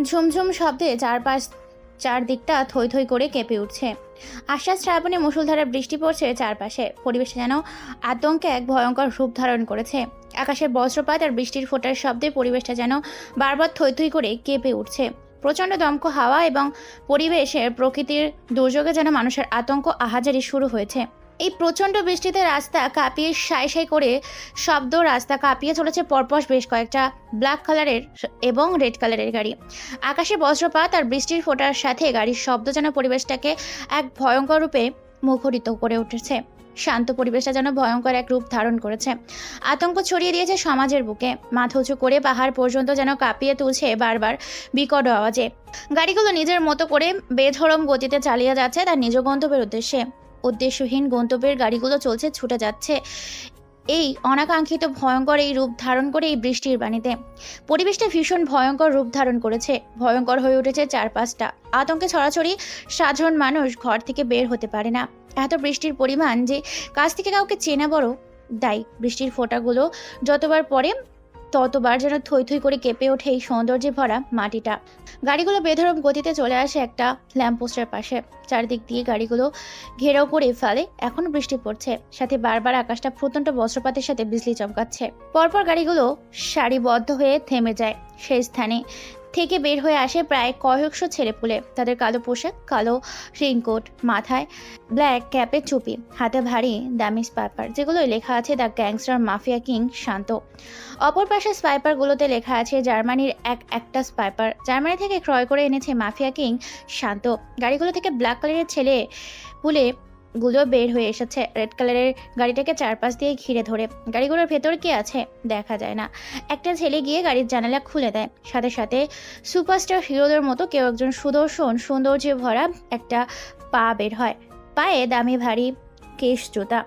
ঝুমঝুম শব্দে চারদিকটা থই থই করে কেঁপে উঠছে। আশ্বাস শ্রাবণে মুষলধারে বৃষ্টি পড়ছে চারপাশে। পরিবেশটা যেন আতঙ্কে এক ভয়ঙ্কর রূপ ধারণ করেছে। আকাশের বজ্রপাত আর বৃষ্টির ফোঁটার শব্দে পরিবেশটা যেন বারবার থই থই করে কেঁপে উঠছে। প্রচণ্ড দমক হাওয়া এবং পরিবেশের প্রকৃতির দুর্যোগে যেন মানুষের আতঙ্ক আহাজারি শুরু হয়েছে। এই প্রচণ্ড বৃষ্টিতে রাস্তা কাঁপিয়ে সাই সাই করে রাস্তা কাঁপিয়ে চলেছে পরপর বেশ কয়েকটা ব্ল্যাক কালারের এবং রেড কালারের গাড়ি। আকাশে বজ্রপাত আর বৃষ্টির ফোঁটার সাথে গাড়ির শব্দ যেন পরিবেশটাকে এক ভয়ঙ্কর রূপে মুখরিত করে উঠেছে। শান্ত পরিবেশটা যেন ভয়ঙ্কর এক রূপ ধারণ করেছে। আতঙ্ক ছড়িয়ে দিয়েছে সমাজের বুকে। মাথা উঁচু করে পাহাড় পর্যন্ত যেন কাঁপিয়ে তুলছে বারবার বিকট আওয়াজে। গাড়িগুলো নিজের মতো করে বেধড়ম গতিতে চালিয়ে যাচ্ছে তার নিজ গন্তব্যের উদ্দেশ্যে। উদ্দেশ্যহীন গন্তব্যের গাড়িগুলো চলছে, ছুটে যাচ্ছে এই অনাকাঙ্ক্ষিত ভয়ঙ্কর এই রূপ ধারণ করে এই বৃষ্টির বাণীতে। পরিবেশটা ভীষণ ভয়ঙ্কর রূপ ধারণ করেছে। ভয়ঙ্কর হয়ে উঠেছে চারপাশটা। আতঙ্কে ছড়াছড়ি। সাধারণ মানুষ ঘর থেকে বের হতে পারে না। এত বৃষ্টির পরিমাণ যে কাছ থেকে কাউকে চেনা বড় দায়ী। বৃষ্টির ফোঁটাগুলো যতবার পড়ে ততবার যেন থই থই করে কেঁপে ওঠে এই সৌন্দর্যে ভরা মাটিটা। গাড়িগুলো বেধড়ক গতিতে চলে আসে একটা ল্যাম্পপোস্টের পাশে। চারদিক দিয়ে গাড়িগুলো ঘেরাও করে ফেলে। এখনো বৃষ্টি পড়ছে, সাথে বারবার আকাশটা প্রচণ্ড বজ্রপাতের সাথে বিজলি চমকাচ্ছে। পরপর গাড়িগুলো সারিবদ্ধ হয়ে থেমে যায়। সেই স্থানে থেকে বের হয়ে আসে প্রায় কয়েকশো ছেলেপুলে। তাদের কালো পোশাক, কালো রেইনকোট, মাথায় ব্ল্যাক ক্যাপের টুপি, হাতে ভারী দামি স্পাইপার যেগুলোই লেখা আছে দ্য গ্যাংস্টার মাফিয়া কিং শান্ত। অপর পাশে স্পাইপারগুলোতে লেখা আছে জার্মানির একটা স্পাইপার, জার্মানি থেকে ক্রয় করে এনেছে মাফিয়া কিং শান্ত। গাড়িগুলো থেকে ব্ল্যাক কালারের ছেলে পুলে গুলো বের হয়ে এসেছে। রেড কালারের গাড়িটাকে চারপাশ দিয়ে ঘিরে ধরে। গাড়িগুলোর ভেতর কি আছে দেখা যায় না। একটা ছেলে গিয়ে গাড়ির জানালা খুলে দেয়। সাথে সাথে সুপারস্টার হিরোদের মতো কেউ একজন সুদর্শন সৌন্দর্যে ভরা একটা পা বের হয়। পায়ে দামি ভারী কেশ জুতা।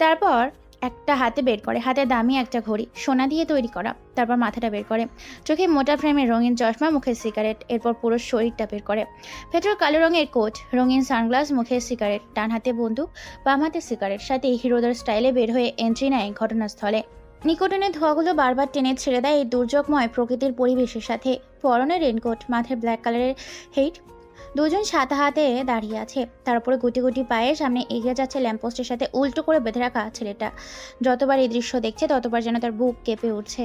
তারপর একটা হাতে বের করে, হাতে দামি একটা ঘড়ি, সোনা দিয়ে তৈরি করা। তারপর মাথাটা বের করে, চোখে মোটা ফ্রেমের রঙিন চশমা, মুখে সিগারেট। এরপর পুরো শরীরটা বের করে। ভেতর কালো রঙের কোট, রঙিন সানগ্লাস, মুখে সিগারেট, ডান হাতে বন্দুক, বাম হাতে সিগারেট। সাথে হিরোদের স্টাইলে বের হয়ে এন্ট্রি নেয় ঘটনাস্থলে। নিকোটিনের ধোঁয়াগুলো বারবার টেনে ছেড়ে দেয় এই দুর্যোগময় প্রকৃতির পরিবেশের সাথে। পরনে রেনকোট, মাথায় ব্ল্যাক কালারের হেইট। দুজন সাদা হাতে দাঁড়িয়ে আছে। তার উপরে গুটি গুটি পায়ে সামনে এগিয়ে যাচ্ছে ল্যাম্পপোস্টের সাথে উল্টো করে বেঁধে রাখা ছেলেটা। যতবার এই দৃশ্য দেখছে ততবার যেন তার বুক কেঁপে উঠছে।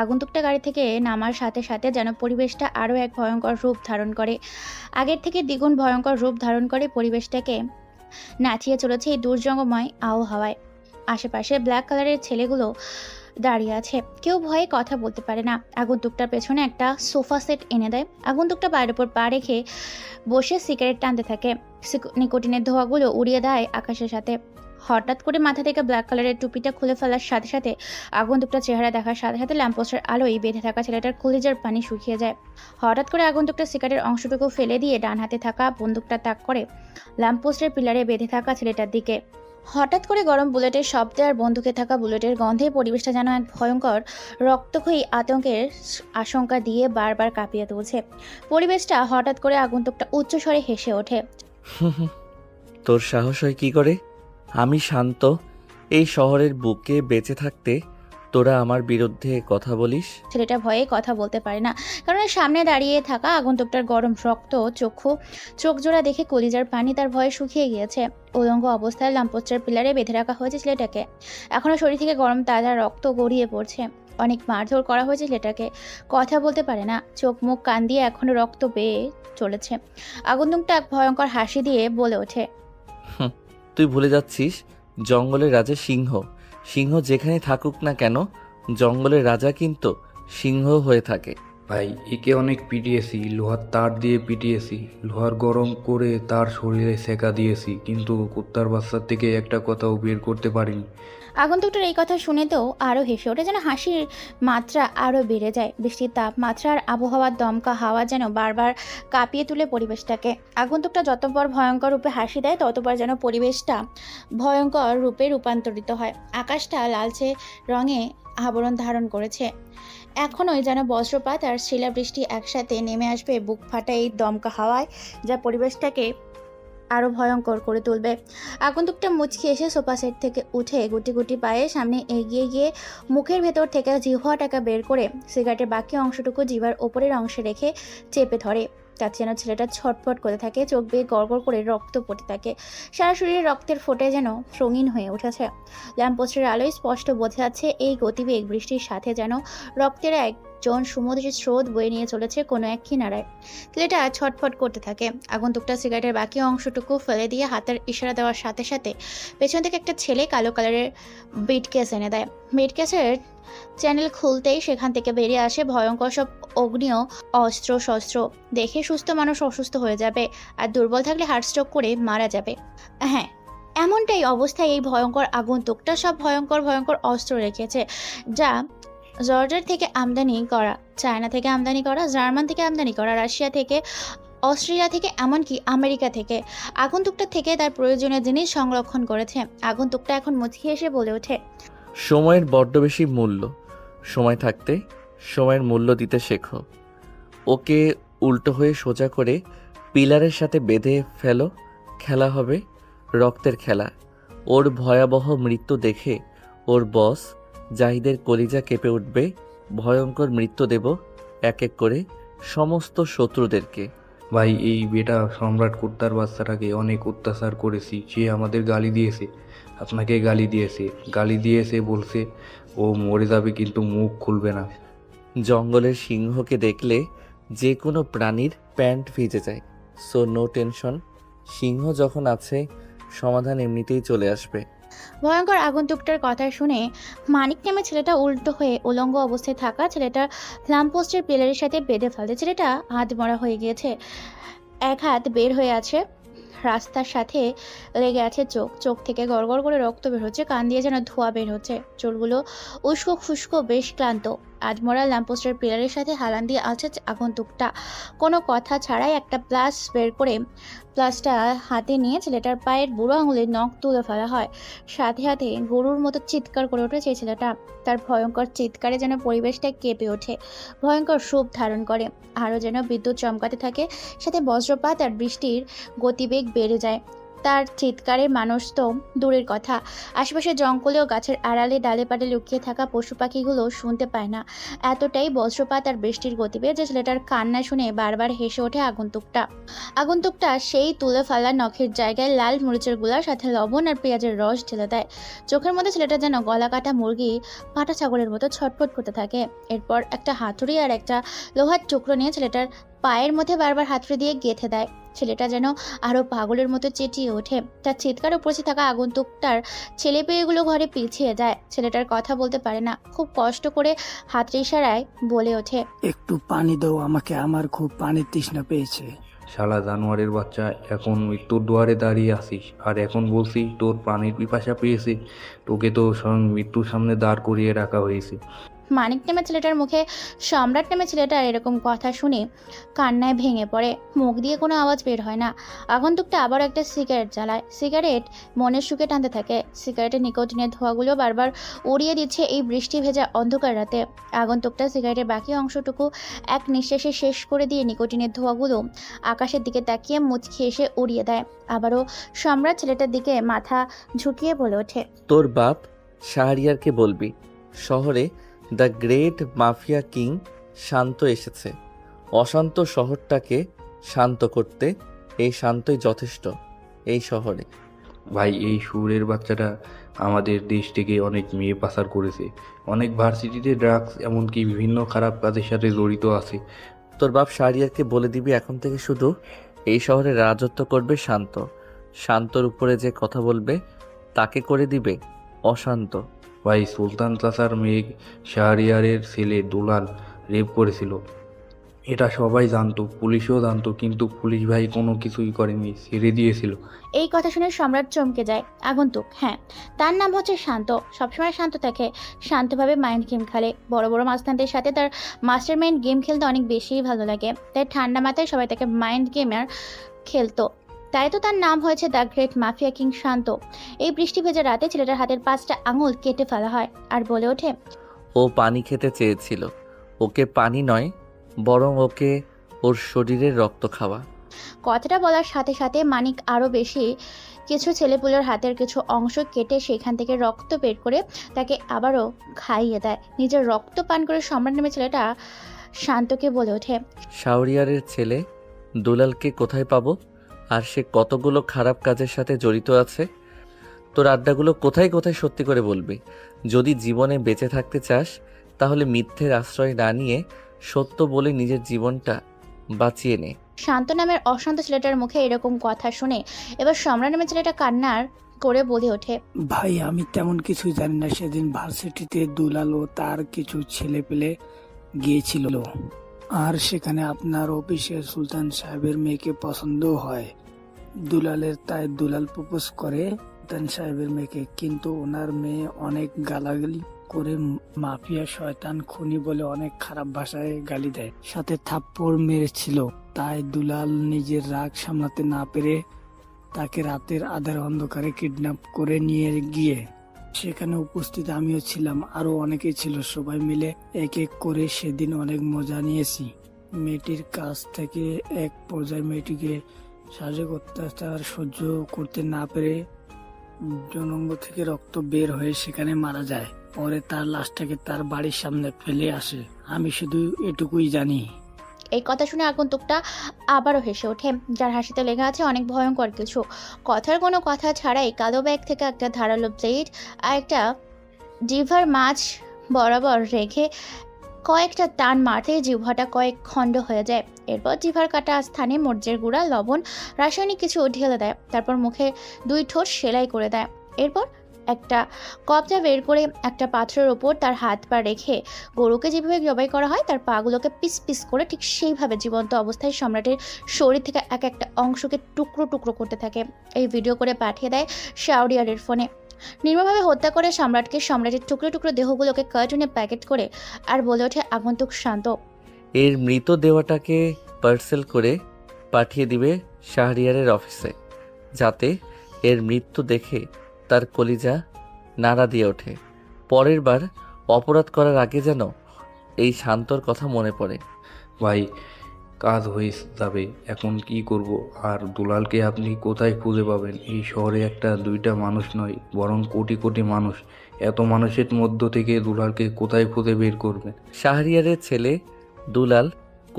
আগন্তুকটা গাড়ি থেকে নামার সাথে সাথে যেন পরিবেশটা আরও এক ভয়ঙ্কর রূপ ধারণ করে। আগের থেকে দ্বিগুণ ভয়ঙ্কর রূপ ধারণ করে পরিবেশটাকে নাচিয়ে চলেছে এই দুর্যোগময় আবহাওয়ায়। আশেপাশে ব্ল্যাক কালারের ছেলেগুলো দাঁড়িয়ে আছে। কেউ ভয়ে কথা বলতে পারে না। আগন্তুকটার পেছনে একটা সোফা সেট এনে দেয়। আগন্তুকটা পায়ের উপর পা রেখে বসে সিগারেট টানতে থাকে। নিকোটিনের ধোঁয়াগুলো উড়িয়ে দেয় আকাশের সাথে। হঠাৎ করে মাথা থেকে ব্ল্যাক কালারের টুপিটা খুলে ফেলার সাথে সাথে আগন্তুকটার চেহারা দেখার সাথে সাথে ল্যাম্পপোস্টের আলোয় বেঁধে থাকা ছেলেটার কলিজার পানি শুকিয়ে যায়। হঠাৎ করে আগন্তুকটা সিগারেটের অংশটুকু ফেলে দিয়ে ডান হাতে থাকা বন্দুকটা তাক করে ল্যাম্পপোস্টের পিলারে বেঁধে থাকা ছেলেটার দিকে। হঠাৎ করে গরম বুলেটের শব্দে আর বন্দুকে থাকা বুলেটের গন্ধে পরিবেশটা যেন এক ভয়ঙ্কর রক্তক্ষয়ী আতঙ্কের আশঙ্কা দিয়ে বারবার কাঁপিয়ে তুলছে। পরিবেশটা হঠাৎ করে আগন্তুকটা উচ্চস্বরে হেসে ওঠে। তোর সাহস হয় কি করে? আমি শান্ত, এই শহরের বুকে বেঁচে থাকতে তোরা আমার বিরুদ্ধে কথা বলিস? ছেলেটা ভয়ে কথা বলতে পারে না, কারণ এর সামনে দাঁড়িয়ে থাকা আগন্তুকটার গরম রক্ত চোখ জোড়া দেখে কলিজার পানি তার ভয়ে শুকিয়ে গিয়েছে। উলঙ্গ অবস্থায় ল্যাম্পপোস্টের পিলারে বেঁধে রাখা হয়েছে ছেলেটাকে। এখনো শরীর থেকে গরম তাজা রক্ত গড়িয়ে পড়ছে। অনেক মারধর করা হয়েছে ছেলেটাকে। কথা বলতে পারে না, চোখ মুখ কান দিয়ে এখনো রক্ত বেয়ে চলেছে। আগন্তুকটা এক ভয়ঙ্কর হাসি দিয়ে বলে ওঠে, তুই ভুলে যাচ্ছিস জঙ্গলের রাজা সিংহ। সিংহ যেখানে থাকুক না কেন, জঙ্গলের রাজা কিন্তু সিংহ হয়ে থাকে। ভাই, একে অনেক পিটিয়েছি, লোহার তার দিয়ে পিটিয়েছি, লোহার গরম করে তার শরীরে সেকা দিয়েছি, কিন্তু কুত্তার বাচ্চার থেকে একটা কথাও বের করতে পারিনি। আগন্তুকটার এই কথা শুনে তো আরও হেসে ওঠে, যেন হাসির মাত্রা আরও বেড়ে যায়। বৃষ্টির তাপমাত্রা আর আবহাওয়ার দমকা হাওয়া যেন বারবার কাঁপিয়ে তুলে পরিবেশটাকে। আগন্তুকটা যতবার ভয়ঙ্কর রূপে হাসি দেয় ততবার যেন পরিবেশটা ভয়ঙ্কর রূপে রূপান্তরিত হয়। আকাশটা লালচে রঙে আবরণ ধারণ করেছে। এখনোই যেন বজ্রপাত আর শিলাবৃষ্টি একসাথে নেমে আসবে বুক ফাটা এই দমকা হাওয়ায়, যা পরিবেশটাকে আরও ভয়ঙ্কর করে তুলবে। আগন্তুকটা মুচকি এসে সোফা সেট থেকে উঠে গুটি গুটি পায়ে সামনে এগিয়ে গিয়ে মুখের ভেতর থেকে জিহ্বাটাকে বের করে সিগারেটের বাকি অংশটুকু জিভার ওপরের অংশে রেখে চেপে ধরে। তার যেন ছেলেটা ছটফট করে থাকে, চোখ বেয়ে গড়গড় করে রক্ত পড়তে থাকে, সারা শরীরে রক্তের ফোঁটে যেন রঙিন হয়ে উঠেছে। ল্যাম্পপোস্টের আলোয় স্পষ্ট বোঝা যাচ্ছে এই গতিবেগ বৃষ্টির সাথে যেন রক্তের একজন সমুদ্রের স্রোত বয়ে নিয়ে চলেছে কোনো এক কিনারায়। ছেলেটা ছটফট করতে থাকে। আগন্তুকটা সিগারেটের বাকি অংশটুকু ফেলে দিয়ে হাতের ইশারা দেওয়ার সাথে সাথে পেছন থেকে একটা ছেলে কালো কালারের বিটকেস এনে দেয়। বিটকেসের চ্যানেল খুলতেই সেখান থেকে বেরিয়ে আসে ভয়ঙ্কর সব অগ্নিয় অস্ত্র শস্ত্র। দেখে সুস্থ মানুষ অসুস্থ হয়ে যাবে, আর দুর্বল থাকলে হার্টস্ট্রোক করে মারা যাবে। হ্যাঁ, এমনটাই অবস্থায় এই ভয়ঙ্কর আগন্তুকটা সব ভয়ঙ্কর ভয়ঙ্কর অস্ত্র রেখেছে, যা জর্ডার থেকে আমদানি করা, চায়না থেকে আমদানি করা, জার্মান থেকে আমদানি করা, রাশিয়া থেকে, অস্ট্রেলিয়া থেকে, এমনকি আমেরিকা থেকে। আগন্তুকটা থেকে তার প্রয়োজনীয় জিনিস সংরক্ষণ করেছে। আগন্তুকটা এখন মুচকি এসে বলে ওঠে, সময়ের বড্ড বেশি মূল্য। সময় থাকতে সময়ের মূল্য দিতে শেখো। ওকে উল্টো হয়ে সোজা করে পিলারের সাথে বেঁধে ফেলো। খেলা হবে রক্তের খেলা। ওর ভয়াবহ মৃত্যু দেখে ওর বস জাহিদের কলিজা কেঁপে উঠবে। ভয়ঙ্কর মৃত্যু দেব এক এক করে সমস্ত শত্রুদেরকে। ভাই এই বেটা সম্রাট কুত্তার বাচ্চাটাকে অনেক অত্যাচার করেছি। সে আমাদের গালি দিয়েছে, আপনাকে গালি দিয়েছে বলছে ও মরে যাবে কিন্তু মুখ খুলবে না। জঙ্গলের সিংহকে দেখলে যে কোনো প্রাণীর প্যান্ট ভিজে যায়। সো নো টেনশন, সিংহ যখন আছে সমাধান এমনিতেই চলে আসবে। ভয়ঙ্কর আগন্তুকটার কথা শুনে মানিক নামে ছেলেটা উল্টো হয়ে উলঙ্গ অবস্থায় থাকা ছেলেটা ল্যাম্পপোস্টের পিলারের সাথে বেঁধে ফেলে। ছেলেটা হাত মরা হয়ে গিয়েছে, এক হাত বের হয়ে আছে, রাস্তার সাথে লেগে আছে চোখ, চোখ থেকে গড়গড় করে রক্ত বের হচ্ছে, কান দিয়ে যেন ধোঁয়া বের হচ্ছে, চুলগুলো উস্কো খুস্কো, বেশ ক্লান্ত। আধমরা ল্যাম্পপোস্টের পিলারের সাথে হালান দিয়ে আছে আগন্তুকটা। কোনো কথা ছাড়াই একটা প্লাস বের করে প্লাসটা হাতে নিয়ে ছেলেটার পায়ের বুড়ো আঙুলের নখ তুলে ফেলা হয়। সাথে সাথে গরুর মতো চিৎকার করে ওঠে সেই ছেলেটা। তার ভয়ঙ্কর চিৎকারে যেন পরিবেশটা কেঁপে ওঠে, ভয়ঙ্কর রূপ ধারণ করে, আরও যেন বিদ্যুৎ চমকাতে থাকে, সাথে বজ্রপাত আর বৃষ্টির গতিবেগ বেড়ে যায়। তার চিৎকারে মানুষ তো দূরের কথা, আশেপাশে জঙ্গলেও গাছের আড়ালে ডালে পাড়ে লুকিয়ে থাকা পশু পাখিগুলো শুনতে পায় না। এতটাই বজ্রপাত আর বৃষ্টির গতিবেগ যে ছেলেটার কান্না শুনে বারবার হেসে ওঠে আগন্তুকটা। আগন্তুকটা সেই তুলে ফেলা নখের জায়গায় লাল মরিচের গুঁড়ার সাথে লবণ আর পেঁয়াজের রস ঢেলে দেয়। চোখের মধ্যে ছেলেটা যেন গলা কাটা মুরগি পাটা ছাগলের মতো ছটফট করতে থাকে। এরপর একটা হাতুড়ি আর একটা লোহার টুকরো নিয়ে ছেলেটার পায়ের মধ্যে বারবার হাতুড়ি দিয়ে গেঁথে দেয়। ছেলেটা যেন আরো পাগলের মতো চেঁচিয়ে ওঠে। তার চিৎকার উপরে থাকা আগন্তুকটার ছেলে পেয়েগুলো ঘরে পিছিয়ে যায়। ছেলেটার কথা বলতে পারে না, খুব কষ্ট করে হাতের ইশারায় বলে ওঠে, একটু পানি দাও আমাকে, আমার খুব পানির তৃষ্ণা পেয়েছে। শালা জানোয়ারের বাচ্চা, এখন মৃত্যুর দুয়ারে দাঁড়িয়ে আসিস আর এখন বলছিস তোর প্রাণীর পিপাসা পেয়েছে? তোকে তো স্বয়ং মৃত্যুর সামনে দাঁড় করিয়ে রাখা হয়েছে। মানিক নামে ছেলেটার মুখে সম্রাট নামে ছেলেটার এরকম কথা শুনে কান্নায় ভেঙে পড়ে। মুখ দিয়ে কোনো আওয়াজ বের হয় না। আগন্তুকটা আবার একটা সিগারেট জ্বালায়। সিগারেট মনের সুখে টানতে থাকে। সিগারেটের নিকোটিনের ধোঁয়াগুলো বারবার উড়িয়ে দিচ্ছে এই বৃষ্টি ভেজা অন্ধকার রাতে। আগন্তুকটা সিগারেটের বাকি অংশটুকু এক নিঃশ্বাসে শেষ করে দিয়ে নিকোটিনের ধোঁয়াগুলো আকাশের দিকে তাকিয়ে মুচকি এসে উড়িয়ে দেয়। আবারও সম্রাট ছেলেটার দিকে মাথা ঝুঁকিয়ে বলে ওঠে, তোর বাপ শাহরিয়ারকে বলবি শহরে দ্য গ্রেট মাফিয়া কিং শান্ত এসেছে। অশান্ত শহরটাকে শান্ত করতে এই শান্তই যথেষ্ট এই শহরে। ভাই এই সুরের বাচ্চাটা আমাদের দেশ থেকে অনেক মেয়ে পাচার করেছে, অনেক ভার্সিটিতে ড্রাগস, এমনকি বিভিন্ন খারাপ কাজের সাথে জড়িত আছে। তোর বাপ শাহরিয়ারকে বলে দিবি এখন থেকে শুধু এই শহরে রাজত্ব করবে শান্ত। শান্তর উপরে যে কথা বলবে তাকে করে দিবে অশান্ত। ভাই সুলতান চাচার মেয়ে শাহরিয়ারের ছেলে দুলাল রেপ করেছিল, এটা সবাই জানতো, পুলিশও জানতো, কিন্তু পুলিশ ভাই কোনো কিছুই করেনি, ছেড়ে দিয়েছিল। এই কথা শুনে সম্রাট চমকে যায়। আগন্তুক, হ্যাঁ, তার নাম হচ্ছে শান্ত। সবসময় শান্ত থাকে, শান্তভাবে মাইন্ড গেম খেলে। বড় বড় মাস্তানদের সাথে তার মাস্টার মাইন্ড গেম খেলতে অনেক বেশিই ভালো লাগে। তাই ঠান্ডা মাথায় সবাই তাকে মাইন্ড গেমার খেলতো। তাই তো তার নাম হয়েছে দ্য গ্রেট মাফিয়া কিং শান্ত। এই বৃষ্টি ভেজা রাতে ছেলেটার হাতের 5টা আঙুল কেটে ফেলা হয় আর বলে ওঠে, ও পানি খেতে চেয়েছিল, ওকে পানি নয় বরং ওকে ওর শরীরের রক্ত খাওয়া। কথাটা বলার সাথে সাথে মানিক আরও বেশি কিছু ছেলেপুলের হাতের কিছু অংশ কেটে সেখান থেকে রক্ত বের করে তাকে আবারও খাইয়ে দেয়। নিজের রক্ত পান করে সম্রাট নামে ছেলেটা শান্তকে বলে ওঠে, শাওরিয়ারের ছেলে দুলালকে কোথায় পাবো? আর সে কতগুলো খারাপ কাজের সাথে জড়িত আছে? তোর আড্ডাগুলো কোথায় কোথায় সত্যি করে বলবি। যদি জীবনে বেঁচে থাকতে চাস তাহলে মিথ্যের আশ্রয় না নিয়ে সত্য বলে নিজের জীবনটা বাঁচিয়ে নে। শান্ত নামের অশান্ত ছেলেটার মুখে এরকম কথা শুনে এবার সম্রাট নামের ছেলেটা কান্নার করে বলে ওঠে, ভাই আমি তেমন কিছু জানি না। সেদিন ভার্সিটিতে দুলাল ও তার কিছু ছেলে পেলে গিয়েছিল, আর সেখানে আপনার অফিসের সুলতান সাহেবের মেয়েকে পছন্দ হয় দুলালের। তাই দুলাল প্রপোজ করে সুলতান সাহেবের মেয়েকে, কিন্তু ওনার মেয়ে অনেক গালাগালি করে মাফিয়া শয়তান খুনি বলে অনেক খারাপ ভাষায় গালি দেয়, সাথে থাপ্পড় মেরেছিল। তাই দুলাল নিজের রাগ সামলাতে না পেরে তাকে রাতের আধার অন্ধকারে কিডন্যাপ করে নিয়ে গিয়ে, সেখানে উপস্থিত আমিও ছিলাম, আরো অনেকেই ছিল। সবাই মিলে এক এক করে সেদিন অনেক মজা নিয়েছি। মেয়েটির কাছ থেকে এক পর্যায়ে মেয়েটিকে শারীরিক অত্যাচার সহ্য করতে না পেরে জনঙ্গ থেকে রক্ত বের হয়ে সেখানে মারা যায়। পরে তার লাশটাকে তার বাড়ির সামনে ফেলে আসে। আমি শুধু এটুকুই জানি। এই কথা শুনে আগন্তুকটা আবারও হেসে ওঠে, যার হাসিতে লেগে আছে অনেক ভয়ঙ্কর কিছু। কথার কোনো কথা ছাড়াই কালো ব্যাগ থেকে একটা ধারালো ব্লেড আর একটা জিভার মাছ বরাবর রেখে কয়েকটা টান মারতে জিহ্বাটা কয়েক খণ্ড হয়ে যায়। এরপর জিভার কাটা স্থানে মরিচের গুঁড়া, লবণ, রাসায়নিক কিছু ঢেলে দেয়। তারপর মুখে 2 ঠোঁট সেলাই করে দেয়। এরপর একটা কবজা বের করে একটা পাথরের ওপর তার হাত পা রেখে গরুকে যেভাবে জবাই করা হয় তার পাগুলোকে পিস পিস করে ঠিক সেইভাবে জীবন্ত অবস্থায় সম্রাটের শরীর থেকে এক একটা অংশকে টুকরো টুকরো করতে থাকে। এই ভিডিও করে পাঠিয়ে দেয় শাওরিয়ারের ফোনে। নির্মমভাবে হত্যা করে সম্রাটের টুকরো টুকরো দেহগুলোকে কার্টুনে প্যাকেট করে আর বলে ওঠে আগন্তুক শান্ত, এর মৃত দেওয়াটাকে পার্সেল করে পাঠিয়ে দিবে শাহরিয়ারের অফিসে, যাতে এর মৃত্যু দেখে তার কলিজা নাড়া দিয়ে ওঠে। পরের বার অপরাধ করার আগে যেন এই শান্তর কথা মনে পড়ে। ভাই কাজ হয়ে যাবে, এখন কি করব? আর দুলালকে আপনি কোথায় খুঁজে পাবেন? এই শহরে একটা দুইটা মানুষ নয়, বরং কোটি কোটি মানুষ। এত মানুষের মধ্য থেকে দুলালকে কোথায় খুঁজে বের করবেন? শাহরিয়ারের ছেলে দুলাল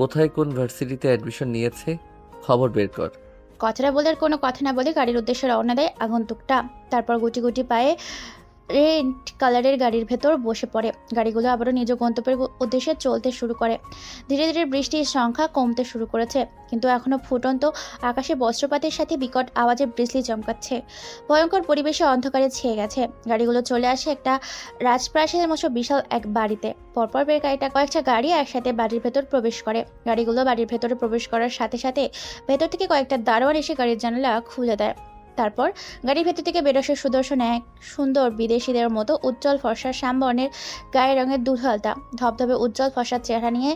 কোথায় কোন ভার্সিটিতে অ্যাডমিশন নিয়েছে খবর বের কর। কথাটা বলে আর কোনো কথা না বলে গাড়ির উদ্দেশ্যে রওনা দেয় আগন্তুকটা। তারপর গুটি গুটি পায়ে রেড কালারের গাড়ির ভেতর বসে পড়ে। গাড়িগুলো আবারও নিজ গন্তব্যের উদ্দেশ্যে চলতে শুরু করে। ধীরে ধীরে বৃষ্টির সংখ্যা কমতে শুরু করেছে, কিন্তু এখনও ফুটন্ত আকাশে বজ্রপাতের সাথে বিকট আওয়াজে বিজলি চমকাচ্ছে। ভয়ঙ্কর পরিবেশে অন্ধকারে ছেয়ে গেছে। গাড়িগুলো চলে আসে একটা রাজপ্রাসাদের মতো বিশাল এক বাড়িতে। পরপর বের গাড়িটা কয়েকটা গাড়ি একসাথে বাড়ির ভেতর প্রবেশ করে। গাড়িগুলো বাড়ির ভেতরে প্রবেশ করার সাথে সাথে ভেতর থেকে কয়েকটা দারোয়ান এসে গাড়ির জানালা খুলে দেয়। তারপর গাড়ির ভেতর থেকে বেরোসে সুদর্শন এক সুন্দর বিদেশিদের মতো উজ্জ্বল ফর্সা শ্যামবর্ণের গায়ের রঙের দুধলতা ধবধবে উজ্জ্বল ফর্সার চেহারা নিয়ে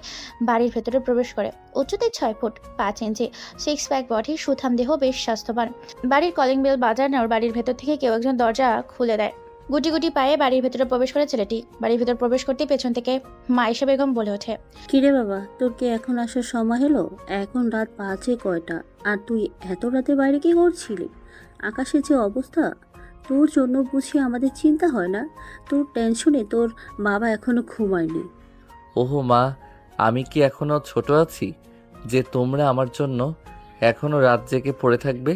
বাড়ির ভেতরে প্রবেশ করে। উচ্চতায় 6 ফুট 5 ইঞ্চি, 6 প্যাক বডি, সুঠাম দেহ, বেশ স্বাস্থ্যবান। বাড়ির কলিং বেল বাজানোর বাড়ির ভেতর থেকে কেউ একজন দরজা খুলে দেয়। গুটি গুটি পায়ে বাড়ির ভেতরে প্রবেশ করে ছেলেটি। বাড়ির ভেতর প্রবেশ করতে পেছন থেকে মাইশা বেগম বলে ওঠে, কিরে বাবা, তোর কি এখন আসার সময় হলো? এখন রাত 5 কয়টা, আর তুই এত রাতে বাইরে কি করছিলি? আকাশের যে অবস্থা, তোর জন্য বুঝি আমাদের চিন্তা হয় না? তোর টেনশনে তোর বাবা এখনো ঘুমায়নি। ওহো মা, আমি কি এখনো ছোট আছি যে তোমরা আমার জন্য এখনো রাত জেগে পড়ে থাকবে?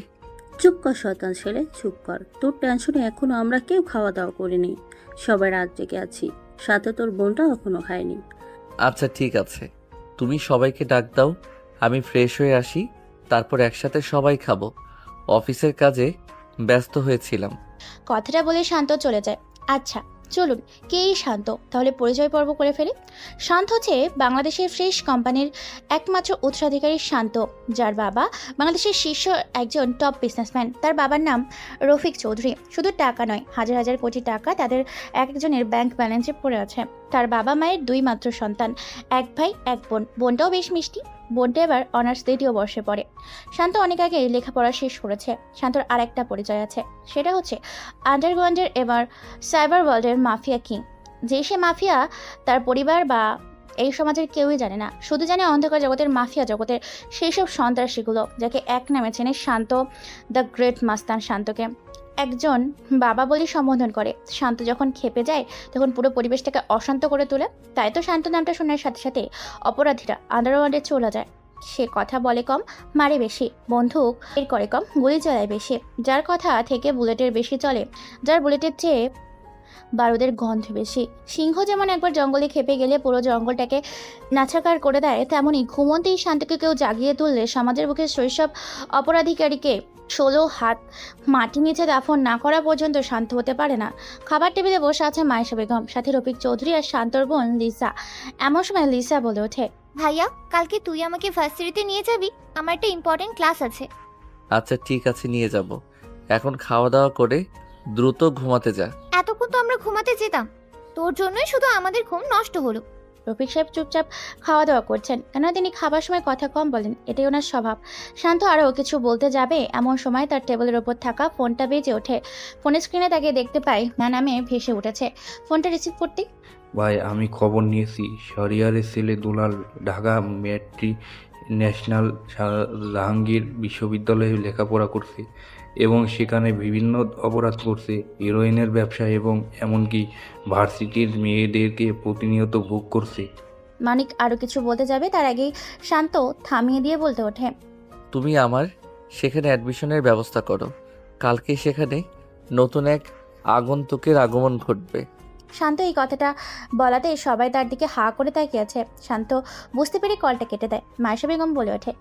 চুপ কর শয়তান ছেলে, চুপ কর। তোর টেনশনে এখনো আমরা কেউ খাওয়া দাওয়া করিনি, সবাই রাত জেগে আছি, সাথে তোর বোনটাও এখনো খায়নি। আচ্ছা ঠিক আছে, তুমি সবাইকে ডাক দাও, আমি ফ্রেশ হয়ে আসি, তারপর একসাথে সবাই খাবো। অফিসের কাজে ব্যস্ত হয়েছিলাম। কথাটা বলে শান্ত চলে যায়। আচ্ছা চলুন, কে এই শান্ত? তাহলে পরিচয় পর্ব করে ফেলি। শান্ত হচ্ছে বাংলাদেশের ফ্রেশ কোম্পানির একমাত্র উত্তরাধিকারী শান্ত, যার বাবা বাংলাদেশের শীর্ষ একজন টপ বিজনেসম্যান। তার বাবার নাম রফিক চৌধুরী। শুধু টাকা নয়, হাজার হাজার কোটি টাকা তাদের একজনের ব্যাংক ব্যালেন্সে পড়ে আছে। তার বাবা মায়ের 2 মাত্র সন্তান, 1 ভাই 1 বোন। বোনটাও বেশ মিষ্টি। বোনটা এবার অনার্স 2য় বর্ষে পড়ে। শান্ত অনেক আগে লেখাপড়া শেষ করেছে। শান্তর আরেকটা পরিচয় আছে, সেটা হচ্ছে আন্ডারগ্রাউন্ডের এবার সাইবার ওয়ার্ল্ডের মাফিয়া কিং। যে সে মাফিয়া তার পরিবার বা এই সমাজের কেউই জানে না, শুধু জানে অন্ধকার জগতের মাফিয়া জগতের সেই সব সন্ত্রাসীগুলো, যাকে এক নামে চেনে শান্ত, দ্য গ্রেট মাস্তান শান্তকে একজন বাবা বলে সম্বোধন করে। শান্ত যখন খেপে যায় তখন পুরো পরিবেশটাকে অশান্ত করে তোলে। তাই তো শান্ত নামটা শোনার সাথে সাথে অপরাধীরা আন্ডারওয়ার্ল্ডে চলে যায়। সে কথা বলে কম, মারে বেশি, বন্দুক এর করে কম, গুলি চালায় বেশি। যার কথা থেকে বুলেটের বেশি চলে, যার বুলেটের চেয়ে বারুদের গন্ধ বেশি। সিংহ যেমন একবার জঙ্গলে খেপে গেলে পুরো জঙ্গলটাকে নাছাকার করে দেয়, তেমনই ঘুমন্তেই শান্তকে কেউ জাগিয়ে তুললে সমাজের বুকে শৈশব অপরাধিকারীকে 16 হাত মাটি নিচে দাফন না করা পর্যন্ত শান্ত হতে পারে না। খাবার টেবিলে বসে আছে মায়েশা বেগম, সাথে রফিক চৌধুরী আর শান্তর বোন লিসা। এমন সময় লিসা বলে ওঠে, ভাইয়া, কালকে তুই আমাকে ভার্সিটিতে নিয়ে যাবি? আমার একটা ইম্পর্টেন্ট ক্লাস আছে। আচ্ছা ঠিক আছে, নিয়ে যাব। এখন খাওয়া দাওয়া করে দ্রুত ঘুমাতে যা। এতক্ষণ তো আমরা ঘুমাতে যেতাম, তোর জন্যই শুধু আমাদের ঘুম নষ্ট হলো। রফিক সাহেব চুপচাপ খাওয়া দাওয়া করছেন, কেননা তিনি খাবার সময় কথা কম বলেন, এটাই ওনার স্বভাব। শান্ত আরও কিছু বলতে যাবে এমন সময় তার টেবিলের ওপর থাকা ফোনটা বেজে ওঠে। ফোনের স্ক্রিনে তাকে দেখতে পায় না নামে ভেসে উঠেছে। ফোনটা রিসিভ করতে, ভাই, আমি খবর নিয়েছি শহরিয়ারের ছেলে দুলাল ঢাকা মেট্রি ন্যাশনাল জাহাঙ্গীর বিশ্ববিদ্যালয়ে লেখাপড়া করছে এবং সেখানে বিভিন্ন অপরাধ করছে, হিরোইনের ব্যবসা এবং এমনকি ভার্সিটির মেয়েদেরকে প্রতিনিয়ত ভোগ করছে। মানিক আরও কিছু বলতে যাবে তার আগেই শান্ত থামিয়ে দিয়ে বলতে ওঠে, তুমি আমার সেখানে অ্যাডমিশনের ব্যবস্থা করো। কালকে সেখানে নতুন এক আগন্তুকের আগমন ঘটবে। শান্ত এই কথাটা বলাতেই সবাই তার দিকে হা করে তাকিয়ে আছে। শান্ত বুঝতে পেরে কলটা কেটে দেয়। মায়েশা বেগম বলে ওঠে,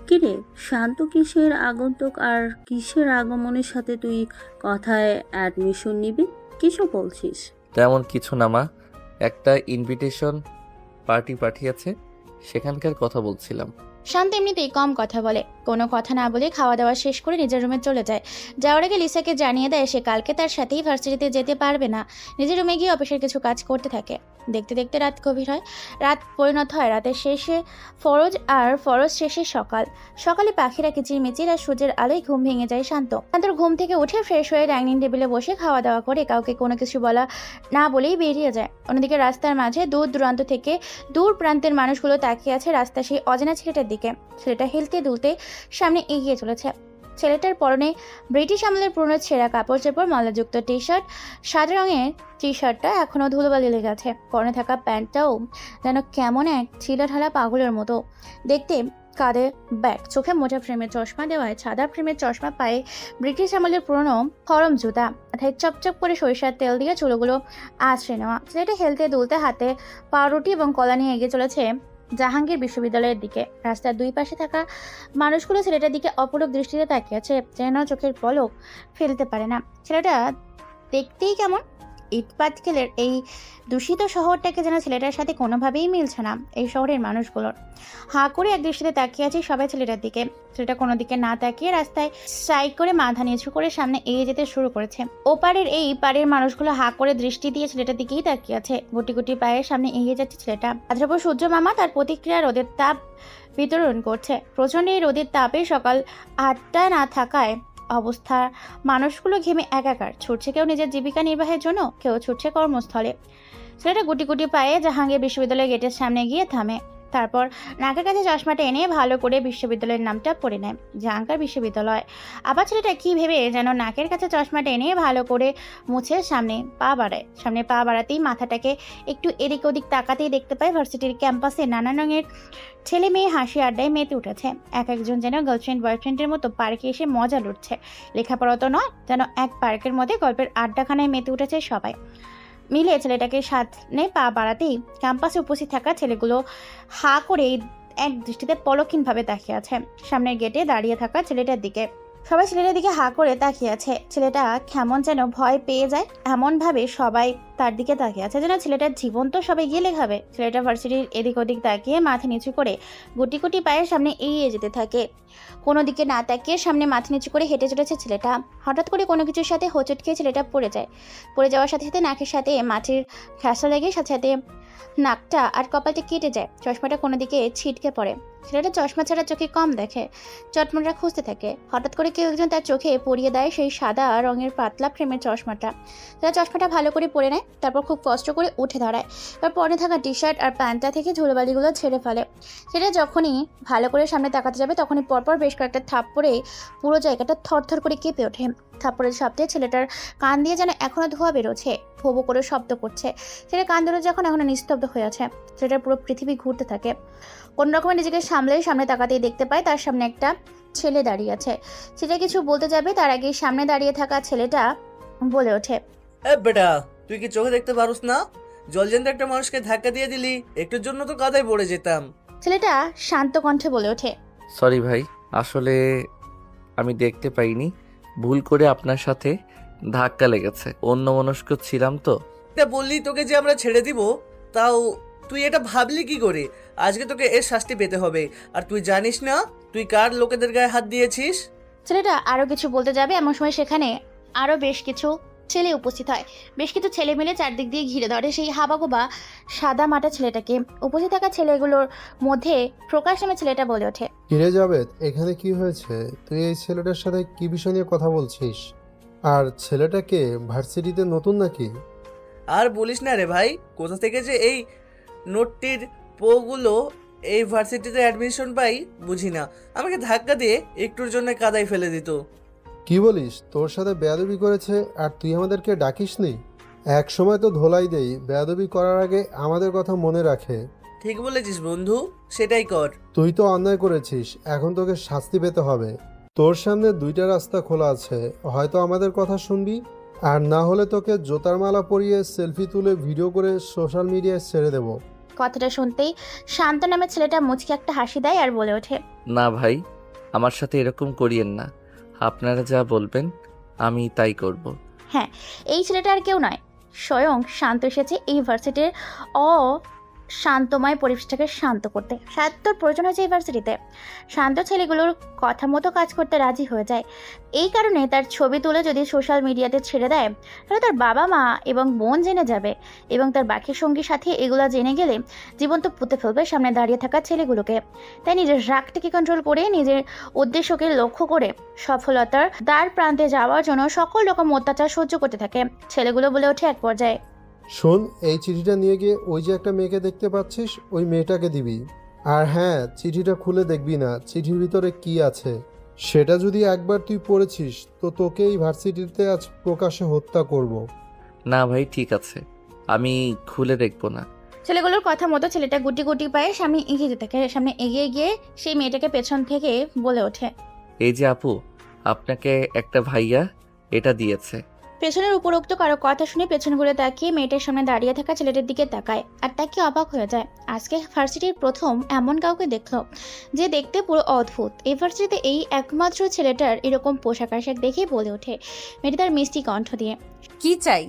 কিরে শান্ত, কিসের আগন্তুক আর কিসের আগমনের সাথে তুই কথায় অ্যাডমিশন নিবি? কিছু বলছিস? তেমন কিছু না মা, একটা ইনভিটেশন পার্টি পাঠিয়েছে, সেখানকার কথা বলছিলাম। শান্ত এমনিতেই কম কথা বলে। কোনো কথা না বলে খাওয়া দাওয়া শেষ করে নিজের রুমে চলে যায়। যাওয়ার আগে লিসাকে জানিয়ে দেয় সে কালকে তার সাথেই ভার্সিটিতে যেতে পারবে না। নিজের রুমে গিয়ে অফিসের কিছু কাজ করতে থাকে। দেখতে দেখতে রাত গভীর হয়। রাত পরিণত হয় রাতের শেষে ফরজ, আর ফরজ শেষে সকাল। সকালে পাখিরা কিচিরমিচির আর সূর্যের আলোয় ঘুম ভেঙে যায় শান্তর ঘুম থেকে উঠে ফ্রেশ হয়ে ডাইনিং টেবিলে বসে খাওয়া দাওয়া করে কাউকে কোনো কিছু বলা না বলেই বেরিয়ে যায়। অন্যদিকে রাস্তার মাঝে দূর দূরান্ত থেকে দূর প্রান্তের মানুষগুলো তাকিয়ে আছে রাস্তা সেই অজানা ছেলেটার দিকে। ছেলেটা হেলতে দুলতে সামনে এগিয়ে চলেছে। ছেলেটার পরনে ব্রিটিশ আমলের পুরনো ছেঁড়া কাপড় চোপড়, মলাযুক্ত টি শার্ট, সাদা রঙের টি শার্টটা এখনও ধুলোবালি লেগে আছে। পরনে থাকা প্যান্টটাও যেন কেমন এক ঢালা পাগলের মতো দেখতে। কাঁধে ব্যাগ, চোখে মোটা ফ্রেমের চশমা দেওয়ায় সাদা ফ্রেমের চশমা, পায়ে ব্রিটিশ আমলের পুরনো খরম জুতা, মাথায় চপচপ করে সরিষার তেল দিয়ে চুলগুলো আছড়ে নেওয়া। ছেলেটা হেলতে দুলতে হাতে পাউরুটি এবং কলা নিয়ে এগিয়ে চলেছে জাহাঙ্গীর বিশ্ববিদ্যালয়ের দিকে। রাস্তার দুই পাশে থাকা মানুষগুলো ছেলেটার দিকে অপলক দৃষ্টিতে তাকিয়ে আছে, যেন চোখের পলক ফেলতে পারে না। ছেলেটা দেখতেই কেমন ইটপাটকেলের। এই দূষিত শহরটাকে যেন ছেলেটার সাথে কোনোভাবেই মিলছে না এই শহরের মানুষগুলোর। হাঁ করে এক দৃষ্টিতে তাকিয়ে আছে সবাই ছেলেটার দিকে। ছেলেটা কোনো দিকে না তাকিয়ে রাস্তায় স্ট্রাইক করে মাথা নিচু করে সামনে এগিয়ে যেতে শুরু করেছে। ওপারের এই পারের মানুষগুলো হাঁ করে দৃষ্টি দিয়ে ছেলেটার দিকেই তাকিয়ে আছে। গুটি গুটি পায়ের সামনে এগিয়ে যাচ্ছে ছেলেটা। আদ্রপর সূর্য মামা তার প্রতিক্রিয়া রোদের তাপ বিতরণ করছে। প্রচণ্ড এই রোদের তাপে সকাল 8টা না থাকায় অবস্থা মানুষগুলো ঘেমে একাকার। ছুটছে কেউ নিজের জীবিকা নির্বাহের জন্য, কেউ ছুটছে কর্মস্থলে। ছেলেটা গুটি গুটি পায়ে জাহাঙ্গীর বিশ্ববিদ্যালয়ের গেটের সামনে গিয়ে থামে। তারপর নাকের কাছে চশমাটা এনে ভালো করে বিশ্ববিদ্যালয়ের নামটা পড়ে নেয়, জাহাঙ্গীর বিশ্ববিদ্যালয়। আবার ছেলেটা কি ভেবে যেন নাকের কাছে চশমাটা এনে ভালো করে মুছে সামনে পা বাড়ায়। সামনে পা বাড়াতেই মাথাটাকে একটু এদিক ওদিক তাকাতেই দেখতে পায় ভার্সিটির ক্যাম্পাসে নানা রঙের ছেলে মেয়ে হাসি আড্ডায় মেতে উঠেছে। এক একজন যেন গার্লফ্রেন্ড বয়ফ্রেন্ডের মতো পার্কে এসে মজা লুটছে। লেখাপড়া তো নয়, যেন এক পার্কের মধ্যে গল্পের আড্ডাখানায় মেতে উঠেছে সবাই মিলে। ছেলেটাকে সামনে পা বাড়াতেই ক্যাম্পাসে উপস্থিত থাকা ছেলেগুলো হা করে এক দৃষ্টিতে পলকহীনভাবে তাকিয়ে আছে সামনের গেটে দাঁড়িয়ে থাকা ছেলেটার দিকে। সবাই ছেলেটার দিকে হা করে তাকিয়ে আছে। ছেলেটা কেমন যেন ভয় পেয়ে যায়, এমনভাবে সবাই তার দিকে তাকিয়ে আছে যেন ছেলেটার জীবন তো সবাই গিয়ে খাবে। ছেলেটা ভার্সিটির এদিক ওদিক তাকিয়ে মাথা নিচু করে গুটি গুটি পায়ের সামনে এগিয়ে যেতে থাকে। কোনো দিকে না তাকিয়ে সামনে মাথা নিচু করে হেঁটে চলেছে ছেলেটা। হঠাৎ করে কোনো কিছুর সাথে হোঁচট খেয়ে ছেলেটা পড়ে যায়। পড়ে যাওয়ার সাথে সাথে নাকের সাথে মাটির ঘাসা লেগে সাথে সাথে নাকটা আর কপালটা কেটে যায়। চশমাটা কোনো দিকে ছিটকে পড়ে। ছেলেটা চশমা ছাড়া চোখে কম দেখে। চটমটা খুঁজতে থাকে। হঠাৎ করে কেউ একজন তার চোখে পরিয়ে দেয় সেই সাদা রঙের পাতলা ফ্রেমের চশমাটা। তারা চশমাটা ভালো করে পরে নেয়। তারপর খুব কষ্ট করে উঠে দাঁড়ায়। এবার পরে থাকা টি শার্ট আর প্যান্টটা থেকে ধুলোবালিগুলো ছেড়ে ফেলে। সেটা যখনই ভালো করে সামনে তাকাতে যাবে তখনই পরপর বেশ কয়েকটা থাপ্পড়ে পুরো জায়গাটা থরথর করে কেঁপে ওঠে। থাপ্পড়ের শব্দে ছেলেটার কান দিয়ে যেন এখনো ধোঁয়া বেরোচ্ছে, ভো ভো করে শব্দ করছে। ছেলের কান দুটো যখন এখনো নিস্তব্ধ হয়ে আছে, ছেলেটার পুরো পৃথিবী ঘুরতে থাকে। কোন রকমে নিজেকে সামলে সামনে তাকাতেই দেখতে পায় তার সামনে একটা ছেলে দাঁড়িয়ে আছে। সেটা কিছু বলতে যাবে তার আগেই সামনে দাঁড়িয়ে থাকা ছেলেটা বলে ওঠে, এ বেটা, তুই কি চোখে দেখতে পারুস না? জলজেন্দ্র একটা মানুষকে ধাক্কা দিয়ে দিলি, একটুর জন্য তো কাদায় পড়ে যেতাম। ছেলেটা শান্ত কণ্ঠে বলে ওঠে, সরি ভাই, আসলে আমি দেখতে পাইনি, ভুল করে আপনার সাথে ধাক্কা লেগেছে, অন্যমনস্ক ছিলাম তো। তা বললি তোকে যে আমরা ছেড়ে দিব, তাও তুই এটা ভাবলি কি করে? আজকে তোকে এর শাস্তি পেতে হবে। আর তুই জানিস না তুই কার লোকেদের গায়ে হাত দিয়েছিস? ছেলেটা আরো কিছু বলতে যাবে এমন সময় সেখানে আরো বেশ কিছু ছেলে উপস্থিত হয়। বেশ কিছু ছেলে মিলে চারদিক দিয়ে ঘিরে ধরে সেই হাবাগোবা সাদা মাটা ছেলেটাকে। উপস্থিত থাকা ছেলেগুলোর মধ্যে প্রকাশ নামে ছেলেটা বলে ওঠে, কিরে জাবেদ, এখানে কি হয়েছে? তুই এই ছেলেটার সাথে কি বিষয় নিয়ে কথা বলছিস? আর ছেলেটাকে ভার্সিটিতে নতুন নাকি? আর বলিস না রে ভাই, কোথা থেকে যে এই নোটটির পোগুলো এই ভার্সিটিতে অ্যাডমিশন পাই বুঝি না। আমাকে ধাক্কা দিয়ে একটুর জন্য কাদায় ফেলে দিত। কি বলিস? তোর সাথে বেয়াদবি করেছে আর তুই আমাদেরকে ডাকিসনি? এক সময় তো ধোলাই দেই, বেয়াদবি করার আগে আমাদের কথা মনে রাখে। ঠিক বলেছিস বন্ধু, সেটাই কর। তুই তো অন্যায় করেছিস, এখন তোকে শাস্তি পেতে হবে। তোর সামনে দুইটা রাস্তা খোলা আছে, হয়তো আমাদের কথা শুনবি, আর না হলে তোকে জোতার মালা পরিয়ে সেলফি তুলে ভিডিও করে সোশ্যাল মিডিয়ায় ছেড়ে দেবো। কথাটা শুনতেই শান্ত নামে ছেলেটা মুচকি একটা হাসি দেয় আর বলে ওঠে, না ভাই, আমার সাথে এরকম করিয়েন না, আপনারা যা বলবেন আমি তাই করব। হ্যাঁ, এই ছেলেটা আর কেউ নয়, স্বয়ং শান্ত এসেছে এই ভার্সিটির শান্তময় পরিবেশটাকে শান্ত করতে। শান্তর প্রয়োজন হয়েছে এই ভার্সিটিতে। শান্ত ছেলেগুলোর কথা মতো কাজ করতে রাজি হয়ে যায়। এই কারণে তার ছবি তুলে যদি সোশ্যাল মিডিয়াতে ছেড়ে দেয় তাহলে তার বাবা মা এবং বোন জেনে যাবে, এবং তার বাকি সঙ্গী সাথী এগুলো জেনে গেলে জীবন তো পুঁতে ফেলবে সামনে দাঁড়িয়ে থাকা ছেলেগুলোকে। তাই নিজের রাগটাকে কন্ট্রোল করে নিজের উদ্দেশ্যকে লক্ষ্য করে সফলতার দ্বার প্রান্তে যাওয়ার জন্য সকল রকম অত্যাচার সহ্য করতে থাকে। ছেলেগুলো বলে ওঠে এক পর্যায়ে, শোন, এই চিঠিটা নিয়ে গিয়ে ওই যে একটা মেয়েকে দেখতে পাচ্ছিস, ওই মেয়েটাকে দিবি। আর হ্যাঁ, চিঠিটা খুলে দেখবি না চিঠির ভিতরে কি আছে। সেটা যদি একবার তুই পড়েছিস তো তোকে এই ভার্সিটিতে আজ প্রকাশ্যে হত্যা করব। না ভাই, ঠিক আছে, আমি খুলে দেখবো না। ছেলেগুলোর কথা মতো ছেলেটা গুটি গুটি পায়ে সামনে এগিয়ে যেতে থাকে। সামনে এগিয়ে গিয়ে সেই মেয়েটাকে পেছন থেকে বলে ওঠে, এই যে আপু, আপনাকে একটা ভাইয়া এটা দিয়েছে। পেছনের উপরোক্ত কারো কথা শুনে পেছন ঘুরে তাকিয়ে মেয়েটার সামনে দাঁড়িয়ে থাকা ছেলেটার দিকে তাকায় আর তাকে অবাক হয়ে যায়। আজকে ভার্সিটির প্রথম এমন কাউকে দেখলো যে দেখতে পুরো অদ্ভুত। এই ভার্সিটিতে এই একমাত্র ছেলেটার এরকম পোশাক আশাক দেখেই বলে ওঠে মেয়েটা তার মিষ্টি কণ্ঠ দিয়ে, কি চাই?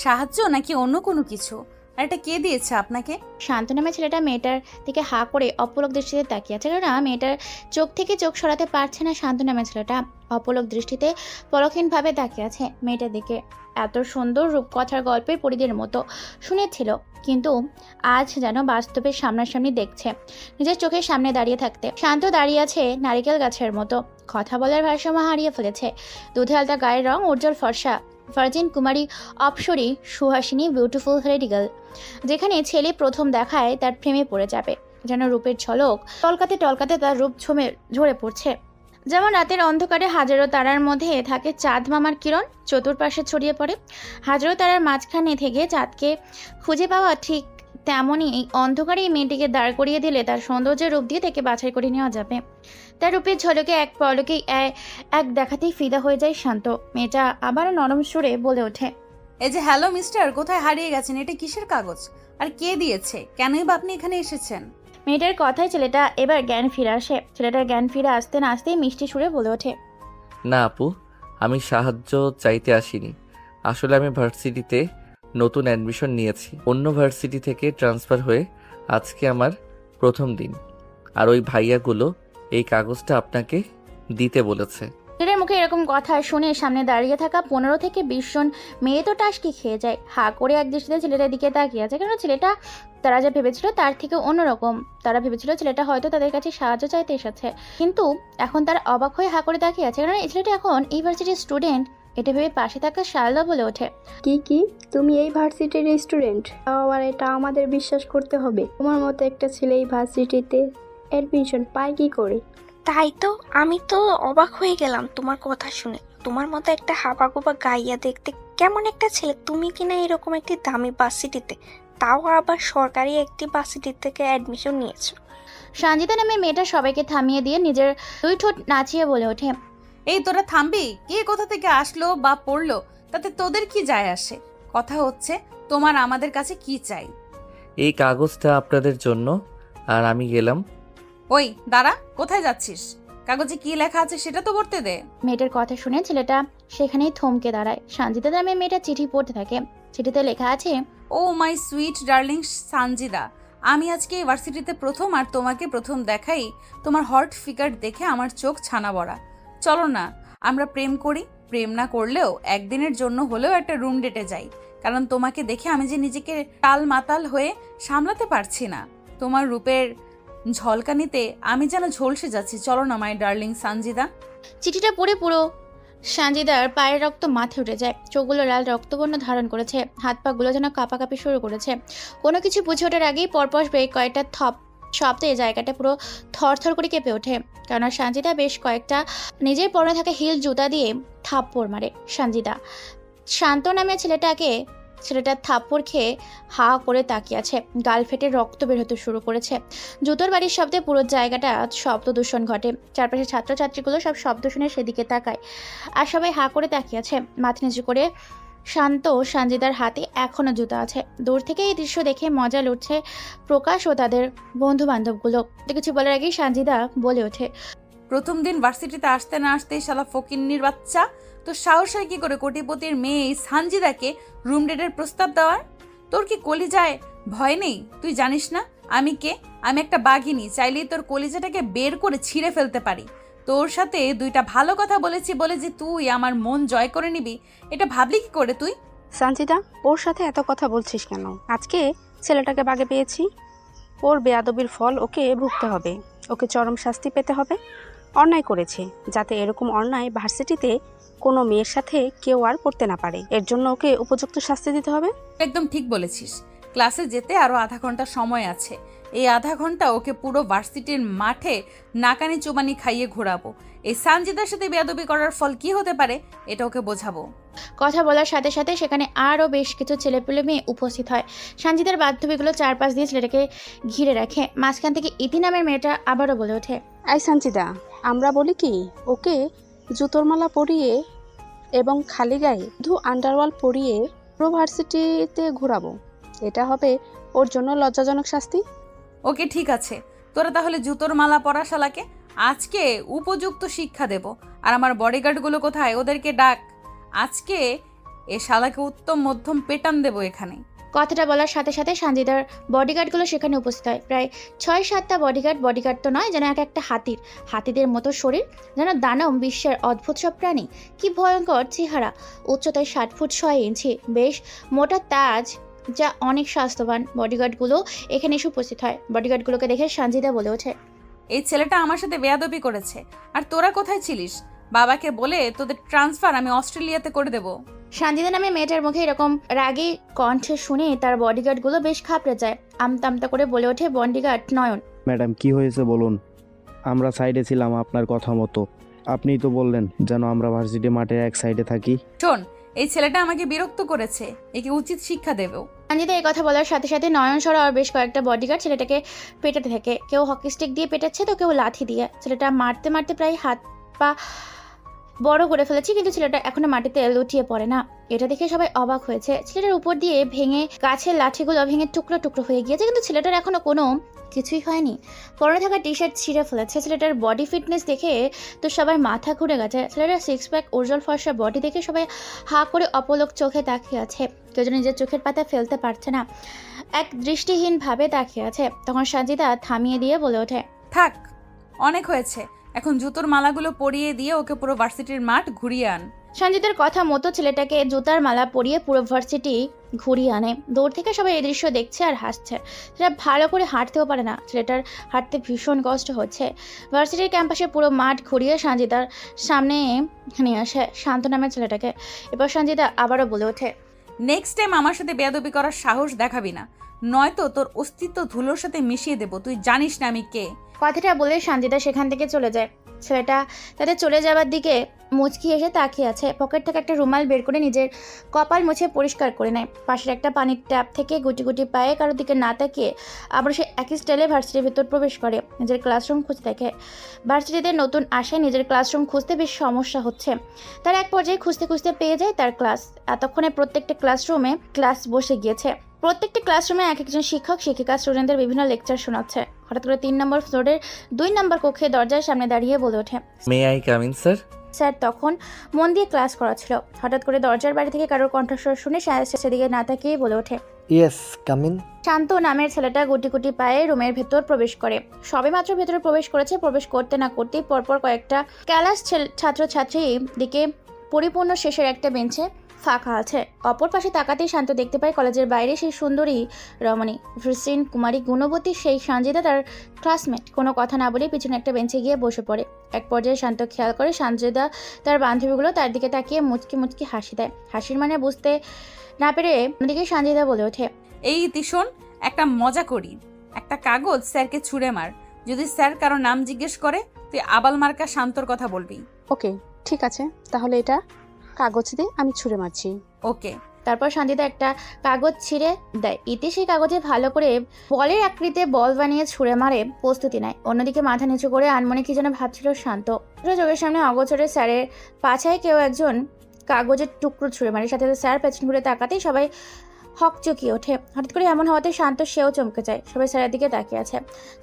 সাহায্য নাকি অন্য কোনো কিছু? আর এটা কে দিয়েছে আপনাকে? শান্ত নামে ছেলেটা মেয়েটার দিকে হা করে অপলক দৃষ্টিতে তাকিয়ে আছে। কেননা মেয়েটার চোখ থেকে চোখ সরাতে পারছে না। শান্ত নামে ছেলেটা অপলক দৃষ্টিতে পরক্ষীণভাবে তাকিয়ে আছে মেয়েটার দিকে। এত সুন্দর রূপকথার গল্পের পরিদের মতো শুনেছিল, কিন্তু আজ যেন বাস্তবে সামনাসামনি দেখছে নিজের চোখের সামনে দাঁড়িয়ে থাকতে। শান্ত দাঁড়িয়ে আছে নারিকেল গাছের মতো, কথা বলার ভারসাম্য হারিয়ে ফেলেছে। দুধে আলতা গায়ের রং, উজ্জ্বল ফর্সা, ভার্জিন কুমারী, অপসরী, সুহাসিনী, বিউটিফুল লেডি গার্ল। যেখানে ছেলে প্রথম দেখায় তার প্রেমে পড়ে যাবে, যেন রূপের ঝলক টলকাতে টলকাতে তার রূপ ঝরে পড়ছে। যেমন রাতের অন্ধকারে হাজারো তারার মধ্যে থাকে চাঁদ মামার কিরণ চতুর্পাশে ছড়িয়ে পড়ে, হাজারো তারার মাঝখানে থেকে চাঁদকে খুঁজে পাওয়া ঠিক তেমনই এই অন্ধকারে এই মেয়েটিকে দাঁড় করিয়ে দিলে তার সৌন্দর্যের রূপ দিয়ে তাকে বাছাই করে নেওয়া যাবে। তার রূপের ঝলকে এক পলকেই এক দেখাতেই ফিদা হয়ে যায় শান্ত। মেয়েটা আবারও নরম সুরে বলে ওঠে, এই যে হ্যালো মিস্টার, কোথায় হারিয়ে গেছেন? এটা কিসের কাগজ? আর কে দিয়েছে? কেনই বা আপনি এখানে এসেছেন? মেয়েটার কথায় ছেলেটা এবার জ্ঞান ফিরে আসে। ছেলেটার জ্ঞান ফিরে আসতে না আসতেই মিষ্টি সুরে বলে ওঠে, না আপু, আমি সাহায্য চাইতে আসিনি। আসলে আমি ভার্সিটিতে নতুন অ্যাডমিশন নিয়েছি, অন্য ভার্সিটি থেকে ট্রান্সফার হয়ে আজকে আমার প্রথম দিন। আর ওই ভাইয়াগুলো এই কাগজটা আপনাকে দিতে বলেছে। ছেলের মুখে এরকম কথা শুনে সামনে দাঁড়িয়ে থাকা 15 থেকে 20 জন মেয়ে তো টাসকি খেয়ে যায়। হা করে এক দৃষ্টিতে ছেলেটার দিকে তাকিয়ে আছে, কারণ ছেলেটা তারা যা ভেবেছিল তার থেকে অন্যরকম। তারা ভেবেছিল ছেলেটা হয়তো তাদের কাছে সাহায্য চাইতে এসেছে, কিন্তু এখন তারা অবাক হয়ে হা করে তাকিয়ে আছে, কারণ এই ছেলেটা এখন ইউনিভার্সিটির স্টুডেন্ট এটা ভেবে পাশে থাকা শারদা বলে ওঠে, কি তুমি এই ভার্সিটির স্টুডেন্ট? আবার এটা আমাদের বিশ্বাস করতে হবে? তোমার মতো একটা ছেলে এই ভার্সিটিতে অ্যাডমিশন পায় কি করে? তাই তো, আমি তো অবাক হয়ে গেলাম তোমার কথা শুনে। তোমার মতো একটা হাবাগোবা গাইয়া দেখতে কেমন একটা ছেলে, তুমি কিনা এরকম একটি দামি ভার্সিটিতে, তাও আবার সরকারি একটি ভার্সিটি থেকে অ্যাডমিশন নিয়েছো। সঞ্জিতা নামে মেয়েটা সবাইকে থামিয়ে দিয়ে নিজের 2 ঠোঁট নাচিয়ে বলে ওঠে, এই তোরা থামবি? কে কোথা থেকে আসলো বা পড়লো তাতে তোদের কি যায় আসে? কথা হচ্ছে তোমার আমাদের কাছে কি চাই? এই কাগজটা আপনাদের জন্য, আর আমি গেলাম। ওই দাঁড়া, কোথায় যাচ্ছিস? কাগজে কি লেখা আছে সেটা তো পড়তে দে। মেয়েটার কথা শুনে ছেলেটা সেখানেই থমকে দাঁড়ায়। সঞ্জিতা নামে মেয়েটা চিঠি পড়তে থাকে। চিঠিতে লেখা আছে, ও মাই সুইট ডার্লিং সানজিদা, আমি আজকে ইউনিভার্সিটিতে প্রথম, আর তোমাকে প্রথম দেখাই তোমার হট ফিগার দেখে আমার চোখ ছানা বড়া। চলো না আমরা প্রেম করি। প্রেম না করলেও একদিনের জন্য হলেও একটা রুম ডেটে যাই, কারণ তোমাকে দেখে আমি যে নিজেকে টাল মাতাল হয়ে সামলাতে পারছি না। তোমার রূপের ঝলকানিতে আমি যেন ঝলসে যাচ্ছি। চলো না মাই ডার্লিং সানজিদা। চিঠিটা পড়ে পুরো সঞ্জিদার পায়ের রক্ত মাথায় উঠে যায়। চোখগুলো লাল রক্তবর্ণ ধারণ করেছে, হাত পাগুলো যেন কাঁপাকাঁপি শুরু করেছে। কোনো কিছু বুঝে ওঠার আগেই পরপর কয়েকটা শব্দে জায়গাটা পুরো থরথর করে কেঁপে ওঠে। কেননা সঞ্জিদা বেশ কয়েকটা নিজের পরনে থাকা হিল জুতা দিয়ে থাপ্পড় মারে। সঞ্জিদা শান্ত নামে ছেলেটার থাপ্পড় খেয়ে হা করে তাকিয়ে আছে। গাল ফেটে রক্ত বের হতে শুরু করেছে। জুতোর বাড়ির শব্দে পুরো জায়গাটা শব্দ দূষণ ঘটে। চারপাশে ছাত্রছাত্রীগুলো সব শব্দ শুনে সেদিকে তাকায়, আর সবাই হা করে তাকিয়ে আছে। মাথা নিচু করে শান্ত সঞ্জিদার হাতে এখনো জুতা আছে। দূর থেকে এই দৃশ্য দেখে মজা লুটছে প্রকাশ ও তাদের বন্ধু বান্ধবগুলো। কিছু বলার আগেই সঞ্জিদা বলে ওঠে, প্রথম দিন ভার্সিটিতে আসতে না আসতেই শালা ফকিন্নির বাচ্চা, তো সাহস হয় কি করে কোটিপতির মেয়ে এই সানজিদাকে রুম ডেটের প্রস্তাব দেওয়ার? তোর কি কলিজায় ভয় নেই? তুই জানিস না আমি কে? আমি একটা বাঘিনী, চাইলেই তোর কলিজাটাকে বের করে ছিঁড়ে ফেলতে পারি। তোর সাথে 2টা ভালো কথা বলেছি বলে যে তুই আমার মন জয় করে নিবি, এটা ভাবলি কি করে তুই? সঞ্জিদা, ওর সাথে এত কথা বলছিস কেন? আজকে ছেলেটাকে বাগে পেয়েছি, ওর বেয়াদবির ফল ওকে ভুগতে হবে। ওকে চরম শাস্তি পেতে হবে। অন্যায় করেছে, যাতে এরকম অন্যায় ভার্সিটিতে কোনো মেয়ের সাথে কেউ আর করতে না পারে। এর জন্য ওকে উপযুক্ত শাস্তি দিতে হবে। একদম ঠিক বলেছিস। ক্লাসে যেতে আরো আধা ঘন্টা সময় আছে। এই আধা ঘন্টা ওকে পুরো ভার্সিটির মাঠে নাকানি চুবানি খাইয়ে ঘোরাবো। এই সানজিদার সাথে বেয়াদবি করার ফল কি হতে পারে এটা ওকে বোঝাবো। কথা বলার সাথে সাথে সেখানে আরও বেশ কিছু ছেলেপেলে মেয়ে উপস্থিত হয়। সঞ্জিদার বান্ধবীগুলো চারপাশ দিয়ে ছেলেটাকে ঘিরে রাখে। মাঝখান থেকে ইতি নামের মেয়েটা আবারও বলে ওঠে, এই সঞ্জিদা, আমরা বলি কি, ওকে জুতোর মালা পরিয়ে এবং খালি গায়ে শুধু আন্ডারওয়াল পরিয়ে পুরো ভার্সিটিতে ঘোরাবো। এটা হবে ওর জন্য লজ্জাজনক শাস্তি। ওকে ঠিক আছে, তোরা তাহলে জুতোর মালা পরা শালাকে আজকে উপযুক্ত শিক্ষা দেব। আর আমার বডিগার্ডগুলো কোথায়? ওদেরকে ডাক। আজকে এ শালাকে উত্তম মধ্যম পেটান দেবো এখানে। কথাটা বলার সাথে সাথে সঞ্জিদার বডিগার্ডগুলো সেখানে উপস্থিত হয়। প্রায় 6-7টা বডিগার্ড তো নয়, যেন একটা হাতিদের মতো শরীর, যেন দানব বিশ্বের অদ্ভুত সব প্রাণী। কি ভয়ঙ্কর চেহারা! উচ্চতায় 60 ফুট 6 ইঞ্চি, বেশ মোটা তাজ, যা অনেক স্বাস্থ্যবান। বডিগার্ডগুলো এখানে এসে উপস্থিত হয়। বডিগার্ডগুলোকে দেখে সঞ্জিদা বলে ওঠে, এই ছেলেটা আমার সাথে বেয়াদবি করেছে, আর তোরা কোথায় ছিলিস? বাবাকে বলে তোদের ট্রান্সফার আমি অস্ট্রেলিয়াতে করে দেবো। সঞ্জিদা নামে মেয়েটার মুখে এরকম রাগী কণ্ঠে শুনে তার বডিগার্ডগুলো বেশ ঘাবড়ে যায়। আমতা করে বলে ওঠে বডিগার্ড নয়ন, ম্যাডাম কি হয়েছে বলুন? আমরা সাইডে ছিলাম আপনার কথা মতো। আপনিই তো বললেন যেন আমরা ভার্সিটি মাঠে এক সাইডে থাকি। শোন, এই ছেলেটা আমাকে বিরক্ত করেছে, একে উচিত শিক্ষা দেবো। সঞ্জিদা এই কথা বলার সাথে সাথে নয়ন সরা আর বেশ কয়েকটা বডিগার্ড ছেলেটাকে পেটাতে থাকে। কেউ হকি স্টিক দিয়ে পেটাচ্ছে, তো কেউ লাঠি দিয়ে। ছেলেটা মারতে মারতে প্রায় হাত পা বড় করে ফেলেছে, কিন্তু ছেলেটা এখনো মাটিতে লুটিয়ে পড়ে না। এটা দেখে সবাই অবাক হয়েছে। ছেলেটার উপর দিয়ে গাছের লাঠিগুলো ভেঙে টুকরো টুকরো হয়ে গিয়েছে, কিন্তু ছেলেটার এখনো কোনো কিছুই হয়নি। পরনে থাকা টি শার্ট ছিঁড়ে ফেলেছে। ছেলেটার বডি ফিটনেস দেখে তো সবাই মাথা ঘুরে গেছে। ছেলেটার 6 প্যাক উজ্জ্বল ফর্সা বডি দেখে সবাই হা করে অপলক চোখে তাকিয়ে আছে। কেউ যেন নিজের চোখের পাতা ফেলতে পারছে না, এক দৃষ্টিহীন ভাবে তাকিয়ে আছে। তখন সঞ্জিদা থামিয়ে দিয়ে বলে ওঠে, থাক, অনেক হয়েছে। এখন জুতোর মালাগুলো পরিয়ে দিয়ে ওকে পুরো ভার্সিটির মাঠ ঘুরিয়ে আন। সঞ্জিতার কথা মতো ছেলেটাকে জুতার মালা পরিয়ে পুরো ভার্সিটি ঘুরিয়ে আনে। দূর থেকে সবাই এই দৃশ্য দেখছে আর হাসছে। সেটা ভালো করে হাঁটতেও পারে না, ছেলেটার হাঁটতে ভীষণ কষ্ট হচ্ছে। ভার্সিটির ক্যাম্পাসে পুরো মাঠ ঘুরিয়ে সঞ্জিতার সামনে নিয়ে আসে শান্ত নামের ছেলেটাকে। এবার সঞ্জিতা আবারও বলে ওঠে, নেক্সট টাইম আমার সাথে বেয়াদবি করার সাহস দেখাবি না, নয়তো তোর অস্তিত্ব ধুলোর সাথে মিশিয়ে দেবো। তুই জানিস না আমি কে। কথাটা বলে সঞ্জিতা সেখান থেকে চলে যায়। ছেলেটা তাদের চলে যাবার দিকে মুচকি এসে তাকিয়ে আছে। পকেট থেকে একটা রুমাল বের করে নিজের কপাল মুছে পরিষ্কার করে নেয়। পাশের একটা পানির ট্যাপ থেকে গুটি গুটি পায়ে কারোর দিকে না তাকিয়ে আবার সে একই স্টাইলে ভার্সিটির ভিতর প্রবেশ করে। নিজের ক্লাসরুম খুঁজতে দেখে। ভার্সিটিতে নতুন আসায় নিজের ক্লাসরুম খুঁজতে বেশ সমস্যা হচ্ছে। তার এক পর্যায়ে খুঁজতে খুঁজতে পেয়ে যায় তার ক্লাস। এতক্ষণে প্রত্যেকটা ক্লাসরুমে ক্লাস বসে গিয়েছে। প্রত্যেকটি ক্লাসরুমে এক একজন শিক্ষক শিক্ষিকা স্টুডেন্টদের বিভিন্ন লেকচার শোনাচ্ছে। হঠাৎ করে 3 নম্বর ফ্লোরের 2 নম্বর কক্ষে দরজার সামনে দাঁড়িয়ে বলে ওঠে, may I come in sir? Sir তখন মন দিয়ে ক্লাস করাচ্ছিল। হঠাৎ করে দরজার বাইরে থেকে কারোর কণ্ঠস্বর শুনে সেদিকে না তাকিয়ে বলে ওঠে, ইয়েস কাম ইন। শান্ত নামের ছেলেটা গুটি গুটি পায়ে রুমের ভেতর প্রবেশ করে। সবেমাত্র ভেতরে প্রবেশ করেছে। প্রবেশ করতে না করতেই পরপর কয়েকটা ক্লাস ছাত্রছাত্রীর দিকে পরিপূর্ণ শেষের একটা বেঞ্চে ফাঁকা আছে। অপর পাশে তাকাতেই শান্ত দেখতে পায় কলেজের বাইরে সেই সুন্দরী রমণী ফ্রিসিন কুমারী গুণবতী সেই সঞ্জিতা তার ক্লাসমেট। কোনো কথা না বলে পিছনে একটা বেঞ্চে গিয়ে বসে পড়ে। এক পর্যায়ে শান্ত খেয়াল করে সঞ্জিতা তার বান্ধবীগুলো তার দিকে তাকিয়ে মুচকি মুচকি হাসি দেয়। হাসির মানে বুঝতে না পেরে অন্যদিকে সঞ্জিতা বলে ওঠে, এই শোন, একটা মজা করি। একটা কাগজ স্যারকে ছুঁড়ে মার। যদি স্যার কারো নাম জিজ্ঞেস করে তুই আবাল মার্কা শান্তর কথা বলবি। ওকে ঠিক আছে, তাহলে এটা কাগজ দিয়ে আমি ছুঁড়ে মারছি। ওকে। তারপর সঞ্জিতা একটা কাগজ ছিঁড়ে দেয়। ইতি সেই কাগজে ভালো করে বলের আকৃতিতে বল বানিয়ে ছুঁড়ে মারে প্রস্তুতি নেয়। অন্যদিকে মাথা নিচু করে আনমনে কি যেন ভাবছিল শান্ত। চোখের সামনে অগোচরে স্যারের পাছায় কেউ একজন কাগজের টুকরো ছুঁড়ে মারে। সাথে সাথে স্যার পেছন ঘুরে তাকাতেই সবাই হকচকিয়ে ওঠে। হঠাৎ করে এমন হওয়াতে শান্ত সেও চমকে যায়। সবাই স্যারের দিকে তাকিয়ে আছে।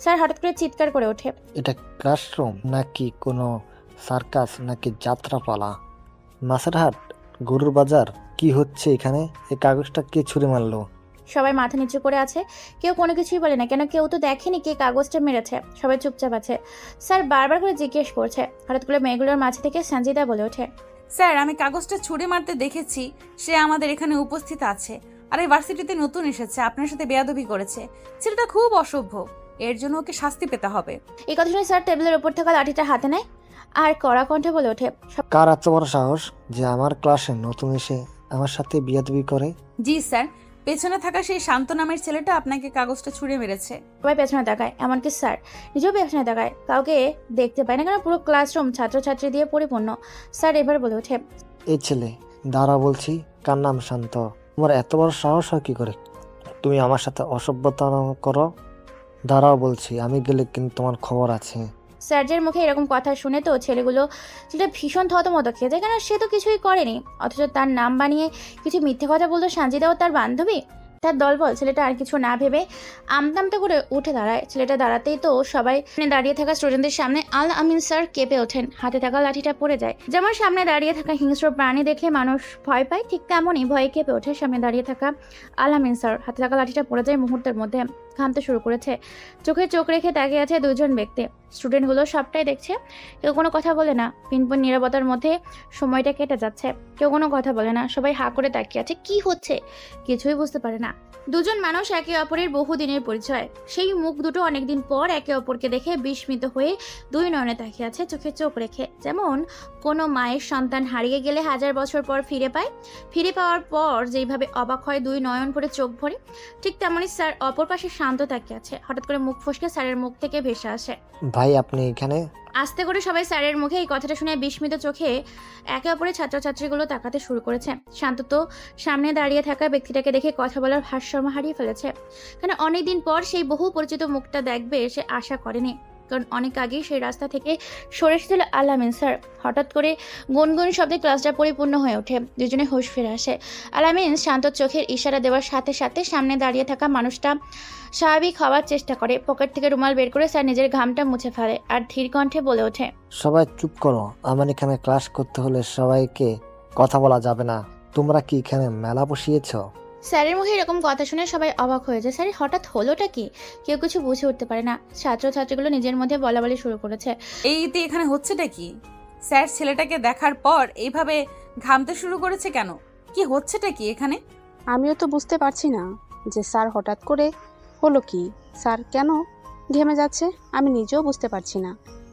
স্যার হঠাৎ করে চিৎকার করে ওঠে, এটা ক্লাসরুম নাকি কোনো সার্কাস নাকি যাত্রাপালা? মাছেরহাট, গরুর বাজার, কি হচ্ছে এখানে? এই কাগজটা কে ছুঁড়ে মারলো? সবাই মাথা নিচু করে আছে। কেউ কোনো কিছুই বলে না, কেন কেউ তো দেখেনি কে কাগজটা মেরেছে। সবাই চুপচাপ আছে। স্যার বারবার করে জিজ্ঞেস করছে। হঠাৎ করে মেয়েগুলোর মাঝে থেকে সঞ্জিতা বলে ওঠে, স্যার আমি কাগজটা ছুঁড়ে মারতে দেখেছি। সে আমাদের এখানে উপস্থিত আছে আর এই ভার্সিটিতে নতুন এসেছে, আপনার সাথে বেয়াদবি করেছে। ছেলেটা খুব অসভ্য, এর জন্য ওকে শাস্তি পেতে হবে। এই কথা শুনে স্যার টেবিলের উপর থাকা লাঠিটা হাতে নেয় আর কড়া কণ্ঠে বলে ওঠে, কার এত বড় সাহস যে আমার ক্লাসে নতুন এসে আমার সাথে বিয়াদবি করে? জি স্যার, পেছনে থাকা সেই শান্ত নামের ছেলেটা আপনাকে কাগজটা ছুঁড়ে মেরেছে। সবাই পেছনে তাকায়, এমনকি স্যার নিজেও পেছনে তাকায়। কাউকে দেখতে পায় না, কারণ পুরো ক্লাসরুম ছাত্রছাত্রী দিয়ে পরিপূর্ণ। স্যার এবার বলে ওঠে, এই ছেলে দাঁড়া বলছি, কার নাম শান্ত? তোমার এত বড় সাহস হয় কি করে? তুমি আমার সাথে অসভ্যতা করো? দাঁড়াও বলছি, আমি গেলে কিন্তু তোমার খবর আছে। স্যারের মুখে এরকম কথা শুনে তো ছেলেটা ভীষণ থতমত খেয়ে যায়, কেন সে তো কিছুই করেনি। অথচ তার নাম বানিয়ে কিছু মিথ্যে কথা বলতো সঞ্জিতাও তার বান্ধবী, তার দলবল। ছেলেটা আর কিছু না ভেবে আমতামতে করে উঠে দাঁড়ায়। ছেলেটা দাঁড়াতেই তো সবাই দাঁড়িয়ে থাকা স্টুডেন্টদের সামনে আল আমিন স্যার কেঁপে ওঠেন। হাতে থাকা লাঠিটা পড়ে যায়। যেমন সামনে দাঁড়িয়ে থাকা হিংস্র প্রাণী দেখে মানুষ ভয় পায়, ঠিক তেমনই ভয়ে কেঁপে ওঠে সামনে দাঁড়িয়ে থাকা আল আমিন স্যার। হাতে থাকা লাঠিটা পড়ে যায় মুহূর্তের মধ্যে। ঘামতে শুরু করেছে। চোখে চোখ রেখে তাকিয়ে আছে দুজন ব্যক্তি। স্টুডেন্টগুলো সবটাই দেখছে। কেউ কোনো কথা বলে না। পিনপন নীরবতার মধ্যে সময়টা কেটে যাচ্ছে। কেউ কোনো কথা বলে না। সবাই হা করে তাকিয়ে আছে। কি হচ্ছে কিছুই বুঝতে পারে না। দুজন মানুষ একে অপরের বহুদিনের পরিচয়। সেই মুখ দুটো অনেকদিন পর একে অপরকে দেখে বিস্মিত হয়ে দুই নয়নে তাকিয়ে আছে, চোখে চোখ রেখে। যেমন কোনো মায়ের সন্তান হারিয়ে গেলে 1000 বছর পর ফিরে পায়, ফিরে পাওয়ার পর যেইভাবে অবাক হয় দুই নয়ন ভরে চোখ ভরে, ঠিক তেমনই স্যার অপর পাশে শান্ত তাকিয়ে আছে। হঠাৎ করে মুখ ফসকে স্যারের মুখ থেকে ভেসে আসে, ভাই আপনি এখানে? আস্তে করে সবাই স্যারের মুখে এই কথাটা শুনে বিস্মিত চোখে একে অপরের ছাত্রছাত্রীগুলো তাকাতে শুরু করেছে। শান্ত তো সামনে দাঁড়িয়ে থাকা ব্যক্তিটাকে দেখে কথা বলার ভারসাম্য হারিয়ে ফেলেছে। কারণ অনেকদিন পর সেই বহু পরিচিত মুখটা দেখবে সে আশা করেনি, কারণ অনেক আগেই সেই রাস্তা থেকে সরে এসেছিল আল আমিন স্যার। হঠাৎ করে গুনগুন শব্দে ক্লাসটা পরিপূর্ণ হয়ে ওঠে। দুজনে হুঁশ ফিরে আসে। আল আমিন শান্ত চোখের ইশারা দেওয়ার সাথে সাথে সামনে দাঁড়িয়ে থাকা মানুষটা স্বাভাবিক হওয়ার চেষ্টা করে। পকেট থেকে রুমাল বের করে স্যার নিজের ঘামটা মুছে ফেলে আর ধীর কণ্ঠে বলে ওঠে, সবাই চুপ করো, আমার এখানে ক্লাস করতে হলে সবাইকে কথা বলা যাবে না। তোমরা কি এখানে মেলা বসিয়েছ? স্যারের মুখে এরকম কথা শুনে সবাই অবাক হয়ে যায়। স্যার হঠাৎ হলোটা কি? কেউ কিছু বুঝে উঠতে পারে না। ছাত্রছাত্রীগুলো নিজের মধ্যে বলাবলি শুরু করেছে, এইতে এখানে হচ্ছেটা কি? স্যার ছেলেটাকে দেখার পর এইভাবে ঘামতে শুরু করেছে কেন? কি হচ্ছেটা কি এখানে? আমিও তো বুঝতে পারছি না যে স্যার হঠাৎ করে হলো কি, স্যার কেন ঘেমে যাচ্ছে আমি নিজেও বুঝতে পারছি না।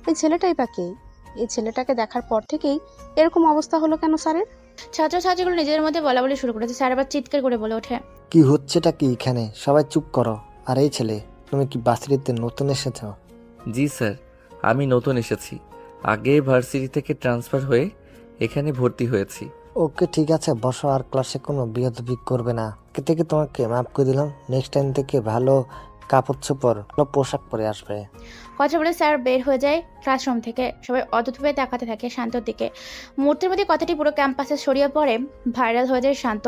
এই ছেলেটাই বা কে? এই ছেলেটাকে দেখার পর থেকেই এরকম অবস্থা হলো কেন স্যারের? ছাত্রছাত্রীগুলো নিজেদের মধ্যে বলা বলি শুরু করেছে। স্যার আবার চিৎকার করে বলে ওঠে, কি হচ্ছেটা কি এখানে? সবাই চুপ করো। আর এই ছেলে, তুমি কি ভার্সিটিতে নতুন এসেছ? জি স্যার, আমি নতুন এসেছি। আগে ভার্সিটি থেকে ট্রান্সফার হয়ে এখানে ভর্তি হয়েছি। ওকে ঠিক আছে, বসো। আর ক্লাসে কোনো বেয়াদবি করবে না। কে থেকে তোমাকে মাফ করে দিলাম। নেক্সট টাইম থেকে ভালো কাপড় চোপড়, ভালো পোশাক পরে আসবে। কথা বলে স্যার বের হয়ে যায় ক্লাসরুম থেকে। সবাই অদ্ভুতভাবে তাকাতে থাকে শান্তর দিকে। মুহূর্তের মধ্যে কথাটি পুরো ক্যাম্পাসে ছড়িয়ে পড়ে, ভাইরাল হয়ে যায় শান্ত।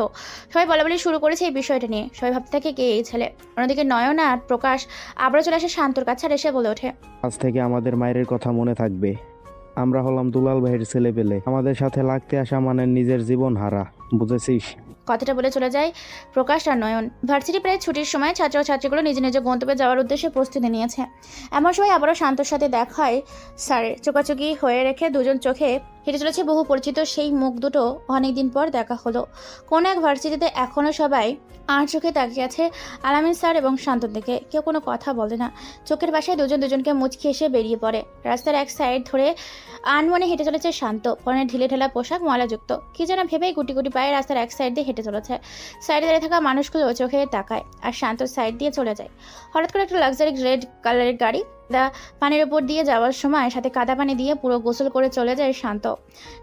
সবাই বলাবলি শুরু করেছে এই বিষয়টা নিয়ে। সবাই ভাবতে থাকে কে এই ছেলে। অন্যদিকে নয়ন আর প্রকাশ আবারও চলে আসে শান্তর কাছে আর এসে বলে ওঠে, আজ থেকে আমাদের মায়ের কথা মনে থাকবে। আমরা হলাম দুলাল ভাইয়ের ছেলে পেলে। আমাদের সাথে লাগতে আসা মানে নিজের জীবন হারা, বুঝেছিস? কথাটা বলে চলে যায় প্রকাশ আর নয়ন। ভার্সিটি প্রায় ছুটির সময় ছাত্র ও ছাত্রীগুলো নিজ নিজ গন্তব্যে যাওয়ার উদ্দেশ্যে প্রস্তুতি নিয়েছে। এমন সময় আবারও শান্তর সাথে দেখায় স্যারের। চোকাচুকি হয়ে রেখে দুজন চোখে হেঁটে চলেছে বহু পরিচিত সেই মুখ দুটো। অনেকদিন পর দেখা হলো। কোন এক ভার্সিটিতে এখনও সবাই আর চোখে তাকিয়ে আছে আলামিন স্যার এবং শান্তর দিকে। কেউ কোনো কথা বলে না। চোখের বাসায় দুজন দুজনকে মুচকি এসে বেরিয়ে পড়ে। রাস্তার এক সাইড ধরে আনমনে হেঁটে চলেছে শান্ত। পরনে ঢিলে ঢেলা পোশাক, ময়লাযুক্ত। কি যেন ভেবেই গুটি গুটি পায়ে রাস্তার এক সাইড দিয়ে হেঁটে চলেছে। সাইডে দাঁড়িয়ে থাকা মানুষগুলো চোখে তাকায় আর শান্ত সাইড দিয়ে চলে যায়। হঠাৎ করে একটা লাক্সারি রেড কালারের গাড়ি পানির উপর দিয়ে যাওয়ার সময় সাথে কাদা পানি দিয়ে পুরো গোসল করে চলে যায় শান্ত।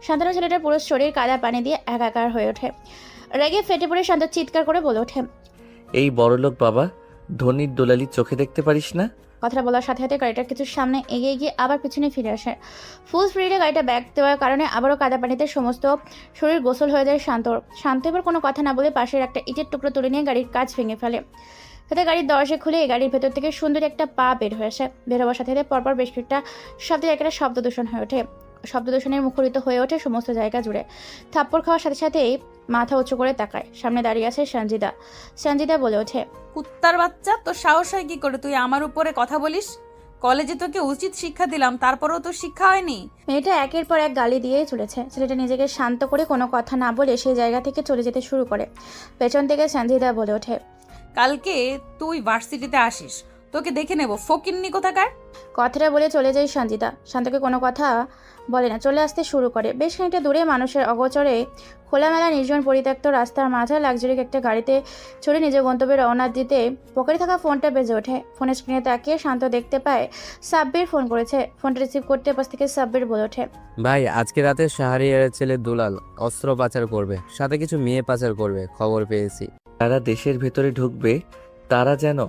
শান্তনু ছেলেটার পুরো শরীর কাদা পানি দিয়ে একাকার হয়ে ওঠে। রেগে ফেটে পড়ে শান্ত চিৎকার করে বলে ওঠে, এই বড়লোক বাবা, ধনির দোলালি চোখে দেখতে পারিস না? কথাটা বলার সাথে সাথে গাড়িটার কিছু সামনে এগিয়ে গিয়ে আবার পিছনে ফিরে আসে। ফুল স্পিডে গাড়িটা ব্যাক দেওয়ার কারণে আবারও কাদা পানিতে সমস্ত শরীর গোসল হয়ে যায় শান্তর। শান্ত এবার কোনো কথা না বলে পাশের একটা ইটের টুকরো তুলে নিয়ে গাড়ির কাঁচ ভেঙে ফেলে। সাথে গাড়ির দরজা খুলে গাড়ির ভেতর থেকে সুন্দর একটা পা বের হয়ে আসে। বের হওয়ার সাথে সাথে পরপর বেশ কয়েকটা শব্দের একটা শব্দ দূষণ হয়ে ওঠে। শব্দ দূষণের মুখরিত হয়ে ওঠে সমস্ত জায়গা জুড়ে। থাপ্পড় খাওয়ার সাথে সাথেই মাথা উঁচু করে তাকায়। সামনে দাঁড়িয়ে আছে সঞ্জিদা। সঞ্জিদা বলে ওঠে, কুত্তার বাচ্চা, তোর সাহস হয় কি করে তুই আমার উপরে কথা বলিস? কলেজে তোকে উচিত শিক্ষা দিলাম, তারপরেও তোর শিক্ষা হয়নি? মেয়েটা একের পর এক গালি দিয়েই চলেছে। ছেলেটা নিজেকে শান্ত করে কোনো কথা না বলে সেই জায়গা থেকে চলে যেতে শুরু করে। পেছন থেকে সঞ্জিদা বলে ওঠে, কালকে তুই ভার্সিটিতে আসিস, তোকে দেখে নেব ফকিন্নি কোথাকার। কথাটা বলে চলে যায় সঞ্জিদা। শান্তকে কোনো কথা বলে না, চলে আসতে শুরু করে। বেশ খানিকটা দূরে মানুষের অগোচরে খোলামেলা নির্জন পরিত্যক্ত রাস্তার মাঝে লাক্সারি একটা গাড়িতে চড়ে নিজের গন্তব্যে রওনা দিতে পকেটে থাকা ফোনটা বেজে ওঠে। ফোনের স্ক্রিনে তাকিয়ে শান্ত দেখতে পায় সাব্বির ফোন করেছে। ফোনটা রিসিভ করতে পাশ থেকে সাব্বির বলে ওঠে, ভাই আজকে রাতে শাহরিয়ারের ছেলে দুলাল অস্ত্র পাচার করবে, সাথে কিছু মেয়ে পাচার করবে, খবর পেয়েছি। যারা দেশের ভেতরে ঢুকবে তারা যেন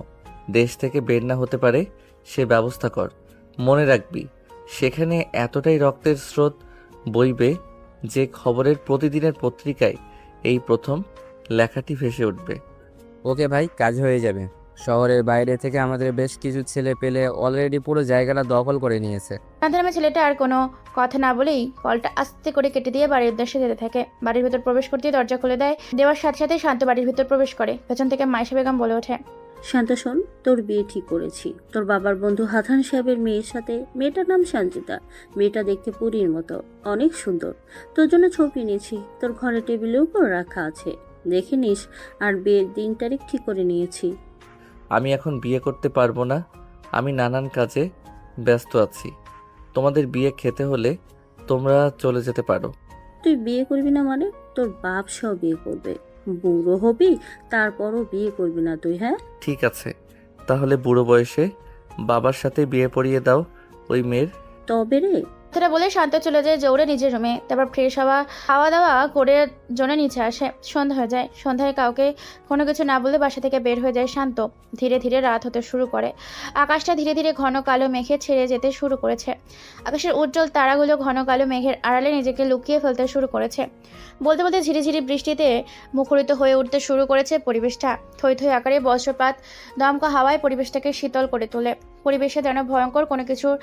দেশ থেকে বের না হতে পারে সে ব্যবস্থা কর। মনে রাখবি, সেখানে এতটাই রক্তের স্রোত বইবে যে খবরের প্রতিদিনের পত্রিকায় এই প্রথম লেখাটি ভেসে উঠবে। ওকে ভাই, কাজ হয়ে যাবে। শহরের বাইরে থেকে আমাদের বেশ কিছু ছেলে পেলে অলরেডি পুরো জায়গাটা দখল করে নিয়েছে। শান্ত নামে ছেলেটা আর কোনো কথা না বলেই কলটা আস্তে করে কেটে দিয়ে বাড়ির উদ্দেশ্যে যেতে থাকে। বাড়ির ভেতর প্রবেশ করতেই দরজা খুলে দেওয়ার সাথে সাথে শান্ত বাড়ির ভেতর প্রবেশ করে। পেছন থেকে মাইশা বেগম বলে ওঠে, শান্ত শোন, তোর বিয়ে ঠিক করেছি তোর বাবার বন্ধু হাসান সাহেবের মেয়ের সাথে। মেয়েটার নাম সঞ্জিতা। মেয়েটা দেখতে পরীর মতো, অনেক সুন্দর। তোর জন্য ছবি নিয়েছি, তোর ঘরে টেবিলের উপর রাখা আছে, দেখে নিস। আর বিয়ের দিন তারিখ ঠিক করে নিয়েছি। আমি এখন বিয়ে করতে পারবো না, আমি নানান কাজে ব্যস্ত আছি। তোমাদের বিয়ে খেতে হলে তোমরা চলে যেতে পারো। তুই বিয়ে করবি না মানে? তোর বাপ সহ বিয়ে করবে। বুড়ো হবি তারপরও বিয়ে করবি না তুই? হ্যাঁ ঠিক আছে, তাহলে বুড়ো বয়সে বাবার সাথে বিয়ে পড়িয়ে দাও ওই মেয়ের। তবে রে। কথাটা বলে শান্ত চলে যায় জোরে নিজের রুমে। তারপর ফ্রেশ হওয়া খাওয়া দাওয়া করে জন্য নিচে আসে। সন্ধ্যা হয়ে যায়। সন্ধ্যায় কাউকে কোনো কিছু না বলে বাসা থেকে বের হয়ে যায় শান্ত। ধীরে ধীরে রাত হতে শুরু করে। আকাশটা ধীরে ধীরে ঘন কালো মেঘে ছেড়ে যেতে শুরু করেছে। আকাশের উজ্জ্বল তারাগুলো ঘন কালো মেঘের আড়ালে নিজেকে লুকিয়ে ফেলতে শুরু করেছে। বলতে বলতে ঝিরিঝিরি বৃষ্টিতে মুখরিত হয়ে উঠতে শুরু করেছে পরিবেশটা। থই থই আকারে বজ্রপাত দমকা হাওয়ায় পরিবেশটাকে শীতল করে তোলে। পরিবেশে যেন ভয়ঙ্কর কোনো কিছুর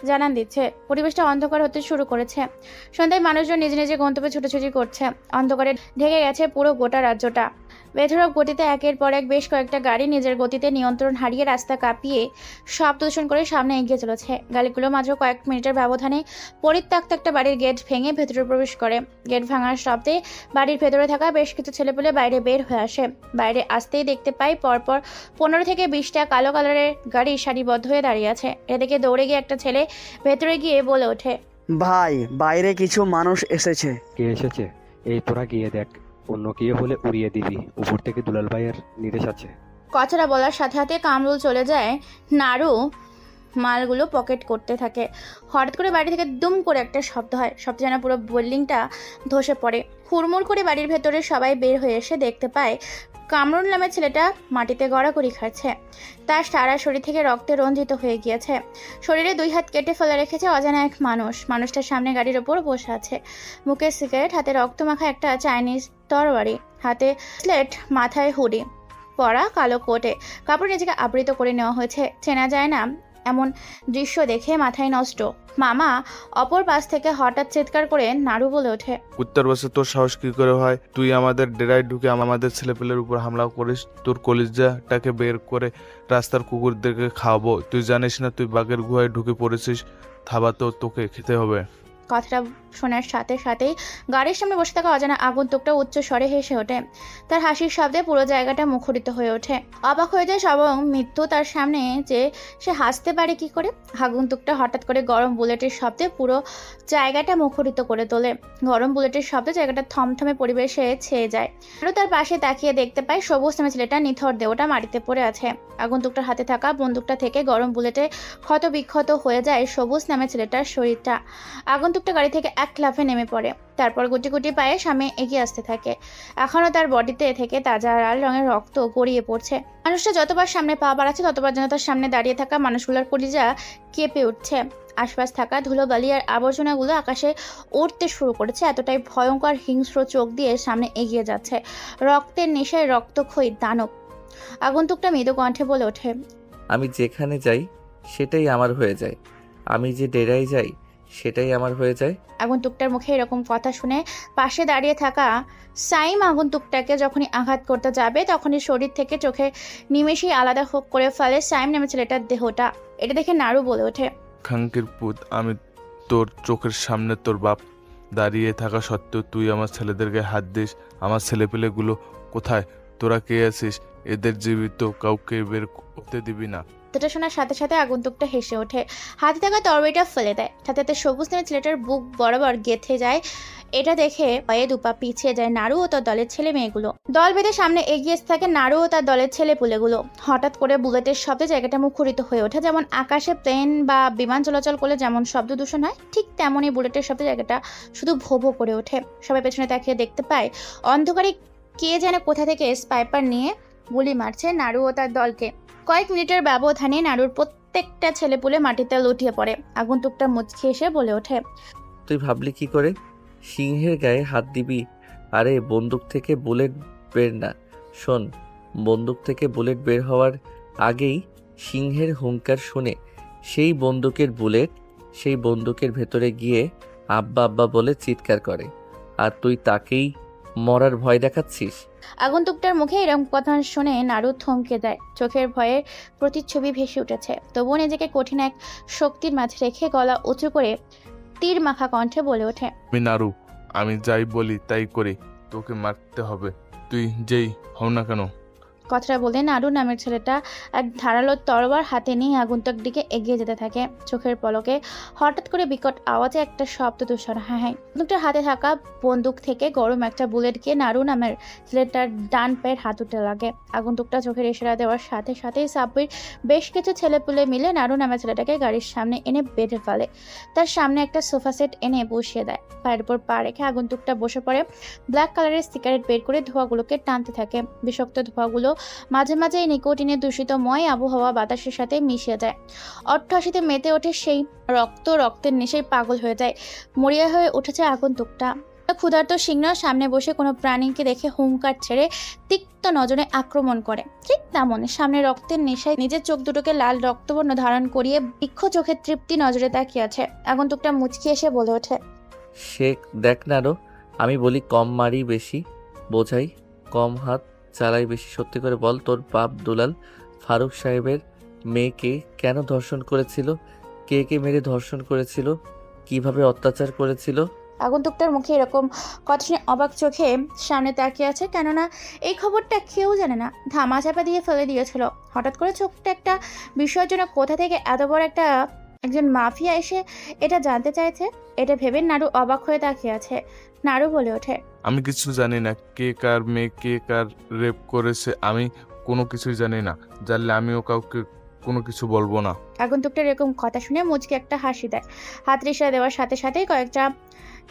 জানান দিচ্ছে। পরিবেশটা অন্ধকার হতে শুরু করেছে। সন্ধ্যায় মানুষজন নিজ নিজে গন্তব্যে ছুটোছুটি করছে। অন্ধকারে ঢেকে গেছে পুরো গোটা রাজ্যটা। বেধড়ক গতিতে একের পর এক বেশ কয়েকটা গাড়ি নিজের গতিতে নিয়ন্ত্রণ হারিয়ে রাস্তা কাঁপিয়ে শব্দ দূষণ করে সামনে এগিয়ে চলেছে। গাড়িগুলো মাত্র কয়েক মিনিটের ব্যবধানে পরিত্যক্ত একটা বাড়ির গেট ভেঙে ভেতরে প্রবেশ করে। গেট ভাঙার শব্দে বাড়ির ভেতরে থাকা বেশ কিছু ছেলেপুলে বাইরে বের হয়ে আসে। বাইরে আসতেই দেখতে পাই পরপর 15 থেকে 20টা কালো কালারের গাড়ি সারিবদ্ধ হয়ে দাঁড়িয়ে আছে। এদিকে দৌড়ে গিয়ে একটা ছেলে ভেতরে গিয়ে বলে ওঠে, ভাই বাইরে কিছু মানুষ এসেছে। কে এসেছে? এই তোরা গিয়ে দেখ, অন্য কেউ হলে উড়িয়ে দিবি। উপর থেকে দুলাল ভাইয়ের নির্দেশ আছে। কথাটা বলার সাথে সাথে কামরুল চলে যায়। নাড়ু মালগুলো পকেট করতে থাকে। হঠাৎ করে বাড়ি থেকে দুম করে একটা শব্দ হয়। শব্দ যেন পুরো বিল্ডিংটা ধসে পড়ে। হুড়মুড় করে বাড়ির ভেতরে সবাই বের হয়ে এসে দেখতে পায় কামরুল নামের ছেলেটা মাটিতে গড়াগড়ি খাচ্ছে। তার সারা শরীর থেকে রক্তে রঞ্জিত হয়ে গিয়েছে। শরীরে 2 হাত কেটে ফেলে রেখেছে অজানা এক মানুষ। মানুষটার সামনে গাড়ির ওপর বসে আছে। মুখে সিগারেট, হাতে রক্তমাখা একটা চাইনিজ তরবারি, হাতে স্লেট, মাথায় হুডি পরা কালো কোটে কাপড় নিজেকে আবৃত করে নেওয়া হয়েছে। চেনা যায় না এমন দৃশ্য দেখে মাথায় নষ্ট। মামা অপর পাশ থেকে হঠাৎ চিৎকার করে নাড়ু বলে ওঠে, উত্তর বসে তোর সাহস কি করে হয়? তুই আমাদের ডেরায় ঢুকে আমাদের ছেলেপেলের উপর হামলা করিস। তোর কলিজাটাকে বের করে রাস্তার কুকুরদেরকে খাওয়াবো। তুই জানিস না তুই বাঘের গুহায় ঢুকে পড়েছিস? থাবা তো তোকে খেতে হবে। কথাটা শোনার সাথে সাথেই গাড়ির সামনে বসে থাকা অজানা আগন্তুকটা উচ্চ স্বরে হেসে ওঠে। তার হাসির শব্দে পুরো জায়গাটা মুখরিত হয়ে ওঠে। অবাক হয়ে যায় সব মৃত্যু তার সামনে যে সে হাসতে পারে কি করে। আগন্তুকটা হঠাৎ করে গরম বুলেটের শব্দে পুরো জায়গাটা মুখরিত করে তোলে। গরম বুলেটের শব্দে জায়গাটা থমথমে পরিবেশে ছেয়ে যায়। আরও তার পাশে তাকিয়ে দেখতে পায় সবুজ নামে ছেলেটা নিথর দেহটা মাটিতে পড়ে আছে। আগন্তুকটার হাতে থাকা বন্দুকটা থেকে গরম বুলেটে ক্ষত বিক্ষত হয়ে যায় সবুজ নামে ছেলেটার শরীরটা। আগন্তুকটা গাড়ি থেকে এক লাফে নেমে পড়ে। তারপর গুটি গুটি পায়ে সামনে এগিয়ে আসতে থাকে। এখনও তার বডিতে থেকে তাজা লাল রঙের রক্ত গড়িয়ে পড়ছে। মানুষটা যতবার সামনে পা বাড়াচ্ছে ততবার যেন তার সামনে দাঁড়িয়ে থাকা মানুষগুলোর কলিজা কেঁপে উঠছে। আশপাশ থাকা ধুলোবালি আর আবর্জনাগুলো আকাশে উঠতে শুরু করেছে। এতটাই ভয়ঙ্কর হিংস্র চোখ দিয়ে সামনে এগিয়ে যাচ্ছে রক্তের নেশায় রক্তক্ষয়ী দানব। আগন্তুকটা মৃদু কণ্ঠে বলে ওঠে, আমি যেখানে যাই সেটাই আমার হয়ে যায়। আমি যে ডেরায় যাই সেটাই আমার হয়ে যায়। আগন্তুকটার মুখে এরকম কথা শুনে পাশে দাঁড়িয়ে থাকা সাইম আগন্তুকটাকে যখনই আঘাত করতে যাবে তখনই শরীর থেকে চোখে নিমেষেই আলাদা করে ফেলে সাইম নামে ছেলেটার দেহটা। এটা দেখে নাড়ু বলে ওঠে, খাঙ্কির পুত, আমি তোর চোখের সামনে তোর বাপ দাঁড়িয়ে থাকা সত্ত্বেও তুই আমার ছেলেদেরকে হাত দিস। আমার ছেলেপেলেগুলো কোথায়? তোরা কে আছিস? এদের জীবিত কাউকে বের করতে দিবি না। এটা শোনার সাথে সাথে আগন্তুকটা হেসে ওঠে। হাতে থাকা তরবারিটা ফেলে দেয়। সাথে সাথে সবুজ নামে ছেলেটার বুক বরাবর গেঁথে যায়। এটা দেখে পায়ে দুপা পিছিয়ে যায় নাড়ু ও তার দলের ছেলে মেয়েগুলো। দল বেঁধে সামনে এগিয়ে থাকে নাড়ু ও তার দলের ছেলে পুলেগুলো। হঠাৎ করে বুলেটের শব্দে জায়গাটা মুখরিত হয়ে ওঠে। যেমন আকাশে প্লেন বা বিমান চলাচল করলে যেমন শব্দ দূষণ হয়, ঠিক তেমনই বুলেটের শব্দে জায়গাটা শুধু ভো ভো করে ওঠে। সবাই পেছনে তাকিয়ে দেখতে পায় অন্ধকারে কে যেন কোথা থেকে স্পাইপার নিয়ে গুলি মারছে নাড়ু ও তার দলকে। কয়েক মিনিটের ব্যবধানে নাড়ুর প্রত্যেকটা ছেলেপুলে মাটিতে লুটিয়ে পড়ে। আগন্তুকটা মুচকি এসে বলে ওঠে, তুই ভাবলি কি করে সিংহের গায়ে হাত দিবি? আরে বন্দুক থেকে বুলেট বের না। শোন, বন্দুক থেকে বুলেট বের হওয়ার আগেই সিংহের হুঙ্কার শুনে সেই বন্দুকের ভেতরে গিয়ে আব্বা আব্বা বলে চিৎকার করে, আর তুই তাকেই মরার ভয় দেখাচ্ছিস। আগন্তুকটার মুখে এরকম কথা শুনে নাড়ু থমকে যায়। চোখের ভয়ের প্রতিচ্ছবি ভেসে উঠেছে। তবুও নিজেকে কঠিন এক শক্তির মাঝে রেখে গলা উঁচু করে তীর মাখা কণ্ঠে বলে ওঠে, আমি নাড়ু, আমি যাই বলি তাই করি। তোকে মারতে হবে, তুই যেই হও না কেন। কথাটা বলে নাড়ু নামের ছেলেটা এক ধারালো তরোয়ার হাতে নিয়ে আগন্তুক দিকে এগিয়ে যেতে থাকে। চোখের পলকে হঠাৎ করে বিকট আওয়াজে একটা শব্দ দূষণ হ্যাঁ। বন্দুকটার হাতে থাকা বন্দুক থেকে গরম একটা বুলেট গিয়ে নাড়ু নামের ছেলেটার ডান পায়ের হাঁটুতে লাগে। আগন্তুকটা চোখের ইশারা দেওয়ার সাথে সাথেই সাব্বির বেশ কিছু ছেলেপুলে মিলে নাড়ু নামের ছেলেটাকে গাড়ির সামনে এনে বেঁধে ফেলে। তার সামনে একটা সোফা সেট এনে বসিয়ে দেয়। পায়ের উপর পা রেখে আগন্তুকটা বসে পড়ে। ব্ল্যাক কালারের সিগারেট বের করে ধোঁয়াগুলোকে টানতে থাকে। বিষাক্ত ধোঁয়াগুলো মাঝে মাঝে নিকোটিনের দূষিতময় আবহাওয়া বাতাসের সাথে মিশে যায়। অট্টহাসিতে মেতে ওঠে সেই রক্তের নেশায় পাগল হয়ে যায়। মরিয়া হয়ে উঠেছে আগন্তুকটা। ক্ষুধার্ত সিংহ সামনে বসে কোনো প্রাণীকে দেখে হুঙ্কার ছেড়ে তিক্ত নজরে আক্রমণ করে। ঠিক তেমন সামনে রক্তের নেশায় নিজের চোখ দুটোকে লাল রক্তবর্ণ ধারণ করিয়ে বৃক্ষ চোখের তৃপ্তি নজরে তাকিয়ে আছে। আগন্তুকটা মুচকি এসে বলে ওঠে, শেখ দেখ না রো, আমি বলি কম মারি বেশি বোঝাই, কম হাত চালাই বেশি। সত্যি করে বল, তোর বাপ দুলাল ফারুক সাহেবের মেয়েকে কেন ধর্ষণ করেছিল? কে কে মেরে ধর্ষণ করেছিল? কিভাবে অত্যাচার করেছিল? আগন্তুকটার মুখে এরকম কথা শুনে অবাক চোখে সামনে তাকিয়ে আছে, কেননা এই খবরটা কেউ জানে না। ধামাচাপা দিয়ে ফেলে দিয়েছিল। হঠাৎ করে ছোট্ট একটা বিষয়ের জন্য কোথা থেকে এত বড় একজন মাফিয়া এসে এটা জানতে চাইছে, এটা ভেবে নাড়ু অবাক হয়ে তাকিয়ে আছে। নাড়ু বলে ওঠে, আমি কিছু জানি না কে কার মেয়ে কে কার রেপ করেছে, আমি কোনো কিছুই জানি না। জানলে আমিও কাউকে কোনো কিছু বলবো না। আগন্তুকটার এরকম কথা শুনে মুচকে একটা হাসি দেয়। হাত রেশা দেওয়ার সাথে সাথেই কয়েকটা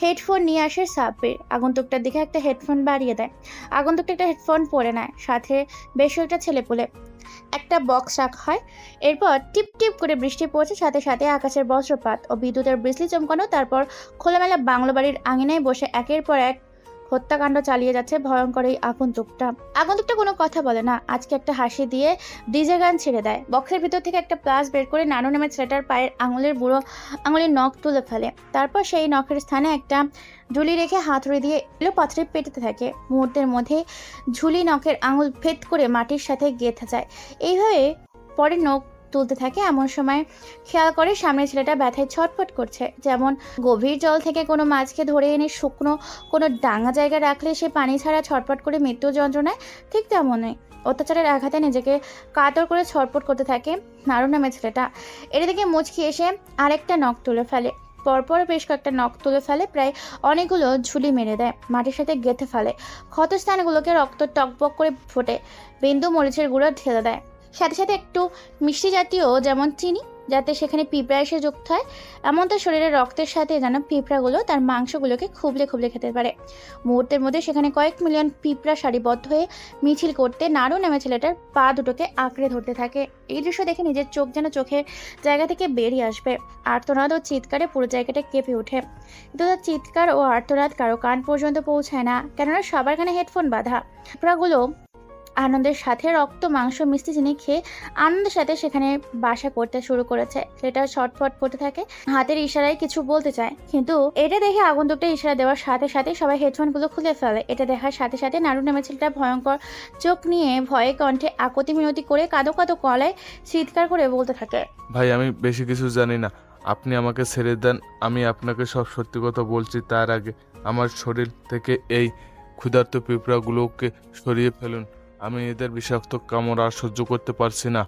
হেডফোন নিয়ে আসে সাব্বির। আগন্তুকটার দিকে একটা হেডফোন বাড়িয়ে দেয়। আগন্তুকটা একটা হেডফোন পরে নেয়, সাথে বেশ একটা ছেলেপুলে একটা বক্স রাখা হয়। এরপর টিপ টিপ করে বৃষ্টি পড়ছে, সাথে সাথে আকাশের বজ্রপাত ও বিদ্যুতের বৃষ্টি চমকানো। তারপর খোলামেলা বাংলো বাড়ির আঙিনায় বসে একের পর এক হত্যাকাণ্ড চালিয়ে যাচ্ছে ভয়ঙ্কর এই আগন্তুকটা কোনো কথা বলে না। আজকে একটা হাসি দিয়ে ডিজে গান ছেড়ে দেয়। বক্সের ভিতর থেকে একটা প্লাস বের করে নানু নামের ছেলেটার পায়ের বুড়ো আঙুলের নখ তুলে ফেলে। তারপর সেই নখের স্থানে একটা ঝুলি রেখে হাতুড়ি দিয়ে এলো পাথরে পেটাতে থাকে। মুহূর্তের মধ্যে ঝুলি নখের আঙুল ভেদ করে মাটির সাথে গেঁথে যায়। এইভাবে পরে নখ তুলতে থাকে। এমন সময় খেয়াল করে সামনের ছেলেটা ব্যথায় ছটফট করছে। যেমন গভীর জল থেকে কোনো মাছকে ধরে এনে শুকনো কোনো ডাঙা জায়গায় রাখলে সে পানি ছাড়া ছটফট করে মৃত্যু যন্ত্রণায়, ঠিক তেমনই অত্যাচারের আঘাতে নিজেকে কাতর করে ছটফট করতে থাকে নারু নামের ছেলেটা। এর দিকে মুচকি এসে আরেকটা নখ তুলে ফেলে। পরপর বেশ কয়েকটা নখ তুলে ফেলে, প্রায় অনেকগুলো ঝুলি মেরে দেয়, মাটির সাথে গেঁথে ফেলে। ক্ষতস্থানগুলোকে রক্ত টকবক করে ফোটে বিন্দু মরিচের গুঁড়ো ঢেলে দেয়, সাথে সাথে একটু মিষ্টি জাতীয় যেমন চিনি, যাতে সেখানে পিঁপড়া এসে যুক্ত হয়। এমন তো শরীরের রক্তের সাথে যেন পিঁপড়াগুলো তার মাংসগুলোকে খুবলে খুবলে খেতে পারে। মুহূর্তের মধ্যে সেখানে কয়েক মিলিয়ন পিঁপড়া সারিবদ্ধ হয়ে মিছিল করতে নাড়ু নামে ছেলেটার পা দুটোকে আঁকড়ে ধরতে থাকে। এই দৃশ্য দেখে নিজের চোখ যেন চোখের জায়গা থেকে বেরিয়ে আসবে। আর্তনাদ ও চিৎকারে পুরো জায়গাটা কেঁপে ওঠে। কিন্তু তার চিৎকার ও আর্তনাদ কারো কান পর্যন্ত পৌঁছায় না, কেননা সবার কানে হেডফোন বাঁধা। পিঁপড়াগুলো আনন্দের সাথে রক্ত মাংস মিষ্টি চিনি খেয়ে আনন্দের সাথে সেখানে বাসা করতে শুরু করেছে। সেটা ছটফট করতে থাকে, হাতের ইশারায় কিছু বলতে চায়, কিন্তু এটা দেখে আগন্তুকটা ইশারা দেওয়ার সাথে সাথে সবাই হেডফোনগুলো খুলে ফেলে। এটা দেখার সাথে সাথে নাড়ু নামের ছেলেটা ভয়ঙ্কর চোখ নিয়ে ভয়ে কণ্ঠে আকতি মিনতি করে কাঁদো কাঁদো গলায় চিৎকার করে বলতে থাকে, ভাই আমি বেশি কিছু জানি না, আপনি আমাকে ছেড়ে দেন। আমি আপনাকে সব সত্যি কথা বলছি। তার আগে আমার শরীর থেকে এই ক্ষুধার্ত পিঁপড়াগুলোকে সরিয়ে ফেলুন। আমি এদের বিষাক্ত কামড় আর সহ্য করতে পারছি না।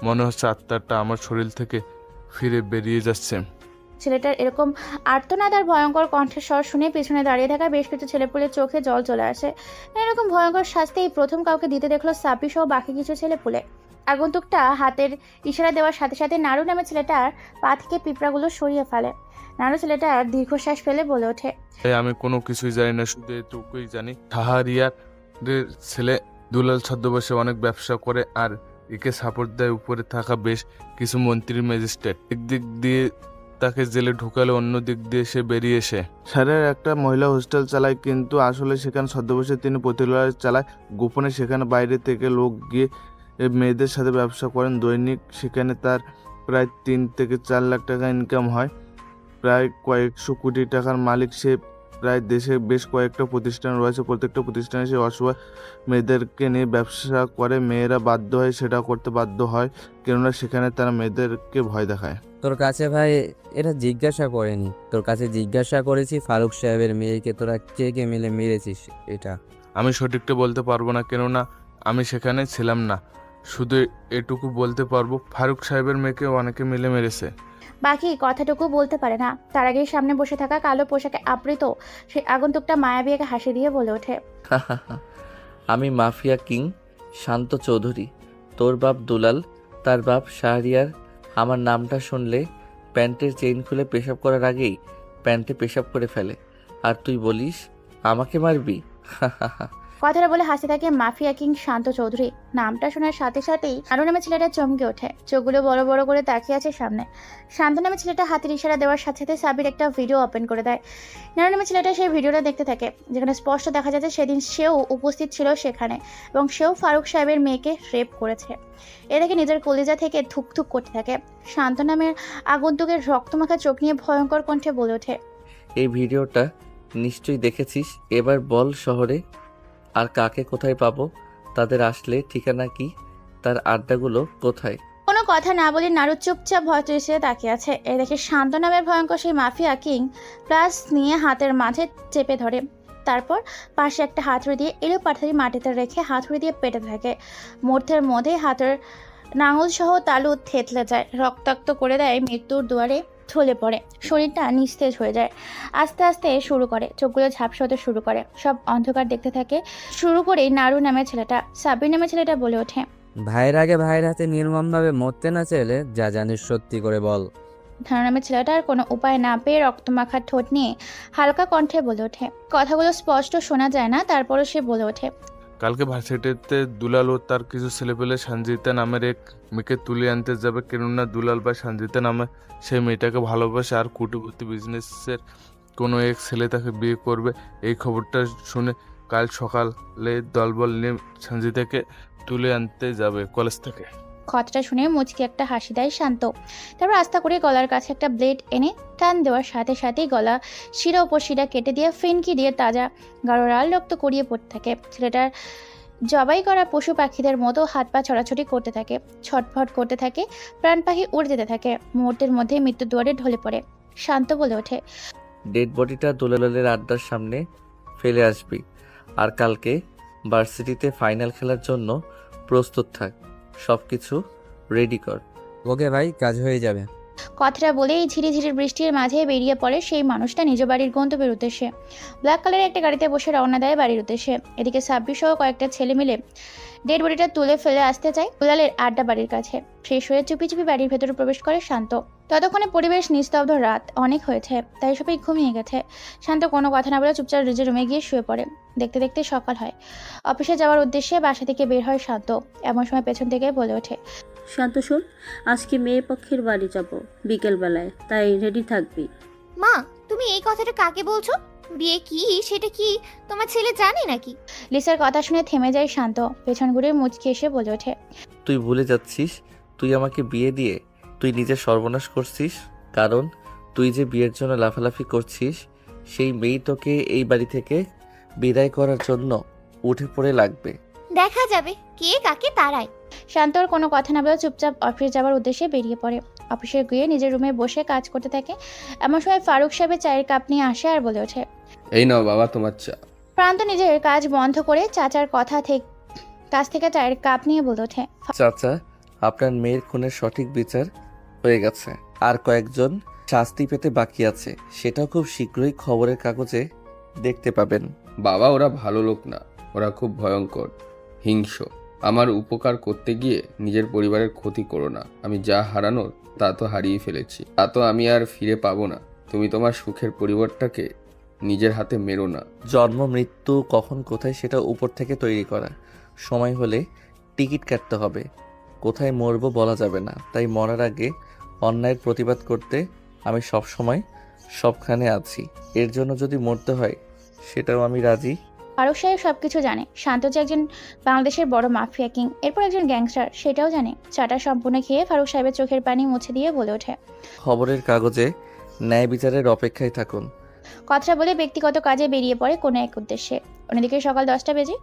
মনে হচ্ছে আত্মাটা আমার শরীর থেকে ফিরে বেরিয়ে যাচ্ছে। ছেলেটার এরকম আর্তনাদ আর ভয়ঙ্কর কণ্ঠের স্বর শুনে পেছনে দাঁড়িয়ে থাকা বেশ কিছু ছেলেপুলের চোখে জল চলে আসে। এরকম ভয়ঙ্কর শাস্তি এই প্রথম কাউকে দিতে দেখলো সাব্বি সহ বাকি কিছু ছেলেপুলে। আগন্তুকটা হাতের ইশারা দেওয়ার সাথে সাথে নাড়ু নামে ছেলেটার পা থেকে পিঁপড়াগুলো সরিয়ে ফেলে। নাড়ু ছেলেটার দীর্ঘশ্বাস ফেলে বলে ওঠে, আমি কোনো কিছুই জানি না, শুধু এটুকুই জানি ঠাহারিয়ার ছেলে দুলাল ছদ্মবেশে অনেক ব্যবসা করে আর একে সাপোর্ট দেয় উপরে থাকা বেশ কিছু মন্ত্রী ম্যাজিস্ট্রেট। একদিক দিয়ে তাকে জেলে ঢুকালে অন্য দিক দিয়ে সে বেরিয়ে এসে স্যারের একটা মহিলা হোস্টেল চালায়, কিন্তু আসলে সেখানে ছদ্মবেশে তিনি প্রতিলয় চালায়। গোপনে সেখানে বাইরে থেকে লোক গিয়ে মেয়েদের সাথে ব্যবসা করেন। দৈনিক সেখানে তার প্রায় 3 থেকে 4 লাখ টাকা ইনকাম হয়। প্রায় কয়েকশো কোটি টাকার মালিক সে। প্রায় দেশে বেশ কয়েকটা প্রতিষ্ঠান রয়েছে, প্রত্যেকটা প্রতিষ্ঠানে সে অসহায় মেয়েদেরকে নিয়ে ব্যবসা করে। মেয়েরা বাধ্য হয় সেটা করতে বাধ্য হয়, কেননা সেখানে তারা মেয়েদেরকে ভয় দেখায়। তোর কাছে ভাই এটা জিজ্ঞাসা করেনি, তোর কাছে জিজ্ঞাসা করেছি ফারুক সাহেবের মেয়েকে তোরা কে কে মিলে মেরেছিস। এটা আমি সঠিকটা বলতে পারবো না, কেননা আমি সেখানে ছিলাম না। শুধু এটুকু বলতে পারবো ফারুক সাহেবের মেয়েকে অনেকে মিলে মেরেছে। বাকি কথাটুকু বলতে পারে না। তার আগেই সামনে বসে থাকা কালো পোশাকে আবৃত সে আগন্তুকটা মায়াবী এক হাসি দিয়ে বলে ওঠে, আমি মাফিয়া কিং শান্ত চৌধুরী। তোর বাপ দুলাল, তার বাপ শাহরিয়ার আমার নামটা শুনলে প্যান্টের চেইন খুলে পেশাব করার আগেই প্যান্টে পেশাব করে ফেলে, আর তুই বলিস আমাকে মারবি। কথাটা বলে হাসতে থাকে মাফিয়া কিং শান্ত চৌধুরী। নামটা শোনার সাথে সাথেই নাড়ু নামে ছেলেটা চমকে ওঠে, চোখগুলো বড় বড় করে তাকিয়ে আছে সামনে। শান্ত নামে ছেলেটা হাতের ইশারা দেওয়ার সাথে সাথে সাবির একটা ভিডিও ওপেন করে দেয়। নাড়ু নামে ছেলেটা সেই ভিডিওটা দেখতে থাকে, যেখানে স্পষ্ট দেখা যাচ্ছে সেদিন সেও উপস্থিত ছিল সেখানে এবং সেও ফারুক সাহেবের মেয়েকে রেপ করেছে। এ দেখে নিজের কলিজা থেকে ধুকধুক করতে থাকে। শান্ত নামের আগন্তুকের রক্তমাখা চোখ নিয়ে ভয়ঙ্কর কণ্ঠে বলে ওঠে, এই ভিডিওটা নিশ্চয়ই দেখেছিস। এবার বল শহরে আর কাকে কোথায় পাবো? তাদের আসলে ঠিকানা কি, তার আড্ডাগুলো কোথায়? কোনো কথা না বলে নাড়ু চুপচাপ ভয় দৃষ্টিতে তাকিয়ে আছে। এ দেখে শান্ত নামের ভয়ঙ্কর সেই মাফিয়া কিং প্লাস নিয়ে হাতের মাঝে চেপে ধরে, তারপর পাশে একটা হাতুড়ি দিয়ে এলো পাথারি মাটিতে রেখে হাতুড়ি দিয়ে পেটে থাকে। মুহূর্তের মধ্যে হাতের নাঙল সহ তালু থেতলে যায়, রক্তাক্ত করে দেয়, মৃত্যুর দুয়ারে ঢলে পড়ে। শরীরটা নিস্তেজ হয়ে যায়, আস্তে আস্তে শুরু করে, চোখগুলো ঝাপসা হতে শুরু করে, সব অন্ধকার দেখতে থাকে। শুরু করে নাড়ু নামের ছেলেটা, সাব্বির নামের ছেলেটা বলে ওঠে, ভাইয়ের আগে ভাইয়ের হাতে নির্মমভাবে মরতে না চাইলে যা জানিস সত্যি করে বল। ধানা নামের ছেলেটার কোনো উপায় না পেয়ে রক্তমাখা ঠোঁট নিয়ে হালকা কণ্ঠে বলে ওঠে। কথাগুলো স্পষ্ট শোনা যায় না, তারপরও সে বলে ওঠে, কালকে ভার্সিটিতে দুলাল ও তার কিছু ছেলেপেলে সঞ্জিতা নামের এক মেয়েকে তুলে আনতে যাবে, কেননা দুলাল বা সঞ্জিতা নামে সেই মেয়েটাকে ভালোবাসে আর কোটিপতি বিজনেসের কোনো এক ছেলে তাকে বিয়ে করবে। এই খবরটা শুনে কাল সকালে দলবল নিয়ে সঞ্জিতাকে তুলে আনতে যাবে কলেজ থেকে। কথাটা শুনে মুচকি একটা হাসি দেয় শান্ত। তারপর আস্তে করে গলার কাছে একটা ব্লেড এনে টান দেওয়ার সাথে সাথেই গলা শিরা উপর শিরা কেটে দিয়ে ফিনকি দিয়ে তাজা গাঢ় লাল রক্ত গড়িয়ে পড়তে থাকে। ছেলেটার জবাই করা পশু পাখিদের মতো হাত পা ছড়াছড়ি করতে থাকে, ছটফট করতে থাকে, প্রাণ পাখি উড়ে যেতে থাকে। মুহূর্তের মধ্যে মৃত্যু দুয়ারে ঢলে পড়ে। শান্ত বলে ওঠে, ডেড বডিটা দুলালের আড্ডার সামনে ফেলে আসবি, আর কালকে ভার্সিটিতে ফাইনাল খেলার জন্য প্রস্তুত থাক, সব কিছু রেডি কর। ওকে ভাই, কাজ হয়ে যাবে। কথাটা বলেই ঝিরিঝিরি বৃষ্টির মাঝে বেরিয়ে পড়ে সেই মানুষটা নিজ বাড়ির গন্তব্যের উদ্দেশ্যে। ব্ল্যাক কালারের একটা গাড়িতে বসে রওনা দেয় বাড়ির উদ্দেশ্যে। এদিকে সাব্বির সহ কয়েকটা ছেলে মিলে ডেড বডিটা তুলে ফেলে আসতে চায় দুলালের আড্ডা বাড়ির কাছে। ফ্রেশ হয়ে চুপি চুপি বাড়ির ভেতরে প্রবেশ করে শান্ত। ততক্ষণে পরিবেশ নিস্তব্ধ, রাত অনেক হয়েছে, তাই সবাই ঘুমিয়ে গেছে। শান্ত কোনো কথা না বলে চুপচাপ নিজের রুমে গিয়ে শুয়ে পড়ে। দেখতে দেখতে সকাল হয়। অফিসে যাওয়ার উদ্দেশ্যে বাসা থেকে বের হয় শান্ত। এমন সময় পেছন থেকে বলে ওঠে, শান্ত শোন, আজকে মেয়ে পক্ষের বাড়ি যাব বিকেলবেলায়, তাই রেডি থাকবি। মা, তুমি এই কথাটা কাকে বলছো? বিয়ে কি সেটা কি তোমার ছেলে জানে নাকি? লিসার কথা শুনে থেমে যায় শান্ত। পেছন ঘুরে মুচকি এসে বলে ওঠে, তুই ভুলে যাচ্ছিস তুই আমাকে বিয়ে দিয়ে তুই নিজের সর্বনাশ করছিস। কারণ তুই যে বিয়ের জন্য লাফালাফি করছিস, সেই মেয়ে তোকে এই বাড়ি থেকে বিদায় করার জন্য উঠে পড়ে লাগবে। দেখা যাবে কে কাকে তাড়ায়। শান্তর কোনো কথা না বলে চুপচাপ অফিস যাওয়ার উদ্দেশ্যে বেরিয়ে পড়ে। অফিসে গিয়ে নিজের রুমে বসে কাজ করতে থাকে। এমন সময় ফারুক সাহেবের চায়ের কাপ নিয়ে আসে আর বলে ওঠে, এই নাও বাবা তোমার চা। প্রান্ত নিজের কাজ বন্ধ করে চাচার কাছ থেকে চায়ের কাপ নিয়ে বলে ওঠে, চাচা, আপনার মেয়ের খুনের সঠিক বিচার হয়ে গেছে, আর কয়েকজন শাস্তি পেতে বাকি আছে, সেটাও খুব শীঘ্রই খবরের কাগজে দেখতে পাবেন। বাবা ওরা ভালো লোক না, ওরা খুব ভয়ঙ্কর, হিংস্র। আমার উপকার করতে গিয়ে নিজের পরিবারের ক্ষতি করো না। আমি যা হারানোর তা তো হারিয়ে ফেলেছি, তা তো আমি আর ফিরে পাবো না। তুমি তোমার সুখের পরিবারটাকে নিজের হাতে মেরো না। জন্ম মৃত্যু কখন কোথায় সেটা উপর থেকে তৈরি করা, সময় হলে টিকিট কাটতে হবে, কোথায় মরবো বলা যাবে না। তাই মরার আগে অন্যায়ের প্রতিবাদ করতে আমি সব সময় সবখানে আছি। এর জন্য যদি মরতে হয় সেটাও আমি রাজি। ফারুক সাহেব সবকিছু জানে। শান্ত যে একজন বাংলাদেশের বড় মাফিয়া কিং, এরপর একজন গ্যাংস্টার, সেটাও জানে। চাটা সম্পূর্ণ খেয়ে ফারুক সাহেবের চোখের পানি মুছে দিয়ে বলে ওঠে, খবরের কাগজে ন্যায় বিচারের অপেক্ষায় থাকুন। কথাটা বলে ব্যক্তিগত কাজে বেরিয়ে পড়ে কোনো এক উদ্দেশ্যে। অন্যদিকে সকাল 10টা বেজে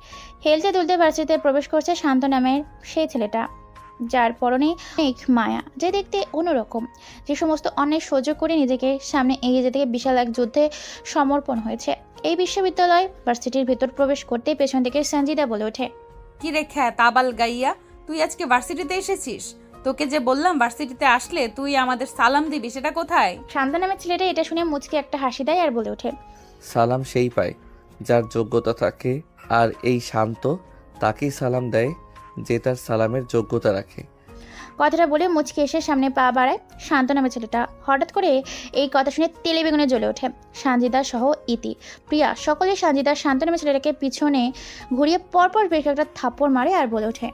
হেলতে দুলতে ভার্সিটিতে প্রবেশ করছে শান্ত নামের সেই ছেলেটা, যার পরনে অনেক মায়া, যে দেখতে অন্যরকম, যে সমস্ত অন্যায় সহ্য করে নিজেকে সামনে এগিয়ে যেতে বিশাল এক যুদ্ধে সমর্পণ হয়েছে। এই বিশ্ববিদ্যালয় ভার্সিটির ভেতর প্রবেশ করতে পেছন থেকে সঞ্জিদা বলে ওঠে, কি রে খ্যাত তাবাল গাইয়া, তুই আজকে ভার্সিটিতে এসেছিস? তোকে যে বললাম ভার্সিটিতে আসলে তুই আমাদের সালাম দিবি, সেটা কোথায়? শান্ত নামের ছেলেটা এটা শুনে মুচকি একটা হাসি দেয় আর বলে ওঠে, সালাম সেই পায় যার যোগ্যতা থাকে, আর এই শান্ত তাকেই সালাম দেয় যে তার সালামের যোগ্যতা রাখে। কথাটা বলে মুচকি এসে সামনে পা বাড়ায় শান্ত নামের ছেলেটা। হঠাৎ করে এই কথা শুনে তেলে বেগুনে জ্বলে ওঠে সানজিদা সহ ইতি, প্রিয়া, সকলে সানজিদার শান্ত নামের ছেলেটাকে পিছনে ঘুরিয়ে পরপর বেশ একটা থাপ্পড় মারে আর বলে ওঠে,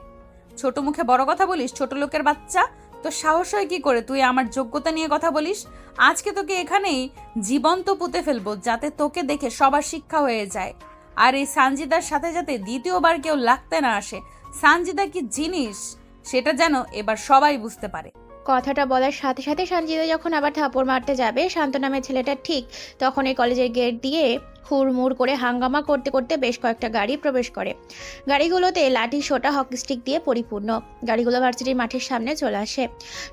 ছোট মুখে বড় কথা বলিস, ছোট লোকের বাচ্চা। তো সাহস হয় কি করে তুই আমার যোগ্যতা নিয়ে কথা বলিস? আজকে তোকে এখানেই জীবন্ত পুঁতে ফেলবো, যাতে তোকে দেখে সবার শিক্ষা হয়ে যায়। আর এই সানজিদার সাথে যাতে দ্বিতীয়বার কেউ লাগতে না আসে। সানজিদা কি জিনিস সেটা যেন এবার সবাই বুঝতে পারে। কথাটা বলার সাথে সাথে সঞ্জিদা যখন আবার থাপড় মারতে যাবে শান্ত নামের ছেলেটা, ঠিক তখন এই কলেজের গেট দিয়ে হুড়মুড় করে হাঙ্গামা করতে করতে বেশ কয়েকটা গাড়ি প্রবেশ করে। গাড়িগুলোতে লাঠি সোটা হকি স্টিক দিয়ে পরিপূর্ণ। গাড়িগুলো ভার্সিটির মাঠের সামনে চলে আসে।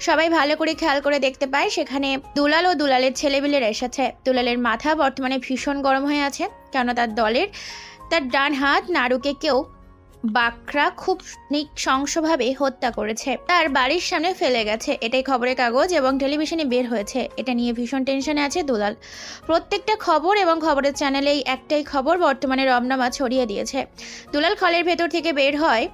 সবাই ভালো করে খেয়াল করে দেখতে পায় সেখানে দুলাল ও দুলালের ছেলেপিলেরা এসেছে। দুলালের মাথা বর্তমানে ভীষণ গরম হয়ে আছে, কেননা তার ডান হাত নাড়ুকে কেউ বাকরা খুব নৃশংসভাবে হত্যা করেছে, তার বাড়ির সামনে ফেলে গেছে। এটাই খবরের কাগজ এবং টেলিভিশনে বের হয়েছে। এটা নিয়ে ভীষণ টেনশনে আছে দুলাল। প্রত্যেকটা খবর এবং খবরের চ্যানেলেই একটাই খবর বর্তমানে রমনামা ছড়িয়ে দিয়েছে। দুলাল খলের ভেতর থেকে বের হয়,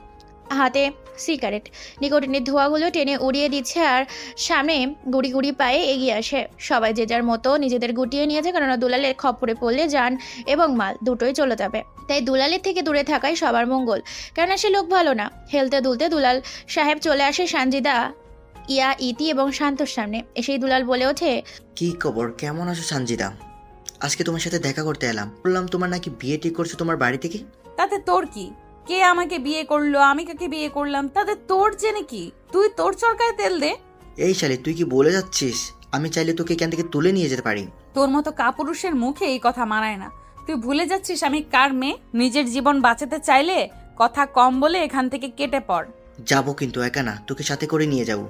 হাতে সিগারেট, নিকোটিনের ধোঁয়াগুলো টেনে উড়িয়ে দিচ্ছে আর সামনে গুড়ি গুড়ি পায়ে এগিয়ে আসে। সবাই যে যার মতো নিজেদের গুটিয়ে নিয়েছে, কেননা দুলালের খপ্পরে পড়লে যান এবং মাল দুটোই চলে যাবে। তাই দুলালের থেকে দূরে থাকাই সবার মঙ্গল, কেননা সে লোক ভালো না। হেলতে দুলতে দুলাল সাহেব চলে আসে সানজিদা, ইতি এবং শান্তর সামনে। এসেই দুলাল বলে ওঠে, কি খবর, কেমন আছো সানজিদা? আজকে তোমার সাথে দেখা করতে এলাম। বললাম তোমার নাকি বিয়ে ঠিক করছো তোমার বাড়ি থেকে। তাতে তোর কি? কে আমাকে বিয়ে করলো, আমি কাকে বিয়ে করলাম, তাতে তোর জেনে কি? তুই তোর চরকায় তেল দে। এই শালি, তুই কি বলে যাচ্ছিস? আমি চাইলে তোকে এখান থেকে তুলে নিয়ে যেতে পারি। তোর মতো কাপুরুষের মুখে এই কথা মানায় না। তুই ভুলে যাচ্ছিস আমি কার মেয়ে। নিজের জীবন বাঁচাতে চাইলে কথা কম বলে এখান থেকে কেটে পড়। যাবো, কিন্তু একা না, তোকে সাথে করে নিয়ে যাবো।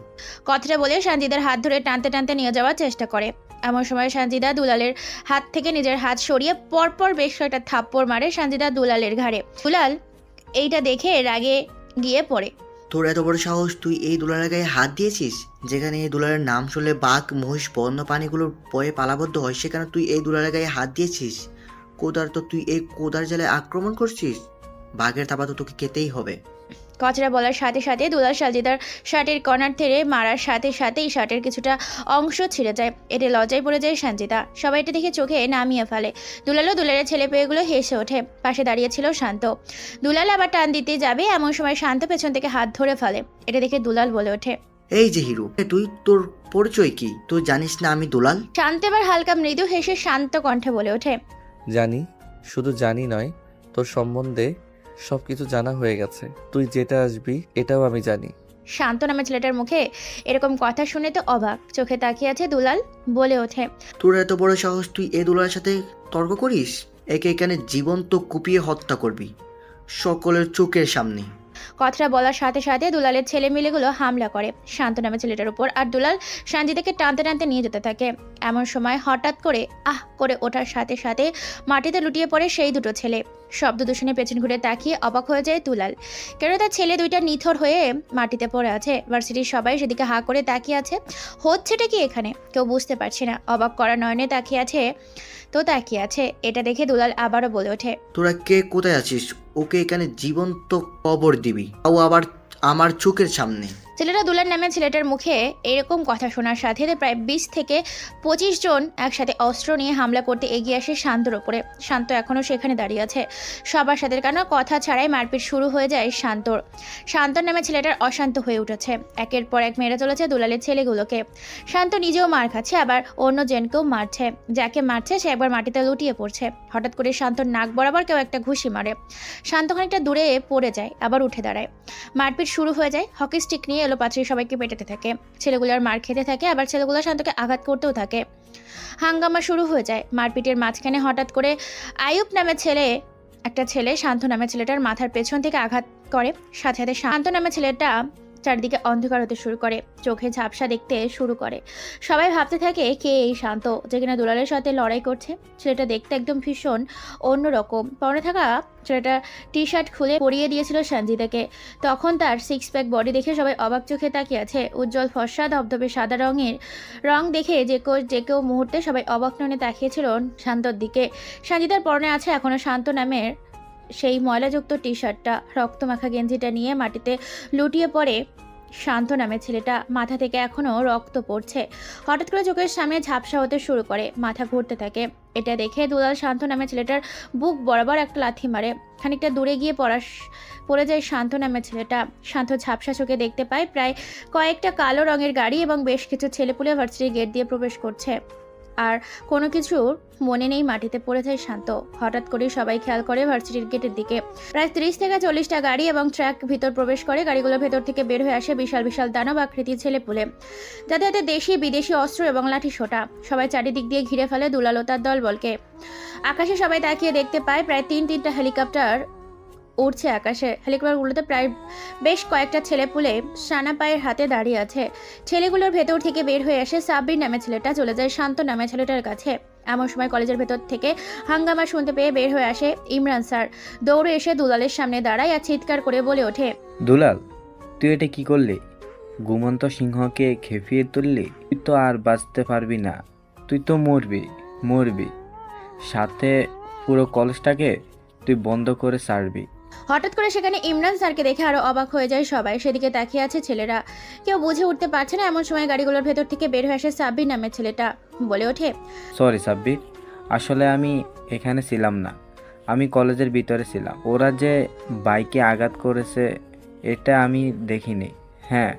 কথাটা বলে সানজিদার হাত ধরে টানতে টানতে নিয়ে যাওয়ার চেষ্টা করে। এমন সময় সানজিদা দুলালের হাত থেকে নিজের হাত সরিয়ে পরপর বেশ কয়েকটা থাপ্পড় মারে সানজিদা দুলালের ঘাড়ে। দুলাল এইটা দেখে রাগে গিয়ে পড়ে। তোর এত বড় সাহস, তুই এই দুলালের গায়ে হাত দিয়েছিস? যেখানে এই দুলালের নাম শুনলে বাঘ মহিষ বন্য প্রাণীগুলোর ভয়ে পালাবদ্ধ হয়, সেখানে তুই এই দুলালের গায়ে হাত দিয়েছিস? কোদার তো তুই এই কোদার জালে আক্রমণ করছিস। বাঘের থাবা তো তোকে খেতেই হবে। কথাটা বলার সাথে সাথে দুলাল সানজিদার শার্টের কর্নার থেকে মারার সাথে সাথেই শার্টের কিছুটা অংশ ছিঁড়ে যায়। এতে লজ্জায় পড়ে যায় সানজিদা। সবাই এটা দেখে চোখে নামিয়ে ফেলে। দুলালও দুলালের ছেলে পেয়েগুলো হেসে ওঠে। পাশে দাঁড়িয়েছিল শান্ত। দুলাল আবার টান দিতে যাবে, এমন সময় শান্ত পেছন থেকে হাত ধরে ফেলে। এটা দেখে দুলাল বলে ওঠে, এই যে হিরো, তুই তোর পরিচয় কি? তুই জানিস না আমি দুলাল? শান্ত এবার হালকা মৃদু হেসে শান্ত কণ্ঠে বলে ওঠে, জানি, শুধু জানি নয়, তোর সম্বন্ধে সবকিছু জানা হয়ে গেছে। তুই যেটা আসবি এটাও আমি জানি। শান্ত নামে ছেলেটার মুখে এরকম কথা শুনে তো অবাক চোখে তাকিয়ে আছে দুলাল। বলে ওঠে, তোর এত বড় সাহস, তুই এই দুলালের সাথে তর্ক করিস? একে এখানে জীবন্ত কুপিয়ে হত্যা করবি সকলের চোখের সামনে। কথাটা বলার সাথে সাথে দুলালের ছেলে মিলেগুলো হামলা করে শান্ত নামে ছেলেটার উপর, আর দুলাল সানজিদাকে টানতে টানতে নিয়ে যেতে থাকে। এমন সময় হঠাৎ করে আহ করে ওঠার সাথে সাথে মাটিতে লুটিয়ে পড়ে সেই দুটো ছেলে। শব্দ দূষণে পেছন ঘুরে তাকিয়ে অবাক হয়ে যায় দুলাল, কেন তার ছেলে দুইটা নিথর হয়ে মাটিতে পড়ে আছে। ভার্সিটির সবাই সেদিকে হা করে তাকিয়ে আছে। হচ্ছেটা কি এখানে কেউ বুঝতে পারছে না। অবাক করা নয়নে তাকিয়ে আছে। এটা দেখে দুলাল আবারও বলে ওঠে, তোরা কে কোথায় আছিস? ওকে এখানে জীবন্ত কবর দিবি, তাও আবার আমার চোখের সামনে। ছেলেটা দুলাল নামে ছেলেটার মুখে এরকম কথা শোনার সাথে প্রায় 20 থেকে 25 জন একসাথে অস্ত্র নিয়ে হামলা করতে এগিয়ে আসে শান্তর ওপরে। শান্ত এখনও সেখানে দাঁড়িয়ে আছে। সবার সাথে কোনো কথা ছাড়াই মারপিট শুরু হয়ে যায় শান্তর নামে ছেলেটার অশান্ত হয়ে উঠেছে। একের পর এক মেরে চলেছে দুলালের ছেলেগুলোকে। শান্ত নিজেও মার খাচ্ছে, আবার অন্য জনকেও মারছে। যাকে মারছে সে একবার মাটিতে লুটিয়ে পড়ছে। হঠাৎ করে শান্তর নাক বরাবর কেউ একটা ঘুষি মারে। শান্ত খানিকটা দূরে পড়ে যায়, আবার উঠে দাঁড়ায়। মারপিট শুরু হয়ে যায়। হকি স্টিক নিয়ে পাত্রী সবাইকে পেটাতে থাকে। ছেলেগুলোর মার খেতে থাকে, আবার ছেলেগুলো শান্তকে আঘাত করতেও থাকে। হাঙ্গামা শুরু হয়ে যায়। মারপিটের মাঝখানে হঠাৎ করে আয়ুব নামে একটা ছেলে শান্ত নামে ছেলেটার মাথার পেছন থেকে আঘাত করে। সাথে সাথে শান্ত নামে ছেলেটা চারদিকে অন্ধকার হতে শুরু করে, চোখে ঝাপসা দেখতে শুরু করে। সবাই ভাবতে থাকে কে এই শান্ত যে কিনা দুলালের সাথে লড়াই করছে। ছেলেটা দেখতে একদম ভীষণ অন্যরকম। পরনে থাকা ছেলেটা টি শার্ট খুলে পরিয়ে দিয়েছিল সানজিদাকে। তখন তার 6 প্যাক বডি দেখে সবাই অবাক চোখে তাকিয়ে আছে। উজ্জ্বল ফর্সা ধবধবে সাদা রং দেখে যে কেউ মুহূর্তে সবাই অবাক নয়নে তাকিয়েছিল শান্তর দিকে। সানজিদার পরনে আছে এখনো শান্ত নামের সেই ময়লাযুক্ত টি শার্টটা। রক্তমাখা গেঞ্জিটা নিয়ে মাটিতে লুটিয়ে পড়ে শান্ত নামে ছেলেটা। মাথা থেকে এখনও রক্ত পড়ছে। হঠাৎ করে চোখের সামনে ঝাপসা হতে শুরু করে, মাথা ঘুরতে থাকে। এটা দেখে দুলাল শান্ত নামে ছেলেটার বুক বরাবর একটা লাথি মারে। খানিকটা দূরে গিয়ে পড়ে যায় শান্ত নামে ছেলেটা। শান্ত ঝাপসা চোখে দেখতে পায় প্রায় কয়েকটা কালো রঙের গাড়ি এবং বেশ কিছু ছেলেপুলে ভার্সিটির গেট দিয়ে প্রবেশ করছে। আর কোনো কিছুর মনে নেই, মাটিতে পড়ে যায় শান্ত। হঠাৎ করে সবাই খেয়াল করে ভার্সিটির গেটের দিকে প্রায় 30 থেকে 40টা গাড়ি এবং ট্রাক ভিতর প্রবেশ করে। গাড়িগুলোর ভেতর থেকে বের হয়ে আসে বিশাল বিশাল দানব আকৃতির ছেলেপুলে, যাদের হাতে দেশি বিদেশি অস্ত্র এবং লাঠি সোটা। সবাই চারিদিক দিয়ে ঘিরে ফেলে দুলাল ও তার দলবলকে। আকাশে সবাই তাকিয়ে দেখতে পায় প্রায় তিনটা হেলিকপ্টার উড়ছে আকাশে। হেলিকপ্টারগুলোতে প্রায় বেশ কয়েকটা ছেলেপুলে সানা পায়ের হাতে দাঁড়িয়ে আছে। ছেলেগুলোর ভেতর থেকে বের হয়ে আসে সাব্বির নামে ছেলেটা, চলে যায় শান্ত নামে ছেলেটার কাছে। এমন সময় কলেজের ভেতর থেকে হাঙ্গামা শুনতে পেয়ে বের হয়ে আসে ইমরান স্যার। দৌড়ে এসে দুলালের সামনে দাঁড়ায় আর চিৎকার করে বলে ওঠে, দুলাল, তুই এটা কি করলি? ঘুমন্ত সিংহকে খেপিয়ে তুললি। তুই তো আর বাঁচতে পারবি না, তুই তো মরবি। সাথে পুরো কলেজটাকে তুই বন্ধ করে ছাড়বি। হঠাৎ করে সেখানে ইমরান স্যারকে দেখে আরো অবাক হয়ে যায় সবাই। সেদিকে তাকিয়ে আছে ছেলেরা, কেউ বুঝে উঠতে পারছে না। এমন সময় গাড়িগুলোর ভেতর থেকে বের হয়ে আসে সাব্বির নামের ছেলেটা, বলে ওঠে, সরি সাব্বির, আসলে আমি এখানে ছিলাম না, আমি কলেজের ভিতরে ছিলাম। ওরা যে বাইকে আঘাত করেছে এটা আমি দেখিনি। হ্যাঁ,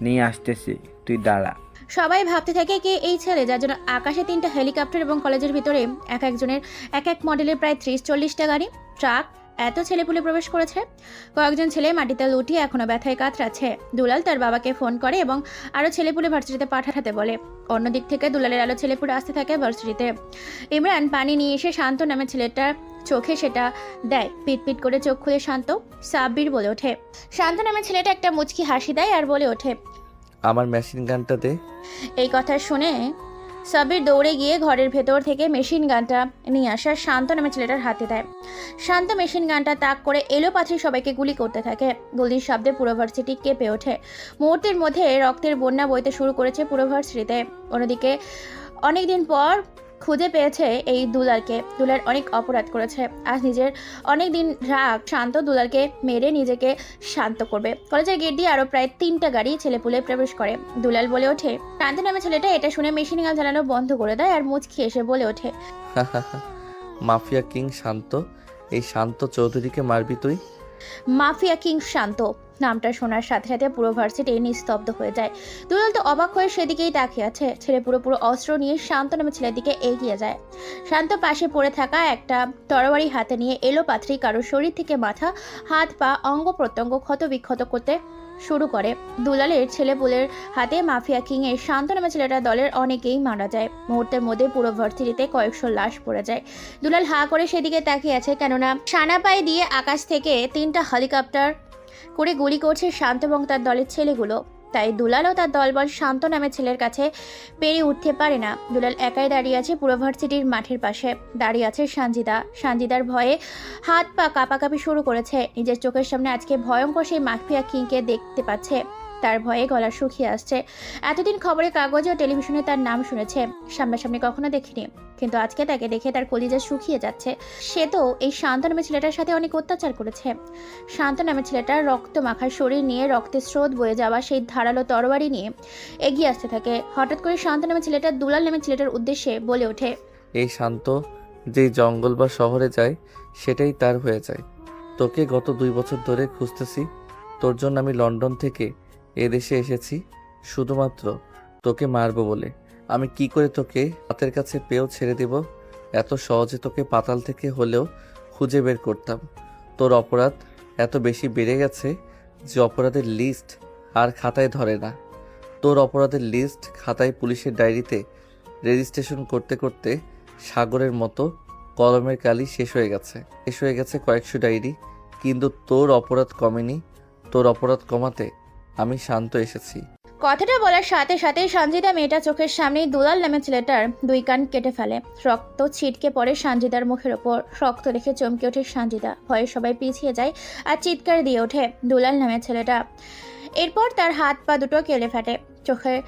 নিয়ে আসতেছি, তুই দাঁড়া। সবাই ভাবতে থাকে কে এই ছেলে যার জন্য আকাশে 3টা হেলিকপ্টার এবং কলেজের ভিতরে এক একজনের এক এক মডেলের প্রায় 30-40টা গাড়ি, ট্রাক, এত ছেলেপুলে প্রবেশ করেছে। কয়েকজন ছেলে মাটিতে লুটিয়ে এখনো ব্যথায় কাতরাচ্ছে। দুলাল তার বাবাকে ফোন করে এবং আরো ছেলেপুলে ভার্সিটিতে পাঠাতে বলে। অন্যদিক থেকে দুলালের আলো ছেলেপুলে আসতে থাকে ভার্সিটিতে। ইমরান পানি নিয়ে এসে শান্ত নামে ছেলেটার চোখে সেটা দেয়। পিট করে চোখ খুলে শান্ত। সাব্বির বলে ওঠে। শান্ত নামে ছেলেটা একটা মুচকি হাসি দেয় আর বলে ওঠে, আমার মেশিন গানটা দে। এই কথা শুনে সাব্বির দৌড়ে গিয়ে ঘরের ভেতর থেকে মেশিন গানটা নিয়ে আসা শান্ত নামে ছেলেটার হাতে দেয়। শান্ত মেশিন গানটা তাক করে এলোপাথরি সবাইকে গুলি করতে থাকে। গুলির শব্দে পুরো ভার্সিটি কেঁপে ওঠে। মুহূর্তের মধ্যে রক্তের বন্যা বইতে শুরু করেছে পুরো ভার্সিটিতে। অন্যদিকে অনেকদিন পর খুঁজে পেয়েছে এই দুলালকে। দুলাল অনেক অপরাধ করেছে। আজ নিজের অনেক দিন রাগ শান্ত দুলালকে মেরে নিজেকে শান্ত করবে। কলেজের গেট দিয়ে আরো প্রায় 3টা গাড়ি ছেলেপুলে প্রবেশ করে। দুলাল বলে ওঠে। শান্ত নামে ছেলেটা এটা শুনে মেশিন গান চালানো বন্ধ করে দেয় আর মুচকি এসে বলে ওঠে, মাফিয়া কিং শান্ত, এই শান্ত চৌধুরীকে মারবি তুই? মাফিয়া কিং শান্ত নামটা শোনার সাথে সাথে পুরো ভার্সিটি নিস্তব্ধ হয়ে যায়। দুলাল তো অবাক হয়ে সেদিকেই তাকিয়ে আছে। ছেলে পুরো অস্ত্র নিয়ে শান্ত নামে ছেলের দিকে এগিয়ে যায়। শান্ত পাশে পড়ে থাকা একটা তরবারি হাতে নিয়ে এলোপাথরি কারো শরীর থেকে মাথা, হাত পা, অঙ্গ প্রত্যঙ্গ ক্ষত বিক্ষত করতে শুরু করে। দুলালের ছেলেপুলের হাতে মাফিয়া কিং এর শান্ত নামে ছেলেটার দলের অনেকেই মারা যায়। মুহূর্তের মধ্যে পুরো ভার্সিটিতে কয়েকশো লাশ পড়ে যায়। দুলাল হা করে সেদিকে তাকিয়ে আছে, কেননা সানা পায়ে দিয়ে আকাশ থেকে 3টা হেলিকপ্টার করে গুলি করছে শান্ত এবং তার দলের ছেলেগুলো। তাই দুলাল ও তার দলবল শান্ত নামে ছেলের কাছে পেরিয়ে উঠতে পারে না। দুলাল একাই দাঁড়িয়ে আছে পুরো ভার্সিটির মাঠের পাশে। দাঁড়িয়ে আছে সানজিদার ভয়ে হাত পা কাঁপাকাঁপি শুরু করেছে। নিজের চোখের সামনে আজকে ভয়ঙ্কর সেই মাফিয়া কিংকে দেখতে পাচ্ছে। তার ভয়ে গলা শুকিয়ে আসছে। এতদিন খবরের কাগজে ও টেলিভিশনে তার নাম শুনেছে, সামনাসামনি কখনো দেখিনি, কিন্তু আজকে তাকে দেখে তার কলিজা শুকিয়ে যাচ্ছে। সে তো এই শান্ত নামে ছেলেটার সাথে অনেক অত্যাচার করেছে। শান্ত নামে ছেলেটার রক্ত মাখা শরীর নিয়ে রক্তের স্রোত বয়ে যাওয়া সেই ধারালো তরবারি নিয়ে এগিয়ে আসতে থাকে। হঠাৎ করে শান্ত নামে ছেলেটা দুলাল নামে ছেলেটার উদ্দেশ্যে বলে ওঠে, এই শান্ত যেই জঙ্গল বা শহরে যায় সেটাই তার হয়ে যায়। তোকে গত 2 বছর ধরে খুঁজতেছি। তোর জন্য আমি লন্ডন থেকে এদেশে এসেছি শুধুমাত্র তোকে মারবো বলে। আমি কি করে তোকে হাতের কাছে পেয়েও ছেড়ে দেব? এত সহজে তোকে পাতাল থেকে হলেও খুঁজে বের করতাম। তোর অপরাধ এত বেশি বেড়ে গেছে যে অপরাধের লিস্ট আর খাতায় ধরে না। তোর অপরাধের লিস্ট খাতায় পুলিশের ডায়েরিতে রেজিস্ট্রেশন করতে করতে সাগরের মতো কলমের কালি শেষ হয়ে গেছে কয়েকশো ডায়েরি, কিন্তু তোর অপরাধ কমেনি। তোর অপরাধ কমাতে আমি শান্ত এসেছি। কথাটা বলার সাথে সাথে সঞ্জিদা মেয়েটা চোখের সামনেই দুলাল নামে ছেলেটার 2 কান কেটে ফেলে। রক্ত ছিটকে পড়ে সঞ্জিদার মুখের ওপর। রক্ত দেখে চমকে ওঠে সঞ্জিদা। ভয়ে সবাই পিছিয়ে যায় আর চিৎকার দিয়ে ওঠে দুলাল নামে ছেলেটা। এরপর তার হাত পা দুটো কেটে ফেটে। চোখের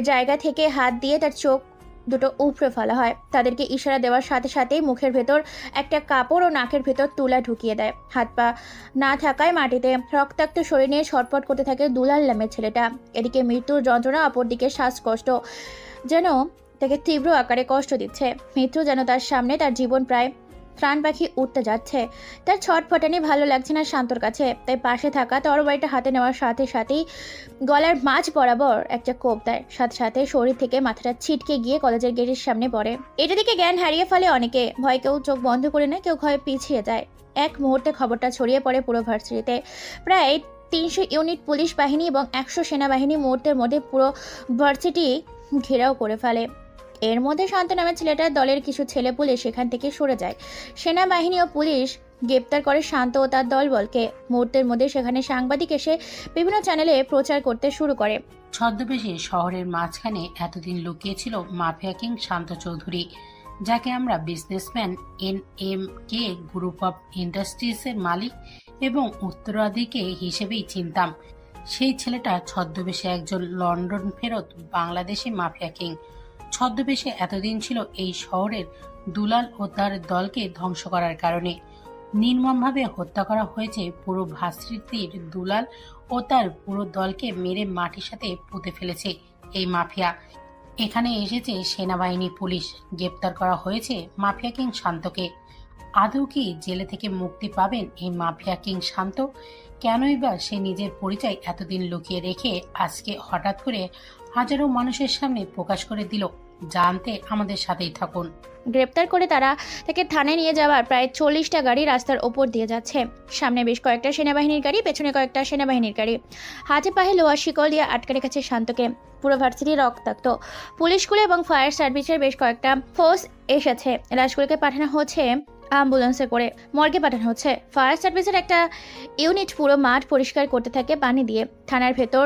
জায়গা থেকে হাত দিয়ে তার চোখ দুটো উপড়ে ফেলা হয়। তাদেরকে ইশারা দেওয়ার সাথে সাথেই মুখের ভেতর একটা কাপড় ও নাকের ভেতর তুলা ঢুকিয়ে দেয়। হাত পা না থাকায় মাটিতে রক্তাক্ত শরীর নিয়ে ছটফট করতে থাকে দুলাল নামের ছেলেটা। এদিকে মৃত্যুর যন্ত্রণা, অপরদিকে শ্বাসকষ্ট যেন তাকে তীব্র আকারে কষ্ট দিচ্ছে। মৃত্যু যেন তার সামনে, তার জীবন প্রায় ত্রাণ পাখি উঠতে যাচ্ছে। তার ছটফটানি ভালো লাগছে না শান্তর কাছে, তাই পাশে থাকা তরবারিটা হাতে নেওয়ার সাথে সাথেই গলার মাঝ বরাবর একটা কোপ দেয়। সাথে সাথে শরীর থেকে মাথাটা ছিটকে গিয়ে কলেজের গেটের সামনে পড়ে। এটা দিকে জ্ঞান হারিয়ে ফেলে অনেকে। ভয় কেউ চোখ বন্ধ করে নেয়, কেউ ভয়ে পিছিয়ে যায়। এক মুহূর্তে খবরটা ছড়িয়ে পড়ে পুরো ভার্সিটিতে। প্রায় 300 ইউনিট পুলিশ বাহিনী এবং 100 সেনাবাহিনী মুহূর্তের মধ্যে পুরো ভার্সিটি ঘেরাও করে ফেলে। এর মধ্যে শান্ত নামের ছেলেটার দলের কিছু ছেলে পুলিশ সেখান থেকে সরে যায়। সেনাবাহিনী ও পুলিশ গ্রেপ্তার করে শান্ত ও তার দলবলকে। মুহূর্তের মধ্যে সেখানে সাংবাদিক এসে বিভিন্ন চ্যানেলে প্রচার করতে শুরু করে। ছদ্মবেশে শহরের মাঝখানে এতদিন লুকিয়েছিল মাফিয়া কিং শান্ত চৌধুরী, যাকে আমরা বিজনেসম্যান NMK গ্রুপ অফ ইন্ডাস্ট্রিজের মালিক এবং উত্তরাধিকারী হিসেবেই চিনতাম। সেই ছেলেটা ছদ্মবেশে একজন লন্ডন ফেরত বাংলাদেশি মাফিয়া কিং। ছদ্মবেশে এতদিন ছিল এই শহরের দুলাল ও তার দলকে ধ্বংস করার কারণে। নির্মমভাবে হত্যা করা হয়েছে পুরো ভার্সিটির দুলাল ও তার পুরো দলকে মেরে মাটির সাথে পুঁতে ফেলেছে এই মাফিয়া। এখানে এসেছে সেনাবাহিনী, পুলিশ। গ্রেপ্তার করা হয়েছে মাফিয়া কিং শান্তকে। আদৌ কি জেলে থেকে মুক্তি পাবেন এই মাফিয়া কিং শান্ত? কেনই বা সে নিজের পরিচয় এতদিন লুকিয়ে রেখে আজকে হঠাৎ করে হাজারো মানুষের সামনে প্রকাশ করে দিল? জানতে আমাদের সাথেই থাকুন। গ্রেপ্তার করে তারা তাকে থানায় নিয়ে যাওয়ার প্রায় 40টা গাড়ি রাস্তার ওপর দিয়ে যাচ্ছে। সামনে বেশ কয়েকটা সেনাবাহিনীর গাড়ি, পেছনে কয়েকটা সেনাবাহিনীর গাড়ি। হাতে পায়ে লোহার শিকল দিয়ে আটকে রেখেছে শান্তকে। পুরো ভার্সিটি রক্তাক্ত। পুলিশগুলো এবং ফায়ার সার্ভিসের বেশ কয়েকটা ফোর্স এসেছে। লাশগুলোকে পাঠানো হচ্ছে অ্যাম্বুলেন্সে করে, মর্গে পাঠানো হচ্ছে। ফায়ার সার্ভিসের একটা ইউনিট পুরো মাঠ পরিষ্কার করতে থাকে পানি দিয়ে। থানার ভেতর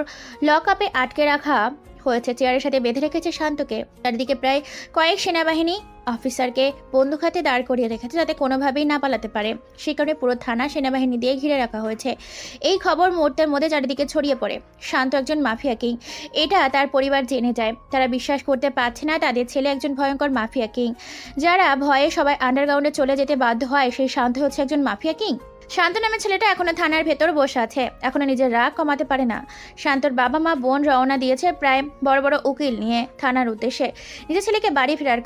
লক আপে আটকে রাখা হয়েছে, চেয়ারের সাথে বেঁধে রেখেছে শান্তকে। চারিদিকে প্রায় কয়েক সেনাবাহিনী অফিসারকে বন্দুক হাতে দাঁড় করিয়ে রেখেছে, যাতে কোনোভাবেই না পালাতে পারে। সে কারণে পুরো থানা সেনাবাহিনী দিয়ে ঘিরে রাখা হয়েছে। এই খবর মুহূর্তের মধ্যে চারিদিকে ছড়িয়ে পড়ে। শান্ত একজন মাফিয়া কিং, এটা তার পরিবার জেনে যায়। তারা বিশ্বাস করতে পারছে না তাদের ছেলে একজন ভয়ঙ্কর মাফিয়া কিং। যারা ভয়ে সবাই আন্ডারগ্রাউন্ডে চলে যেতে বাধ্য হয়, সেই শান্ত হচ্ছে একজন মাফিয়া কিং। শান্ত নামের ছেলেটা এখনো থানার ভেতর বসে আছে, এখনো নিজের রাগ কমাতে পারে না। শান্তর বাবা মা বোন রওনা দিয়েছে প্রায় বড় বড় উকিল নিয়ে থানার উদ্দেশ্যে, নিজের ছেলেকে বাড়ি ফেরার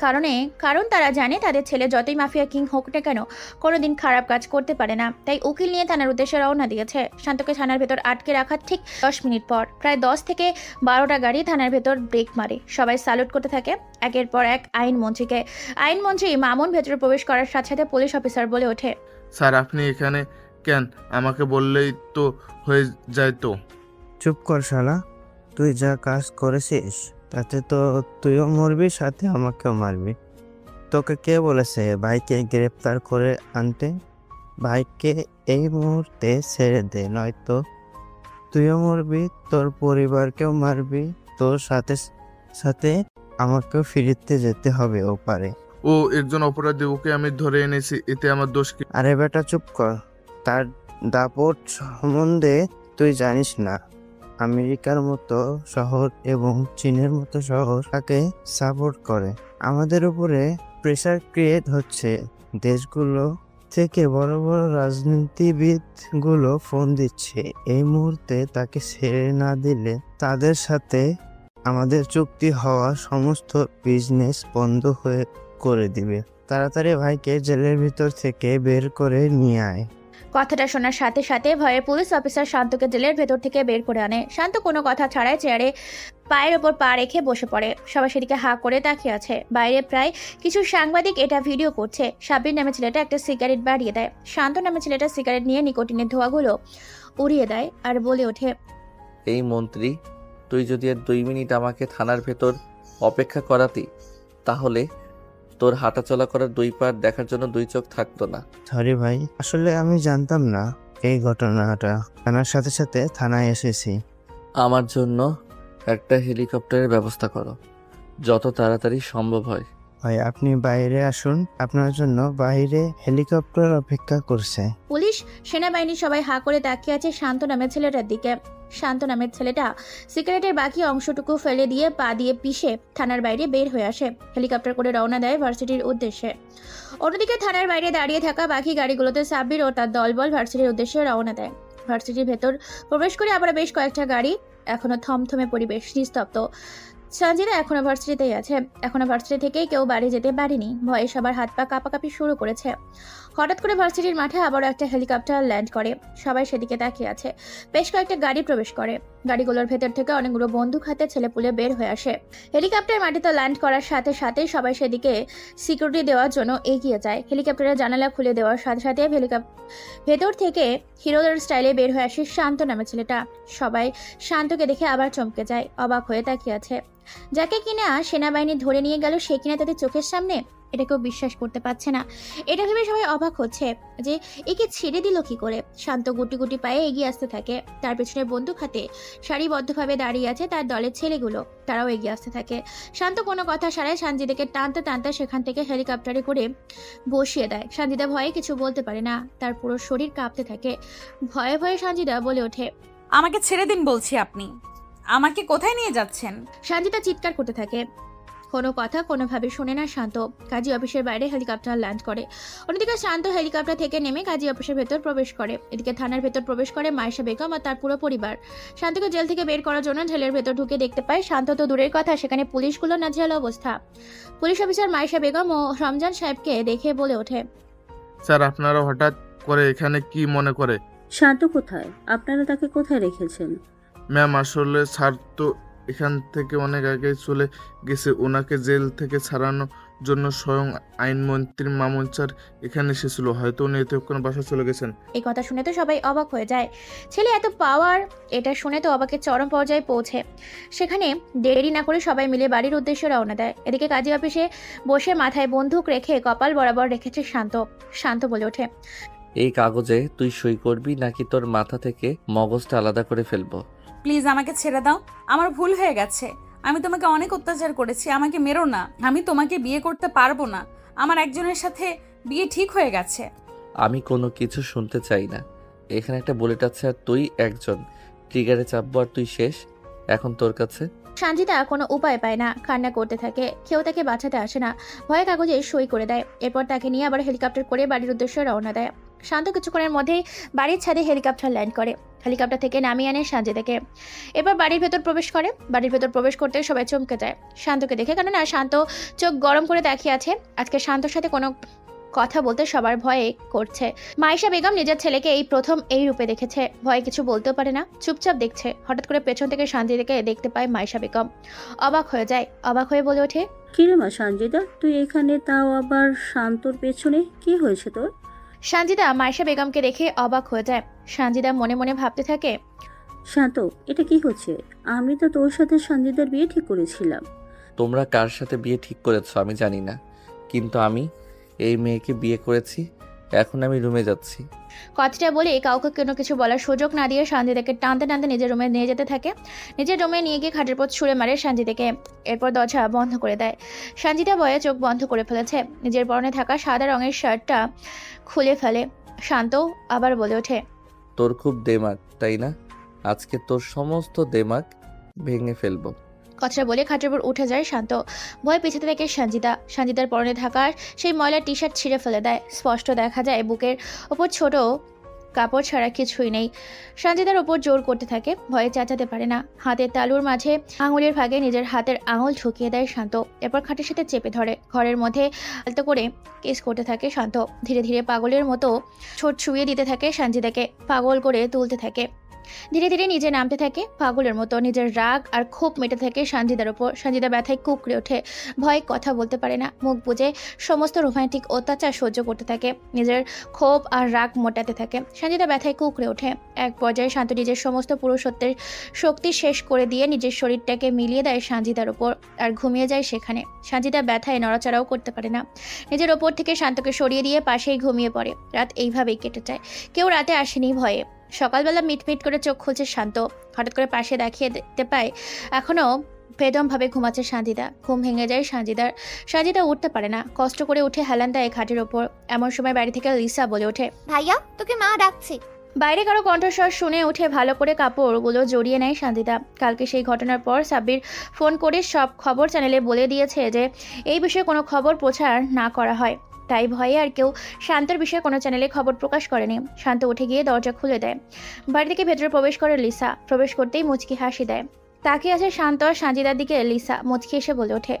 কারণ তারা জানে তাদের ছেলে যতই মাফিয়া কিং হোক না কেন কোনোদিন খারাপ কাজ করতে পারে না। তাই উকিল নিয়ে থানার উদ্দেশ্যে রওনা দিয়েছে। শান্তকে থানার ভেতর আটকে রাখার ঠিক 10 মিনিট পর প্রায় 10 থেকে 12টা গাড়ি থানার ভেতর ব্রেক মারে। সবাই স্যালুট করতে থাকে একের পর এক আইনমন্ত্রীকে। আইনমন্ত্রী মামুন ভেতরে প্রবেশ করার সাথে সাথে পুলিশ অফিসার বলে ওঠে, স্যার আপনি এখানে কেন? আমাকে বললেই তো হয়ে যায়। তো চুপ কর শালা, তুই যা কাজ করেছিস তাতে তো তুইও মরবি, সাথে আমাকেও মারবি। তোকে কে বলেছে ভাইকে গ্রেপ্তার করে আনতে? ভাইকে এই মুহূর্তে ছেড়ে দে, নয়তো তুইও মরবি, তোর পরিবারকেও মারবি, তোর সাথে সাথে আমাকেও ফিরতে যেতে হবে ওপারে। ও একজন অপরাধী, ওকে আমি ধরে এনেছি, এতে আমার দোষ কি? আরে বেটা চুপ কর, তার দাপট সম্বন্ধে তুই জানিস না। আমেরিকার মতো শহর এবং চীনের মতো শহর তাকে সাপোর্ট করে। আমাদের উপরে প্রেসার ক্রিয়েট হচ্ছে। দেশগুলো থেকে বড় বড় রাজনীতিবিদগুলো ফোন দিচ্ছে এই মুহূর্তে তাকে ছেড়ে না দিলে তাদের সাথে আমাদের চুক্তি হওয়া সমস্ত বিজনেস বন্ধ হয়ে করে দিবে। তাড়াতাড়ি ভাইকে জেলের ভিতর থেকে বের করে নিয়ে আয়। কথাটা শোনার সাথে সাথে ভয়ে পুলিশ অফিসার শান্তকে জেলের ভেতর থেকে বের করে আনে। শান্ত কোনো কথা ছাড়াই চেয়ারে পায়ের ওপর পা রেখে বসে পড়ে। সবাই সেদিকে হাঁ করে তাকিয়ে আছে। বাইরে প্রায় কিছু সাংবাদিক এটা ভিডিও করছে। সাব্বির নামে ছেলেটা একটা সিগারেট বাড়িয়ে দেয়। শান্ত নামে ছেলেটা সিগারেট নিয়ে নিকোটিনের ধোঁয়াগুলো উড়িয়ে দেয় আর বলে ওঠে, এই মন্ত্রী, তুই যদি আর 2 মিনিট আমাকে থানার ভেতর অপেক্ষা করাতি, তাহলে তোর হাঁটা চলা করার 2 পা দেখার জন্য 2 চোখ থাকতো না। সরি ভাই, আসলে আমি জানতাম না এই ঘটনাটা। জানার সাথে সাথে থানায় এসেছি। আমার জন্য একটা হেলিকপ্টারের ব্যবস্থা করো, যত তাড়াতাড়ি সম্ভব হয়। ভাই আপনি বাইরে আসুন, আপনার জন্য বাইরে হেলিকপ্টার অপেক্ষা করছে। পুলিশ সেনাবাহিনী সবাই হাঁ করে তাকিয়ে আছে শান্ত নামের ছেলেটার দিকে। শান্ত নামের ছেলেটা সিগারেটের বাকি অংশটুকু ফেলে দিয়ে পা দিয়ে পিষে থানার বাইরে বের হয়ে আসে। হেলিকপ্টার করে রওনা দেয় ভার্সিটির উদ্দেশ্যে। অন্যদিকে থানার বাইরে দাঁড়িয়ে থাকা বাকি গাড়িগুলোতে সাব্বির ও তার দলবল ভার্সিটির উদ্দেশ্যে রওনা দেয়। ভার্সিটির ভেতর প্রবেশ করে আবার বেশ কয়েকটা গাড়ি। এখনো থমথমে পরিবেশ, নিস্তব্ধ। সঞ্জিতা এখনো ভার্সিটিতেই আছে। এখনো ভার্সিটি থেকেই কেউ বাড়ি যেতে পারেনি। ভয়ে সবার হাত পা কাঁপাকাঁপি শুরু করেছে। হঠাৎ করে ভার্সিটির মাঠে আবারও একটা হেলিকপ্টার ল্যান্ড করে। সবাই সেদিকে তাকিয়ে আছে। বেশ কয়েকটা গাড়ি প্রবেশ করে। গাড়িগুলোর ভেতর থেকে অনেকগুলো বন্দুক হাতে ছেলেপুলে বের হয়ে আসে। হেলিকপ্টার মাটিতে ল্যান্ড করার সাথে সাথেই সবাই সেদিকে সিকিউরিটি দেওয়ার জন্য এগিয়ে যায়। হেলিকপ্টারের জানালা খুলে দেওয়ার সাথে সাথে ভেতর থেকে হিরোদের স্টাইলে বের হয়ে আসে শান্ত নামে ছেলেটা। সবাই শান্তকে দেখে আবার চমকে যায়, অবাক হয়ে তাকিয়ে আছে। যাকে কিনা সেনাবাহিনী ধরে নিয়ে গেল সে কিনা তাদের চোখের সামনে। এটা কেউ বিশ্বাস করতে পারছে না। এটা ভেবে সবাই অবাক হচ্ছে যে একে ছেড়ে দিল কি করে। শান্ত গুটি গুটি পায়ে এগিয়ে আসতে থাকে। তার পেছনে বন্দুক হাতে সারিবদ্ধভাবে দাঁড়িয়ে আছে তার দলের ছেলেগুলো, তারাও এগিয়ে আসতে থাকে। শান্ত কোনো কথা সারায় সঞ্জিতাকে টানতে টানতে সেখান থেকে হেলিকপ্টারে করে বসিয়ে দেয়। সঞ্জিতা ভয়ে কিছু বলতে পারে না, তার পুরো শরীর কাঁপতে থাকে। ভয়ে ভয়ে সঞ্জিতা বলে ওঠে, আমাকে ছেড়ে দিন বলছি, আপনি আমাকে কোথায় নিয়ে যাচ্ছেন? সঞ্জিতা চিৎকার করতে থাকে। কোনো কথা কোনোভাবে শোনে না শান্ত। কাজী অফিসের বাইরে হেলিকপ্টার ল্যান্ড করে। অন্যদিকে শান্ত হেলিকপ্টার থেকে নেমে কাজী অফিসের ভেতর প্রবেশ করে। এদিকে থানার ভেতর প্রবেশ করে মায়েশা বেগম আর তার পুরো পরিবার। শান্তকে জেল থেকে বের করার জন্য জেলের ভেতর ঢুকে দেখতে পায় শান্ত তো দূরের কথা, সেখানে পুলিশগুলো নাজেহাল অবস্থা। পুলিশ অফিসার মায়েশা বেগম ও রমজান সাহেবকে দেখে বলে ওঠে, স্যার আপনারা হঠাৎ করে এখানে কি মনে করে? শান্ত কোথায়? আপনারা তাকে কোথায় রেখেছেন? ম্যাম আসলে স্যার তো এখান থেকে অনেক আগে চলে গেছে। ওনাকে জেল থেকে ছাড়ানোর জন্য স্বয়ং আইনমন্ত্রী মামুন স্যার এখানে এসেছিল। হয়তো উনি এতক্ষণ বাসা চলে গেছেন। এই কথা শুনে তো সবাই অবাক হয়ে যায়। ছেলে এত পাওয়ার, এটা শুনে তো অবাকের চরম পর্যায়ে পৌঁছে। সেখানে দেরি না করে সবাই মিলে বাড়ির উদ্দেশ্যে রওনা দেয়। এদিকে কাজী অফিসে বসে মাথায় বন্দুক রেখে কপাল বরাবর রেখেছে শান্ত। শান্ত বলে ওঠে, এই কাগজে তুই সই করবি নাকি তোর মাথা থেকে মগজটা আলাদা করে ফেলবো? প্লিজ আমাকে ছেড়ে দাও, আমার ভুল হয়ে গেছে। আমি তোমাকে অনেক অত্যাচার করেছি, আমাকে মেরো না। আমি তোমাকে বিয়ে করতে পারবো না। আমার একজনের সাথে বিয়ে ঠিক হয়ে গেছে। আমি কোনো কিছু শুনতে চাই না। এখানে একটা বুলেট আছে আর তুই একজন। ট্রিগারে চাপবো আর তুই শেষ। এখন তোর কাছে। সঞ্জিতা কোনো উপায় পায় না, কান্না করতে থাকে। কেউ তাকে বাঁচাতে আসে না। ভয়ে কাগজে সই করে দেয়। এরপর তাকে নিয়ে আবার হেলিকপ্টার করে বাড়ির উদ্দেশ্যে রওনা দেয়। শান্ত কিছুক্ষণের মধ্যেই বাড়ির ছাদে হেলিকপ্টার ল্যান্ড করে। হেলিকপ্টার থেকে নামিয়ে আনে সঞ্জিতাকে। এবার বাড়ির ভেতর প্রবেশ করে। বাড়ির ভেতর প্রবেশ করতে সবাই চমকে যায় শান্তকে দেখে, কেননা শান্ত চোখ গরম করে তাকিয়ে আছে। আজকে শান্তর সাথে কোনো কথা বলতে সবার ভয়ে করছে। মায়েশা বেগম নিজের ছেলেকে এই প্রথম এই রূপে দেখেছে। ভয়ে কিছু বলতেও পারে না, চুপচাপ দেখছে। হঠাৎ করে পেছন থেকে সঞ্জিতাকে দেখতে পায় মায়েশা বেগম। অবাক হয়ে যায়, অবাক হয়ে বলে ওঠে, কিরে মা সঞ্জিতা, তুই এখানে, তাও আবার শান্তর পেছনে? কি হয়েছে তোর? সঞ্জিতা মায়েশা বেগমকে দেখে অবাক হয়ে যায়। সঞ্জিতা মনে মনে ভাবতে থাকে, শান্ত, এটা কি হচ্ছে? আমি তো তোর সাথে সঞ্জিতার বিয়ে ঠিক করেছিলাম। তোমরা কার সাথে বিয়ে ঠিক করেছো আমি জানি না, কিন্তু আমি এই মেয়েকে বিয়ে করেছি। এখন আমি রুমে যাচ্ছি। কথাটা বলে কাউকে কোনো কিছু বলার সুযোগ না দিয়ে সঞ্জিতাকে টানতে টানতে নিজের রুমে নিয়ে যেতে থাকে। নিজের রুমে নিয়ে গিয়ে খাটের পর ছুঁড়ে মারে সঞ্জিতাকে। এরপর দরজা বন্ধ করে দেয়। সঞ্জিতা ভয়ে চোখ বন্ধ করে ফেলেছে। নিজের পরনে থাকা সাদা রঙের শার্টটা খুলে ফেলে। শান্ত আবার বলে ওঠে, তোর খুব দেমাগ তাই না? আজকে তোর সমস্ত দেমাগ ভেঙে ফেলবো। কথাটা বলে খাটের উপর উঠে যায় শান্ত। ভয় পেছাতে থাকে সঞ্জিতা। সঞ্জিতার পরনে থাকার সেই ময়লা টি শার্ট ছিঁড়ে ফেলে দেয়। স্পষ্ট দেখা যায় বুকের ওপর ছোট কাপড় ছাড়া কিছুই নেই। সঞ্জিতার ওপর জোর করতে থাকে, ভয়ে চেঁচাতে পারে না। হাতের তালুর মাঝে আঙুলের ভাগে নিজের হাতের আঙুল ঢুকিয়ে দেয় শান্ত। এরপর খাটের সাথে চেপে ধরে। ঘরের মধ্যে আলতো করে কেস করতে থাকে শান্ত। ধীরে ধীরে পাগলের মতো ছোট ছুঁয়ে দিতে থাকে সঞ্জিতাকে, পাগল করে তুলতে থাকে। ধীরে ধীরে নিজে নামতে থাকে পাগলের মতো। নিজের রাগ আর ক্ষোভ মেটে থাকে সঞ্জিতার ওপর। সঞ্জিতা ব্যথায় কুকড়ে ওঠে, ভয়ে কথা বলতে পারে না। মুখ বুজে সমস্ত রোমান্টিক অত্যাচার সহ্য করতে থাকে। নিজের ক্ষোভ আর রাগ মোটাতে থাকে। সঞ্জিতা ব্যথায় কুকড়ে ওঠে। এক পর্যায়ে শান্ত নিজের সমস্ত পুরুষত্বের শক্তি শেষ করে দিয়ে নিজের শরীরটাকে মিলিয়ে দেয় সঞ্জিতার ওপর আর ঘুমিয়ে যায় সেখানে। সঞ্জিতা ব্যথায় নড়াচড়াও করতে পারে না। নিজের ওপর থেকে শান্তকে সরিয়ে দিয়ে পাশেই ঘুমিয়ে পড়ে। রাত এইভাবেই কেটে যায়। কেউ রাতে আসেনি ভয়ে। সকালবেলা মিটমিট করে চোখ খুলছে শান্ত। হঠাৎ করে পাশে দেখিয়ে দেখতে পায় এখনো বেদমভাবে ঘুমাচ্ছে সঞ্জিতা। ঘুম ভেঙে যায় সঞ্জিতার। সঞ্জিতা উঠতে পারে না, কষ্ট করে উঠে হেলান দেয় খাটের ওপর। এমন সময় বাড়ি থেকে লিসা বলে ওঠে, ভাইয়া তোকে মা ডাকছে। বাইরে কারো কণ্ঠস্বর শুনে উঠে ভালো করে কাপড়গুলো জড়িয়ে নেয় সঞ্জিতা। কালকে সেই ঘটনার পর সাব্বির ফোন করে সব খবর চ্যানেলে বলে দিয়েছে যে এই বিষয়ে কোনো খবর প্রচার না করা হয়। তাই ভয়ে আর কেউ শান্তর বিষয়ে কোনো চ্যানেলে খবর প্রকাশ করেনি। শান্ত উঠে গিয়ে দরজা খুলে দেয়। বাড়ি থেকে ভেতরে প্রবেশ করে লিসা। প্রবেশ করতেই মুচকি হাসি দেয়। তাকিয়ে আছে শান্ত আর সানজিদার দিকে লিসা মুচকি এসে বলে ওঠে,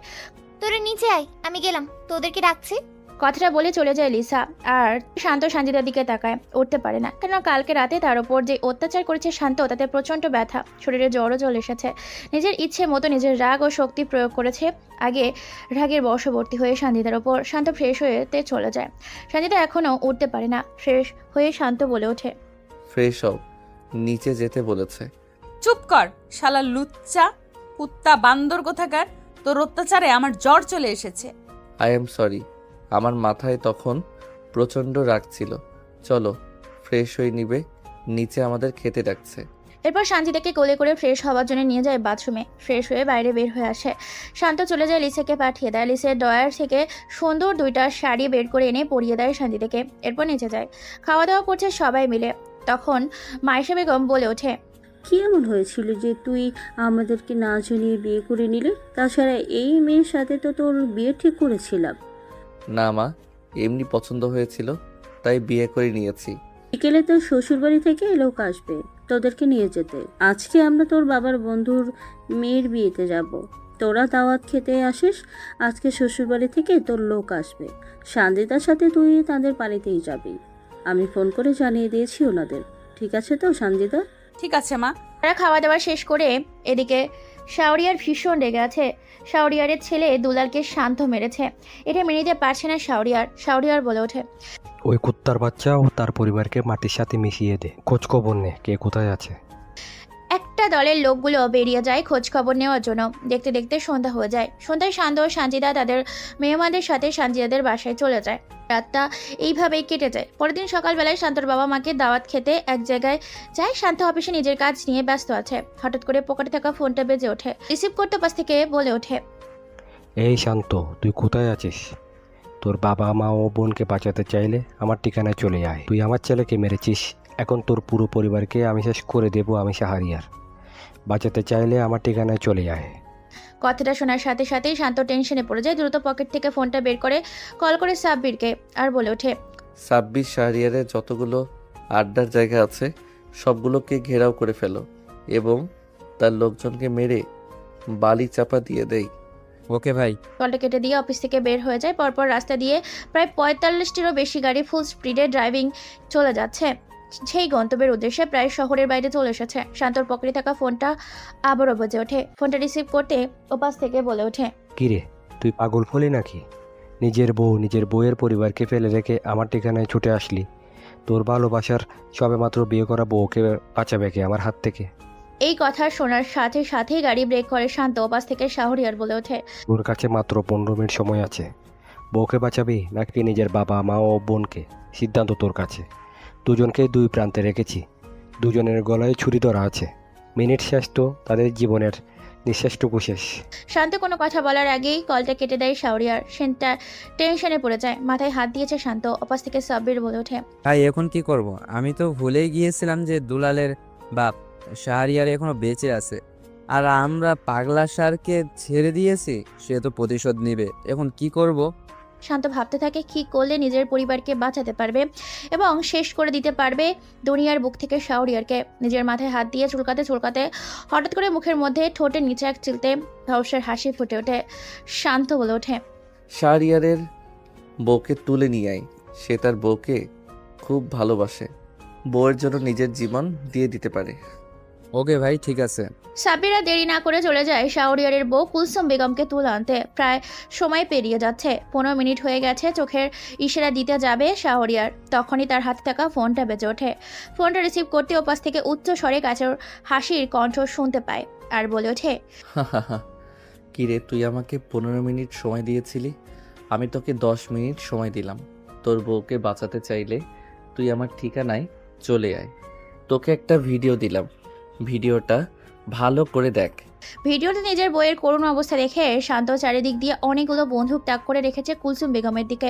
তোরা নিচে আয়, আমি গেলাম, তোদেরকে ডাকছি। কথাটা বলে চলে যায় লিসা। আর শান্ত সানজিদার দিকে তাকায়, উঠতে পারে না, কেন কালকে রাতে তার ওপর যে অত্যাচার করেছে শান্ত, তাতে প্রচণ্ড ব্যথা, শরীরে জ্বরও চলে এসেছে। নিজের ইচ্ছে মতো নিজের রাগ ও শক্তি প্রয়োগ করেছে। আগে রাগের বশবর্তী হয়ে সানজিদার ওপর শান্ত ফ্রেশ হয়েতে চলে যায়। সানজিদা এখনও উঠতে পারে না। ফ্রেশ হয়ে শান্ত বলে ওঠে, ফ্রেশ হও, নিচে যেতে বলেছে। চুপ কর শালা লুচ্চা, কুত্তা বান্দর কোথাকার, তোর অত্যাচারে আমার জ্বর চলে এসেছে। আই এম সরি, আমার মাথায় তখন প্রচণ্ড রাগ ছিল। চলো ফ্রেশ হয়ে নিবে, নিচে আমাদের খেতে ডাকছে। এরপর সানজিদাকে কোলে করে ফ্রেশ হওয়ার জন্য নিয়ে যায় বাথরুমে। ফ্রেশ হয়ে বাইরে বের হয়ে আসে। শান্ত চলে যায় লিসাকে পাঠিয়ে দেয়। লিসের ডয়ার থেকে সুন্দর 2টা শাড়ি বের করে এনে পরিয়ে দেয় সানজিদাকে। এরপর নিচে যায়, খাওয়া দাওয়া করছে সবাই মিলে। তখন মাইশা বেগম বলে ওঠে, কি এমন হয়েছিল যে তুই আমাদেরকে না জানিয়ে বিয়ে করে নিলি? তাছাড়া এই মেয়ের সাথে তো তোর বিয়ে ঠিক করেছিলাম। না মা, এমনি পছন্দ হয়েছিল তাই বিয়ে করে নিয়েছি। বিকেলে তোর শ্বশুরবাড়ি থেকে লোক আসবে তোদেরকে নিয়ে যেতে। আজকে আমরা তোর বাবার বন্ধুর মেয়ের বিয়েতে যাব। তোরা দাওয়াত খেতে আসিস। আজকে শ্বশুরবাড়ি থেকে তোর লোক আসবে। সানজিদার সাথে তুই তাদের বাড়িতেই যাবি। আমি ফোন করে জানিয়ে দিয়েছি ওনাদের। ঠিক আছে তো সানজিদা? ঠিক আছে মা। তারা খাওয়া দাওয়া শেষ করে এদিকে শাওরিয়ার ভীষণ রেগে আছে। শাওরিয়ারের ছেলে দুলালকে শান্ত মেরেছে। এটা মেনে নিতে পারছে না শাওরিয়ার বলে ওঠে, ওই কুত্তার বাচ্চা ও তার পরিবারকে মাটির সাথে মিশিয়ে দে, খোঁজ খবর নে কে কোথায় আছে। একটা দলের লোকগুলো বেরিয়ে যায় খোঁজ খবর নেওয়ার জন্য। দেখতে দেখতে সন্ধ্যা হয়ে যায়। সন্ধ্যায় শান্ত ও সানজিদা তাদের মেহমানদের সাথে সানজিদাদের বাসায় চলে যায়। রাতটা এইভাবেই কেটে যায়। পরের দিন সকালবেলায় শান্তর বাবা মাকে দাওয়াত খেতে এক জায়গায় যায়। শান্ত অফিসে নিজের কাজ নিয়ে ব্যস্ত আছে। হঠাৎ করে পকেটে থাকা ফোনটা বেজে ওঠে। রিসিভ করতে পাশ থেকে বলে ওঠে, এই শান্ত, তুই কোথায় আছিস? তোর বাবা মা ও বোনকে বাঁচাতে চাইলে আমার ঠিকানায় চলে আয়। তুই আমার ছেলেকে মেরেছিস, এখন তোর পুরো পরিবারকে আমি শেষ করে দেবো। আমি শাহরিয়ার, বাঁচাতে চাইলে আমার ঠিকানায় চলে আয়। কথাটা শোনার সাথে সাথেই শান্ত টেনশনে পড়ে যায়। দ্রুত পকেট থেকে ফোনটা বের করে কল করে সাব্বিরকে আর বলে ওঠে, 26 শাহরিয়ারে যতগুলো আড্ডার জায়গা আছে সবগুলোকে ঘেরাও করে ফেলো এবং তার লোকজনকে মেরে বালি চাপা দিয়ে দেই। ওকে ভাই। কলটা কেটে দিয়ে অফিস থেকে বের হয়ে যায়। পরপর রাস্তা দিয়ে প্রায় 45টিরও বেশি গাড়ি ফুল স্পিডে ড্রাইভিং চলে যাচ্ছে। সেই গন্তব্যের উদ্দেশ্যে প্রায় শহরের বাইরে চলে এসেছে। শান্তর পকেটে থাকা ফোনটা আবারও বেজে ওঠে। ফোনটা রিসিভ করতে ওপাশ থেকে বলে ওঠে, কিরে তুই পাগল হলি নাকি? নিজের বউয়ের পরিবারকে ফেলে রেখে আমার ঠিকানায় ছুটে আসলি। তোর ভালোবাসার সবেমাত্র বিয়ে করা বউকে বাঁচাবে কে আমার হাত থেকে? এই কথা শোনার সাথে সাথেই গাড়ি ব্রেক করে শান্ত ওপাশ থেকে শাহরিয়ার বলে ওঠে, তোর কাছে মাত্র 15 মিনিট সময় আছে। বউকে বাঁচাবি নাকি নিজের বাবা মা ও বোনকে, সিদ্ধান্ত তোর কাছে। দুজনকে দুই প্রান্তে রেখেছি, দুজনের গলায় ছুরি ধরা আছে। মিনিট শেষ তো তাদের জীবনের নিঃশ্বাসটুকু শেষ। শান্ত কোনো কথা বলার আগেই কলটা কেটে দেয় শাহরিয়ার। সেনটা টেনশনে পড়ে যায়। মাথায় হাত দিয়েছে শান্ত। ওপাশ থেকে সাব্বির বলে ওঠে, ভাই এখন কি করব? আমি তো ভুলেই গিয়েছিলাম যে দুলালের বাপ শাহরিয়ার এখনো বেঁচে আছে, আর আমরা পাগলা সারকে ছেড়ে দিয়েছি। সে তো প্রতিশোধ নিবে। এখন কি করব? শান্ত ভাবতে থাকে কি করলে নিজের পরিবারকে বাঁচাতে পারবে এবং শেষ করে দিতে পারবে দুনিয়ার বুক থেকে শাহরিয়ারকে। নিজের মাথায় হাত দিয়ে চুলকাতে চুলকাতে হঠাৎ করে মুখের মধ্যে ঠোঁটের নিচে এক চিলতে ধর্ষের হাসি ফুটে ওঠে। শান্ত বলে ওঠে, শাহরিয়ারের বউকে তুলে নিয়ে আয়। সে তার বউকে খুব ভালোবাসে, বউয়ের জন্য নিজের জীবন দিয়ে দিতে পারে। ওকে ভাই, ঠিক আছে। সাব্বিরা দেরি না করে চলে যায় শাহরিয়ারের বউ কুলসুম বেগমকে তুলে আনতে। প্রায় সময় পেরিয়ে যাচ্ছে। 15 মিনিট হয়ে গেছে। চোখের ইশারা দিতে যাবে শাহরিয়ার, তখনই তার হাতে থাকা ফোনটা বেজে ওঠে। ফোনটা রিসিভ করতে ওপাশ থেকে উচ্চ স্বরে কাছের হাসির কণ্ঠ শুনতে পায় আর বলে ওঠে, কিরে তুই আমাকে 15 মিনিট সময় দিয়েছিলি, আমি তোকে 10 মিনিট সময় দিলাম। তোর বউকে বাঁচাতে চাইলে তুই আমার ঠিকানায় চলে আয়। তোকে একটা ভিডিও দিলাম, ভিডিওটা ভালো করে দেখ। ভিডিওতে নিজের বইয়ের করুণ অবস্থা দেখে শান্ত চারিদিক দিয়ে অনেকগুলো বন্দুক তাক করে রেখেছে কুলসুম বেগমের দিকে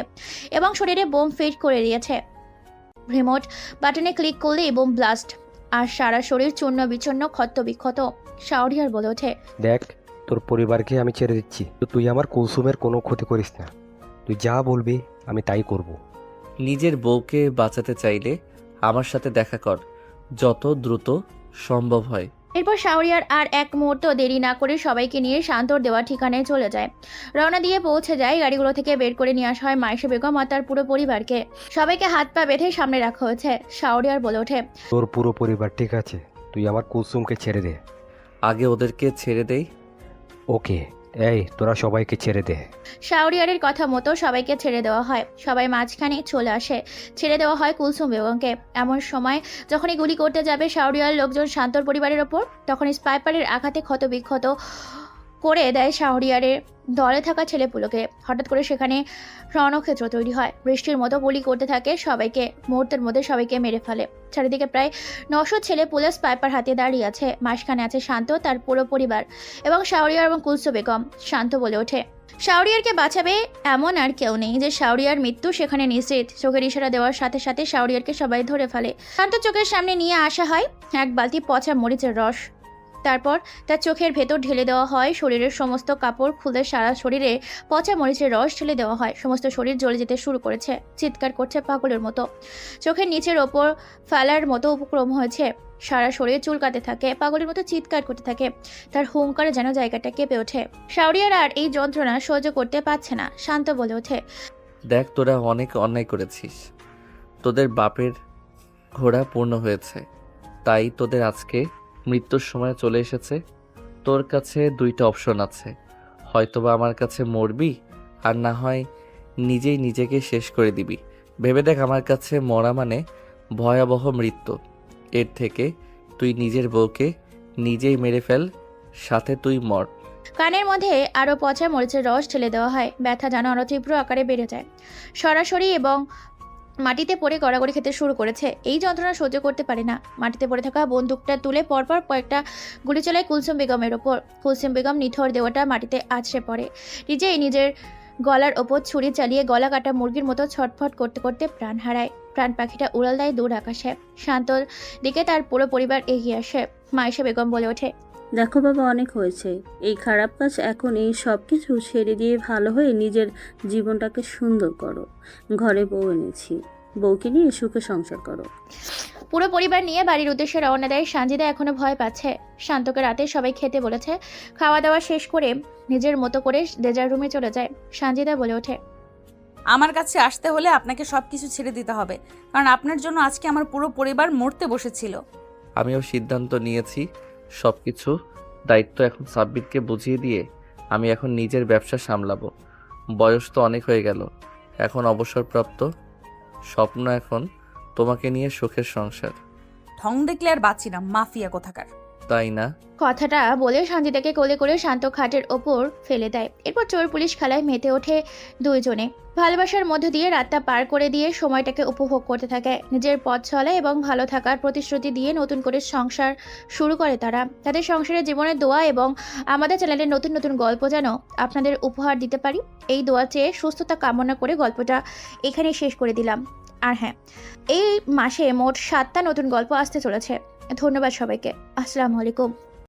এবং শরীরে বোম ফিট করে দিয়েছে। রিমোট বাটনে ক্লিক করলে বোম ব্লাস্ট, আর সারা শরীর চূর্ণ বিচূর্ণ ক্ষত বিক্ষত। শাহরিয়ার বলে ওঠে, দেখ তোর পরিবারকে আমি ছেড়ে দিচ্ছি, তো তুই আমার কুলসুমের কোনো ক্ষতি করিস না। তুই যা বলবি আমি তাই করব। নিজের বউকে বাঁচাতে চাইলে আমার সাথে দেখা কর, যত দ্রুত সম্ভব হয়। এরপর শাহরিয়ার আর এক মুহূর্ত দেরি না করে সবাইকে নিয়ে শান্তর দেওয়া ঠিকানায় চলে যায়। রওনা দিয়ে পৌঁছে যায়। গাড়িগুলো থেকে বের করে নিয়ে আসা হয় মায়েশা বেগম আর তার পুরো পরিবারকে। সবাইকে হাত পা বেঁধে সামনে রাখা হয়েছে। শাহরিয়ার বলে ওঠে, তোর পুরো পরিবার ঠিক আছে, তুই আমার কুলসুমকে ছেড়ে দে। আগে ওদেরকে ছেড়ে দেই। ওকে, এই তোরা সবাইকে ছেড়ে দে। শাহরিয়ারের কথা মতো সবাইকে ছেড়ে দেওয়া হয়। সবাই মাঝখানে চলে আসে। ছেড়ে দেওয়া হয় কুলসুম বেগমকে। এমন সময় যখনই গুলি করতে যাবে শাহরিয়ার লোকজন শান্তর পরিবারের ওপর, তখন স্পাইপারের আঘাতে ক্ষত বিক্ষত করে দেয় শাহরিয়ারের দলে থাকা ছেলেপুলোকে। হঠাৎ করে সেখানে রণক্ষেত্র তৈরি হয়। বৃষ্টির মতো গুলি করতে থাকে সবাইকে। মুহূর্তের মধ্যে সবাইকে মেরে ফেলে। চারিদিকে প্রায় 900 ছেলেপুলে স্পাইপার হাতে দাঁড়িয়ে আছে। মাঝখানে আছে শান্ত, তার পুরো পরিবার এবং শাহরিয়ার এবং কুলসুম বেগম। শান্ত বলে ওঠে, শাহরিয়ারকে বাঁচাবে এমন আর কেউ নেই। যে শাহরিয়ার মৃত্যু সেখানে নিশ্চিত। চোখের ইশারা দেওয়ার সাথে সাথে শাহরিয়ারকে সবাই ধরে ফেলে। শান্ত চোখের সামনে নিয়ে আসা হয় এক বালতি পচা মরিচের রস। তারপর তার চোখের ভেতর ঢেলে দেওয়া হয় শরীরের সমস্ত কাপড় খুলে সারা শরীরে পচা মরিচের রস ঢেলে দেওয়া হয়। সমস্ত শরীর জ্বলে যেতে শুরু করেছে। চিৎকার করছে পাগলের মতো। চোখের নিচের ওপর ফেলার মতো উপক্রম হয়েছে। সারা শরীর চুলকাতে থাকে। পাগলের মতো চিৎকার করতে থাকে। তার হুঙ্কারে যেন জায়গাটা কেঁপে ওঠে। শাহরিয়ার আর এই যন্ত্রণা সহ্য করতে পারছে না। শান্ত বলে ওঠে, দেখ, তোরা অনেক অন্যায় করেছিস। তোদের বাপের ঘোড়া পূর্ণ হয়েছে, তাই তোদের আজকে মৃত্যুর সময় চলে এসেছে। তোর কাছে দুইটা অপশন আছে, হয়তোবা আমার কাছে মরবি, আর না হয় নিজেই নিজেকে শেষ করে দিবি। ভেবে দেখ, আমার কাছে মরা মানে ভয়াবহ মৃত্যু। এর থেকে তুই নিজের বউকে নিজেই মেরে ফেল, সাথে তুই মর। কানের মধ্যে আরও পচা মরিচের রস ঢেলে দেওয়া হয়। ব্যথা যেন আরও তীব্র আকারে বেড়ে যায়। সরাসরি এবং মাটিতে পড়ে গড়াগড়ি খেতে শুরু করেছে। এই যন্ত্রণা সহ্য করতে পারে না। মাটিতে পড়ে থাকা বন্দুকটা তুলে পরপর কয়েকটা গুলি চালায় কুলসুম বেগমের ওপর। কুলসুম বেগম নিথর দেওয়াটা মাটিতে আছড়ে পড়ে। নিজের গলার ওপর ছুরি চালিয়ে গলা কাটা মুরগির মতো ছটফট করতে করতে প্রাণ হারায়। প্রাণ পাখিটা উড়াল দেয় দূর আকাশে। শান্তর দিকে তার পুরো পরিবার এগিয়ে আসে। মায়েশা বেগম বলে ওঠে, দেখো বাবা, অনেক হয়েছে। এই খারাপ কাজ এখন এই সব কিছু ছেড়ে দিয়ে ভালো হয়ে নিজের জীবনটাকে সুন্দর করো। ঘরে বউ এনেছি, বউকে নিয়ে সুখে সংসার করো। পুরো পরিবার নিয়ে বাড়ির উদ্দেশ্যে রওনা দেয়। সানজিদা এখনো ভয় পাচ্ছে। শান্তকে রাতে সবাই খেতে বলেছে। খাওয়া দাওয়া শেষ করে নিজের মতো করে ডেজার রুমে চলে যায়। সানজিদা বলে ওঠে, আমার কাছে আসতে হলে আপনাকে সব কিছু ছেড়ে দিতে হবে, কারণ আপনার জন্য আজকে আমার পুরো পরিবার মরতে বসেছিল। আমিও সিদ্ধান্ত নিয়েছি, সব কিছু দায়িত্ব এখন সাব্বিরকে বুঝিয়ে দিয়ে আমি এখন নিজের ব্যবসা সামলাবো। বয়স তো অনেক হয়ে গেল, এখন অবসরপ্রাপ্ত। স্বপ্ন এখন তোমাকে নিয়ে সুখের সংসার। ঢং দেখলে আর বাঁচি না, মাফিয়া কোথাকার। তাই না? কথাটা বলে সঞ্জিতাকে কোলে করে শান্ত খাটের ওপর ফেলে দেয়। এরপর চোর পুলিশ খেলায় মেতে ওঠে দুইজনে। ভালোবাসার মধ্য দিয়ে রাতটা পার করে দিয়ে সময়টাকে উপভোগ করতে থাকে। নিজের পথ চলা এবং ভালো থাকার প্রতিশ্রুতি দিয়ে নতুন করে সংসার শুরু করে তারা। তাদের সংসারের জীবনের দোয়া এবং আমাদের চ্যানেলের নতুন নতুন গল্প যেন আপনাদের উপহার দিতে পারি, এই দোয়া চেয়ে সুস্থতা কামনা করে গল্পটা এখানেই শেষ করে দিলাম। আর হ্যাঁ, এই মাসে মোট 7টা নতুন গল্প আসতে চলেছে। ধন্যবাদ সবাইকে। আসসালামু আলাইকুম।